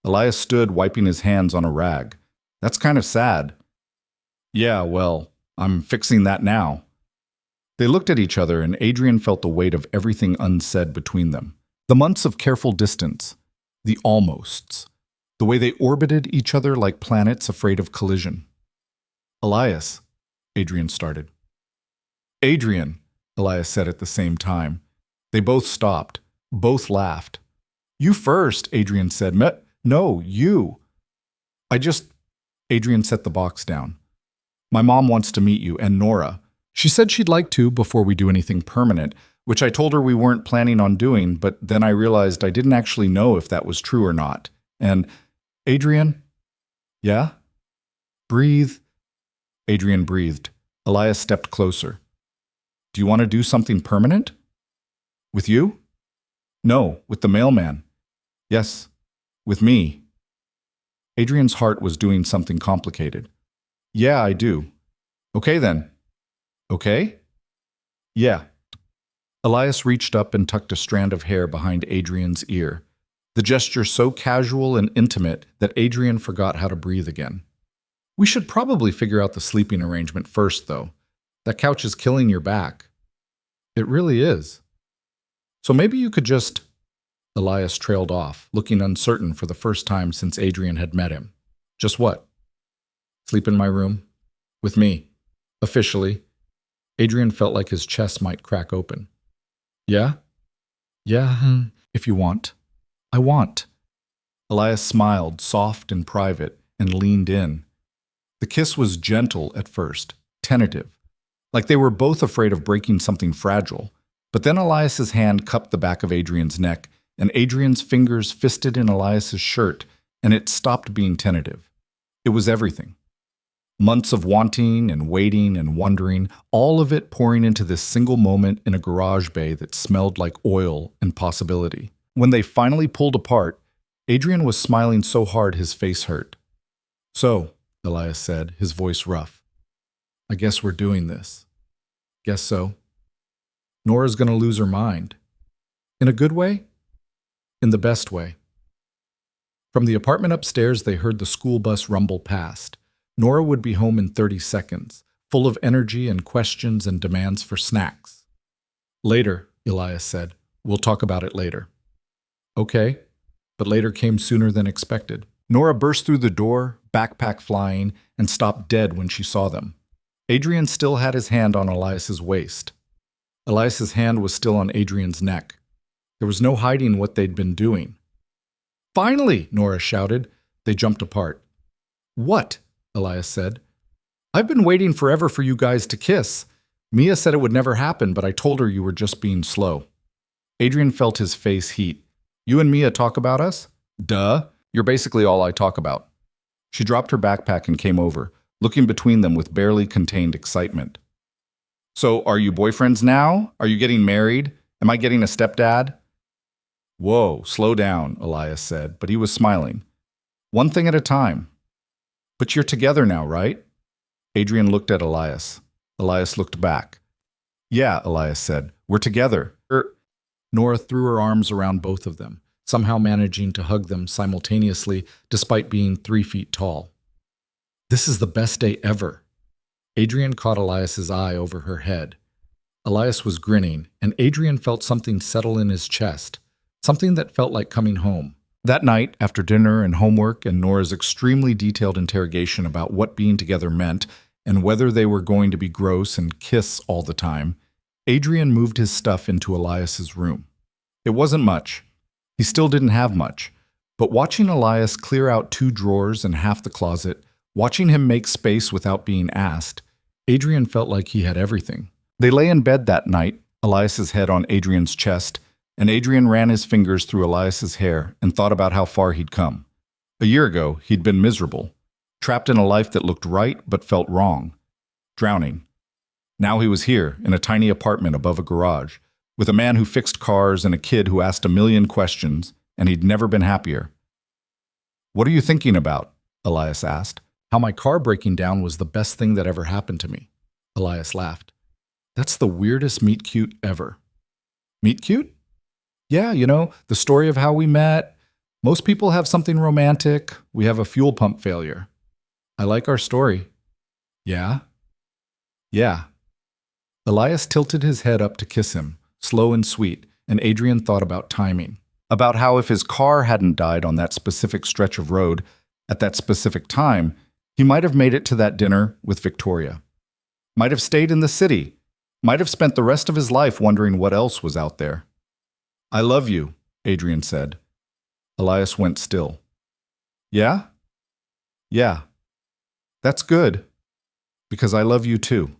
Elias stood wiping his hands on a rag. That's kind of sad. Yeah, well, I'm fixing that now. They looked at each other, and Adrian felt the weight of everything unsaid between them. The months of careful distance, the almosts, the way they orbited each other like planets afraid of collision. Elias, Adrian started. Adrian, Elias said at the same time. They both stopped. Both laughed. You first, Adrian said. No, you. Adrian set the box down. My mom wants to meet you, and Nora. She said she'd like to before we do anything permanent, which I told her we weren't planning on doing, but then I realized I didn't actually know if that was true or not. And, Adrian? Yeah? Breathe. Adrian breathed. Elias stepped closer. Do you want to do something permanent? With you? No, with the mailman. Yes, with me. Adrian's heart was doing something complicated. Yeah, I do. Okay then. Okay? Yeah. Elias reached up and tucked a strand of hair behind Adrian's ear, the gesture so casual and intimate that Adrian forgot how to breathe again. We should probably figure out the sleeping arrangement first, though. That couch is killing your back. It really is. So maybe you could just... Elias trailed off, looking uncertain for the first time since Adrian had met him. Just what? Sleep in my room? With me. Officially. Adrian felt like his chest might crack open. Yeah? Yeah, if you want. I want. Elias smiled, soft and private, and leaned in. The kiss was gentle at first, tentative, like they were both afraid of breaking something fragile. But then Elias's hand cupped the back of Adrian's neck, and Adrian's fingers fisted in Elias's shirt, and it stopped being tentative. It was everything. Months of wanting and waiting and wondering, all of it pouring into this single moment in a garage bay that smelled like oil and possibility. When they finally pulled apart, Adrian was smiling so hard his face hurt. So, Elias said, his voice rough, I guess we're doing this. Guess so. Nora's gonna lose her mind. In a good way? In the best way. From the apartment upstairs, they heard the school bus rumble past. Nora would be home in 30 seconds, full of energy and questions and demands for snacks. Later, Elias said. We'll talk about it later. Okay, but later came sooner than expected. Nora burst through the door, backpack flying, and stopped dead when she saw them. Adrian still had his hand on Elias's waist. Elias's hand was still on Adrian's neck. There was no hiding what they'd been doing. Finally, Nora shouted. They jumped apart. What? Elias said. I've been waiting forever for you guys to kiss. Mia said it would never happen, but I told her you were just being slow. Adrian felt his face heat. You and Mia talk about us? Duh. You're basically all I talk about. She dropped her backpack and came over, looking between them with barely contained excitement. So, are you boyfriends now? Are you getting married? Am I getting a stepdad? Whoa, slow down, Elias said, but he was smiling. One thing at a time. But you're together now, right? Adrian looked at Elias. Elias looked back. Yeah, Elias said, we're together. Nora threw her arms around both of them, somehow managing to hug them simultaneously despite being 3 feet tall. This is the best day ever. Adrian caught Elias's eye over her head. Elias was grinning, and Adrian felt something settle in his chest, something that felt like coming home. That night, after dinner and homework and Nora's extremely detailed interrogation about what being together meant and whether they were going to be gross and kiss all the time, Adrian moved his stuff into Elias's room. It wasn't much. He still didn't have much. But watching Elias clear out 2 drawers and half the closet, watching him make space without being asked, Adrian felt like he had everything. They lay in bed that night, Elias's head on Adrian's chest, and Adrian ran his fingers through Elias's hair and thought about how far he'd come. A year ago, he'd been miserable, trapped in a life that looked right but felt wrong, drowning. Now he was here, in a tiny apartment above a garage, with a man who fixed cars and a kid who asked a million questions, and he'd never been happier. What are you thinking about? Elias asked. How my car breaking down was the best thing that ever happened to me. Elias laughed. That's the weirdest meet-cute ever. Meet-cute? Yeah, the story of how we met. Most people have something romantic. We have a fuel pump failure. I like our story. Yeah? Yeah. Elias tilted his head up to kiss him, slow and sweet, and Adrian thought about timing. About how if his car hadn't died on that specific stretch of road, at that specific time, he might have made it to that dinner with Victoria. Might have stayed in the city. Might have spent the rest of his life wondering what else was out there. I love you, Adrian said. Elias went still. Yeah? Yeah. That's good. Because I love you too.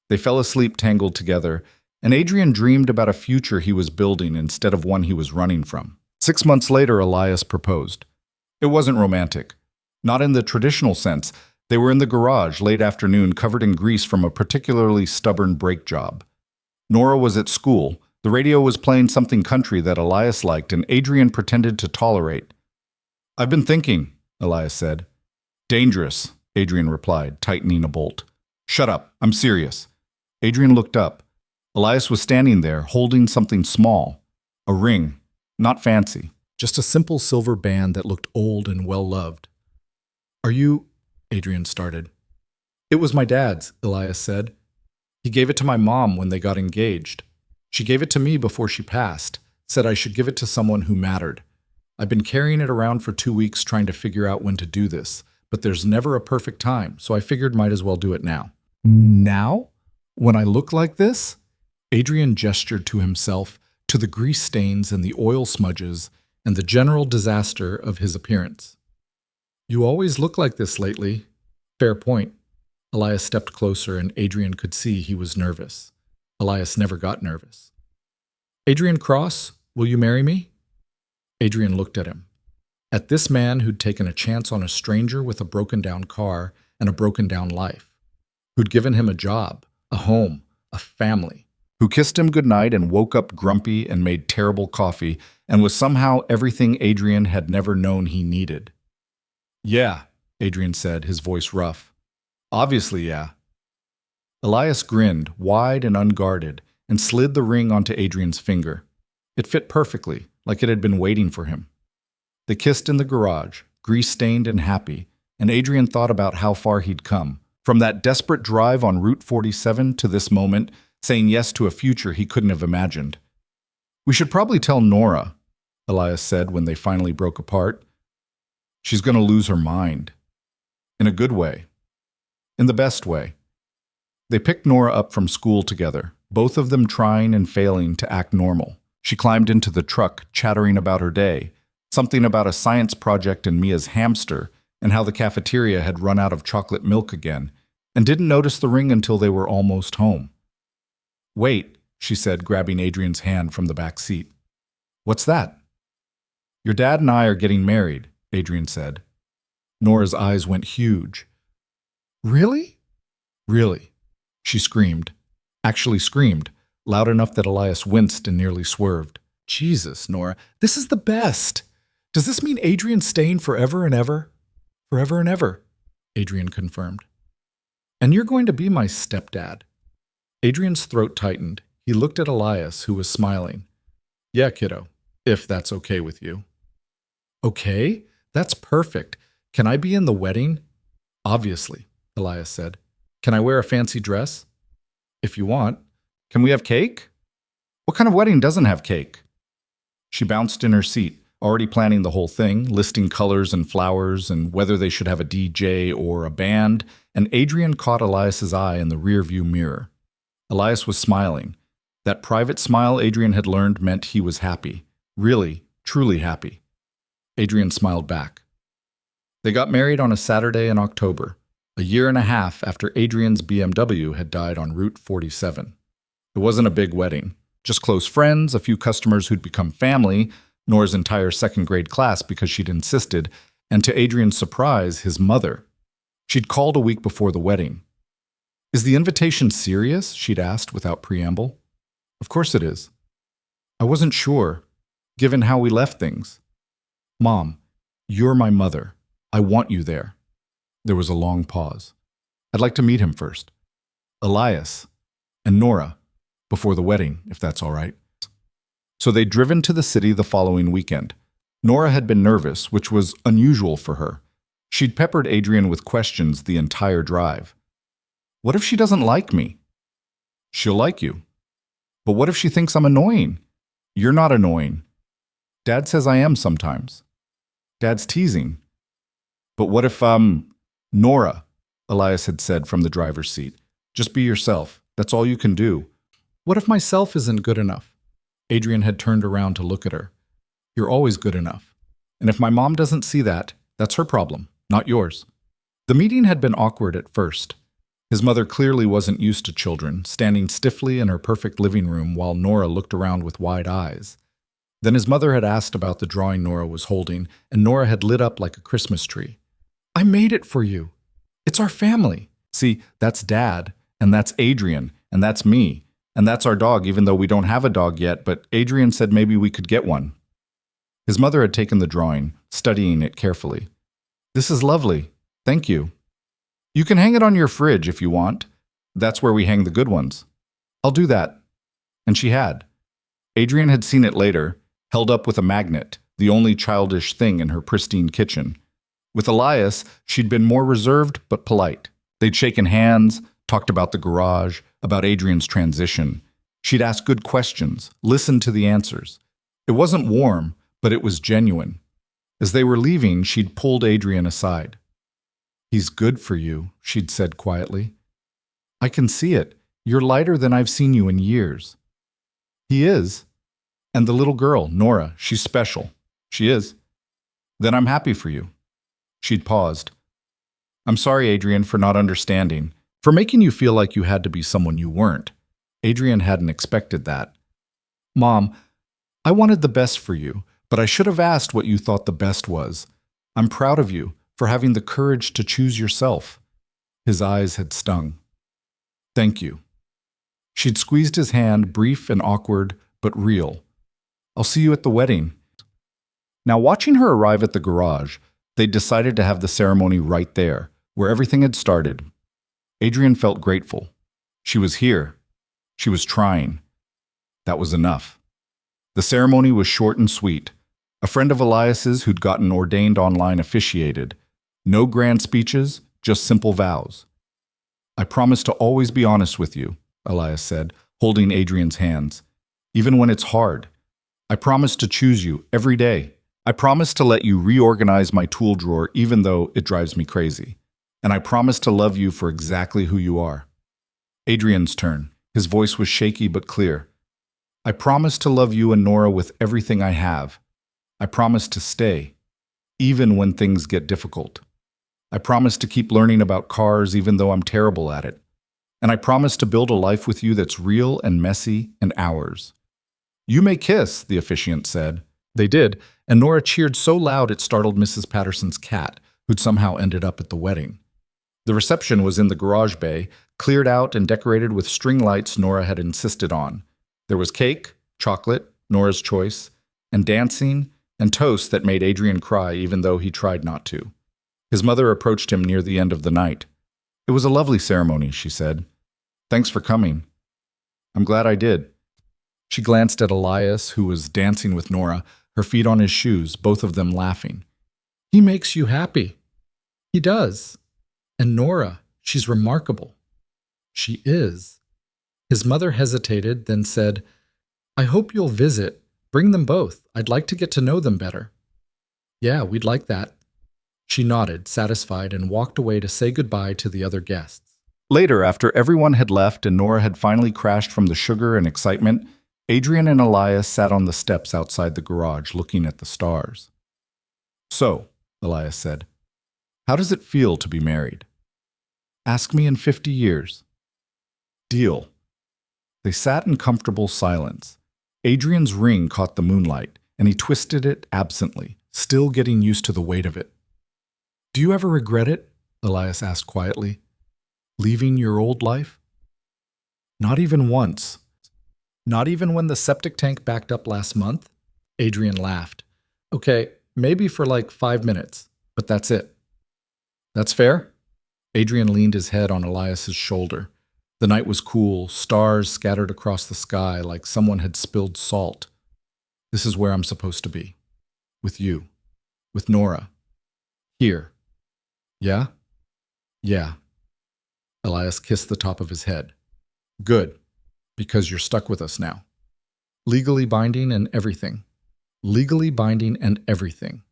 They fell asleep tangled together, and Adrian dreamed about a future he was building instead of one he was running from. 6 months later, Elias proposed. It wasn't romantic. Not in the traditional sense. They were in the garage late afternoon, covered in grease from a particularly stubborn brake job. Nora was at school. The radio was playing something country that Elias liked, and Adrian pretended to tolerate. I've been thinking, Elias said. Dangerous, Adrian replied, tightening a bolt. Shut up, I'm serious. Adrian looked up. Elias was standing there, holding something small. A ring, not fancy, just a simple silver band that looked old and well-loved. Are you... Adrian started. It was my dad's, Elias said. He gave it to my mom when they got engaged. She gave it to me before she passed, said I should give it to someone who mattered. I've been carrying it around for 2 weeks trying to figure out when to do this, but there's never a perfect time, so I figured might as well do it now. Now? When I look like this? Adrian gestured to himself, to the grease stains and the oil smudges, and the general disaster of his appearance. You always look like this lately. Fair point. Elias stepped closer and Adrian could see he was nervous. Elias never got nervous. Adrian Cross, will you marry me? Adrian looked at him. At this man who'd taken a chance on a stranger with a broken-down car and a broken-down life, who'd given him a job, a home, a family, who kissed him goodnight and woke up grumpy and made terrible coffee and was somehow everything Adrian had never known he needed. Yeah, Adrian said, his voice rough. Obviously, yeah. Elias grinned, wide and unguarded, and slid the ring onto Adrian's finger. It fit perfectly, like it had been waiting for him. They kissed in the garage, grease-stained and happy, and Adrian thought about how far he'd come, from that desperate drive on Route 47 to this moment, saying yes to a future he couldn't have imagined. We should probably tell Nora, Elias said when they finally broke apart. She's going to lose her mind. In a good way. In the best way. They picked Nora up from school together, both of them trying and failing to act normal. She climbed into the truck, chattering about her day, something about a science project and Mia's hamster, and how the cafeteria had run out of chocolate milk again, and didn't notice the ring until they were almost home. Wait, she said, grabbing Adrian's hand from the back seat. What's that? Your dad and I are getting married, Adrian said. Nora's eyes went huge. Really? Really, she screamed. Actually screamed, loud enough that Elias winced and nearly swerved. Jesus, Nora, this is the best. Does this mean Adrian's staying forever and ever? Forever and ever, Adrian confirmed. And you're going to be my stepdad. Adrian's throat tightened. He looked at Elias, who was smiling. Yeah, kiddo, if that's okay with you. Okay, that's perfect. Can I be in the wedding? Obviously, Elias said. Can I wear a fancy dress? If you want. Can we have cake? What kind of wedding doesn't have cake? She bounced in her seat, already planning the whole thing, listing colors and flowers and whether they should have a DJ or a band, and Adrian caught Elias's eye in the rearview mirror. Elias was smiling. That private smile Adrian had learned meant he was happy. Really, truly happy. Adrian smiled back. They got married on a Saturday in October, a year and a half after Adrian's BMW had died on Route 47. It wasn't a big wedding, just close friends, a few customers who'd become family, Nora's entire second-grade class because she'd insisted, and to Adrian's surprise, his mother. She'd called a week before the wedding. Is the invitation serious? She'd asked without preamble. Of course it is. I wasn't sure, given how we left things. Mom, you're my mother. I want you there. There was a long pause. I'd like to meet him first. Elias and Nora, before the wedding, if that's all right. So they'd driven to the city the following weekend. Nora had been nervous, which was unusual for her. She'd peppered Adrian with questions the entire drive. What if she doesn't like me? She'll like you. But what if she thinks I'm annoying? You're not annoying. Dad says I am sometimes. Dad's teasing. But what if, Nora, Elias had said from the driver's seat. Just be yourself. That's all you can do. What if myself isn't good enough? Adrian had turned around to look at her. You're always good enough. And if my mom doesn't see that, that's her problem, not yours. The meeting had been awkward at first. His mother clearly wasn't used to children, standing stiffly in her perfect living room while Nora looked around with wide eyes. Then his mother had asked about the drawing Nora was holding, and Nora had lit up like a Christmas tree. I made it for you. It's our family. See, that's Dad, and that's Adrian, and that's me, and that's our dog, even though we don't have a dog yet, but Adrian said maybe we could get one. His mother had taken the drawing, studying it carefully. This is lovely. Thank you. You can hang it on your fridge if you want. That's where we hang the good ones. I'll do that. And she had. Adrian had seen it later, held up with a magnet, the only childish thing in her pristine kitchen. With Elias, she'd been more reserved but polite. They'd shaken hands, talked about the garage, about Adrian's transition. She'd ask good questions, listen to the answers. It wasn't warm, but it was genuine. As they were leaving, she'd pulled Adrian aside. "He's good for you," she'd said quietly. "I can see it. You're lighter than I've seen you in years." "He is. And the little girl, Nora, she's special." "She is." "Then I'm happy for you." She'd paused. "I'm sorry, Adrian, for not understanding, for making you feel like you had to be someone you weren't." Adrian hadn't expected that. "Mom, I wanted the best for you, but I should have asked what you thought the best was. I'm proud of you for having the courage to choose yourself." His eyes had stung. "Thank you." She'd squeezed his hand, brief and awkward, but real. "I'll see you at the wedding." Now, watching her arrive at the garage, they'd decided to have the ceremony right there, where everything had started. Adrian felt grateful. She was here. She was trying. That was enough. The ceremony was short and sweet. A friend of Elias's who'd gotten ordained online officiated. No grand speeches, just simple vows. "I promise to always be honest with you," Elias said, holding Adrian's hands. "Even when it's hard. I promise to choose you every day. I promise to let you reorganize my tool drawer even though it drives me crazy. And I promise to love you for exactly who you are." Adrian's turn. His voice was shaky but clear. "I promise to love you and Nora with everything I have. I promise to stay, even when things get difficult. I promise to keep learning about cars even though I'm terrible at it. And I promise to build a life with you that's real and messy and ours." "You may kiss," the officiant said. They did, and Nora cheered so loud it startled Mrs. Patterson's cat, who'd somehow ended up at the wedding. The reception was in the garage bay, cleared out and decorated with string lights Nora had insisted on. There was cake, chocolate, Nora's choice, and dancing, and toast that made Adrian cry even though he tried not to. His mother approached him near the end of the night. "It was a lovely ceremony," she said. "Thanks for coming." "I'm glad I did." She glanced at Elias, who was dancing with Nora, her feet on his shoes, both of them laughing. "He makes you happy." "He does. And Nora, she's remarkable." "She is." His mother hesitated, then said, "I hope you'll visit. Bring them both. I'd like to get to know them better." "Yeah, we'd like that." She nodded, satisfied, and walked away to say goodbye to the other guests. Later, after everyone had left and Nora had finally crashed from the sugar and excitement, Adrian and Elias sat on the steps outside the garage looking at the stars. "So," Elias said, "how does it feel to be married?" "Ask me in 50 years. "Deal." They sat in comfortable silence. Adrian's ring caught the moonlight, and he twisted it absently, still getting used to the weight of it. "Do you ever regret it?" Elias asked quietly. "Leaving your old life?" "Not even once." "Not even when the septic tank backed up last month?" Adrian laughed. "Okay, maybe for like 5 minutes, but that's it." "That's fair?" Adrian leaned his head on Elias's shoulder. The night was cool, stars scattered across the sky like someone had spilled salt. "This is where I'm supposed to be. With you. With Nora. Here." "Yeah?" "Yeah." Elias kissed the top of his head. "Good. Because you're stuck with us now. Legally binding and everything. Legally binding and everything."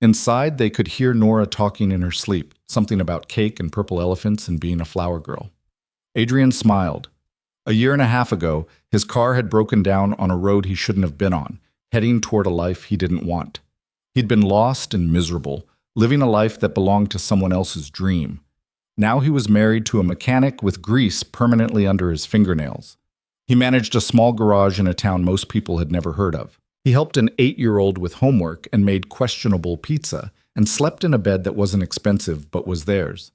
Inside, they could hear Nora talking in her sleep, something about cake and purple elephants and being a flower girl. Adrian smiled. A year and a half ago, his car had broken down on a road he shouldn't have been on, heading toward a life he didn't want. He'd been lost and miserable, living a life that belonged to someone else's dream. Now he was married to a mechanic with grease permanently under his fingernails. He managed a small garage in a town most people had never heard of. He helped an 8-year-old with homework and made questionable pizza, and slept in a bed that wasn't expensive but was theirs.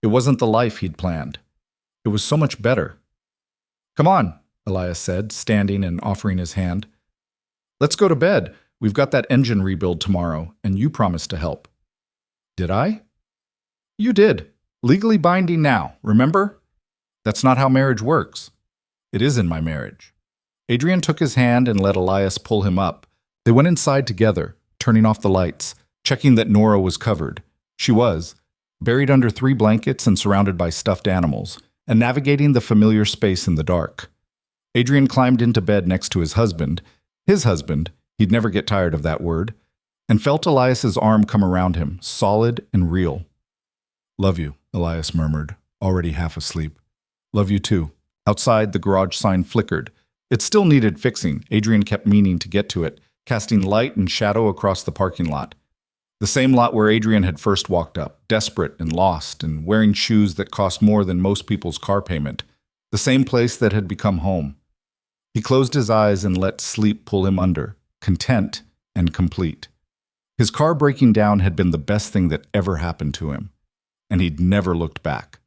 It wasn't the life he'd planned. It was so much better. "Come on," Elias said, standing and offering his hand. "Let's go to bed. We've got that engine rebuild tomorrow, and you promised to help." "Did I?" "You did. Legally binding now, remember? That's not how marriage works." "It is in my marriage." Adrian took his hand and let Elias pull him up. They went inside together, turning off the lights, checking that Nora was covered. She was, buried under 3 blankets and surrounded by stuffed animals, and navigating the familiar space in the dark. Adrian climbed into bed next to his husband, he'd never get tired of that word, and felt Elias's arm come around him, solid and real. "Love you," Elias murmured, already half asleep. "Love you too." Outside, the garage sign flickered. It still needed fixing. Adrian kept meaning to get to it, casting light and shadow across the parking lot. The same lot where Adrian had first walked up, desperate and lost, and wearing shoes that cost more than most people's car payment. The same place that had become home. He closed his eyes and let sleep pull him under, content and complete. His car breaking down had been the best thing that ever happened to him, and he'd never looked back.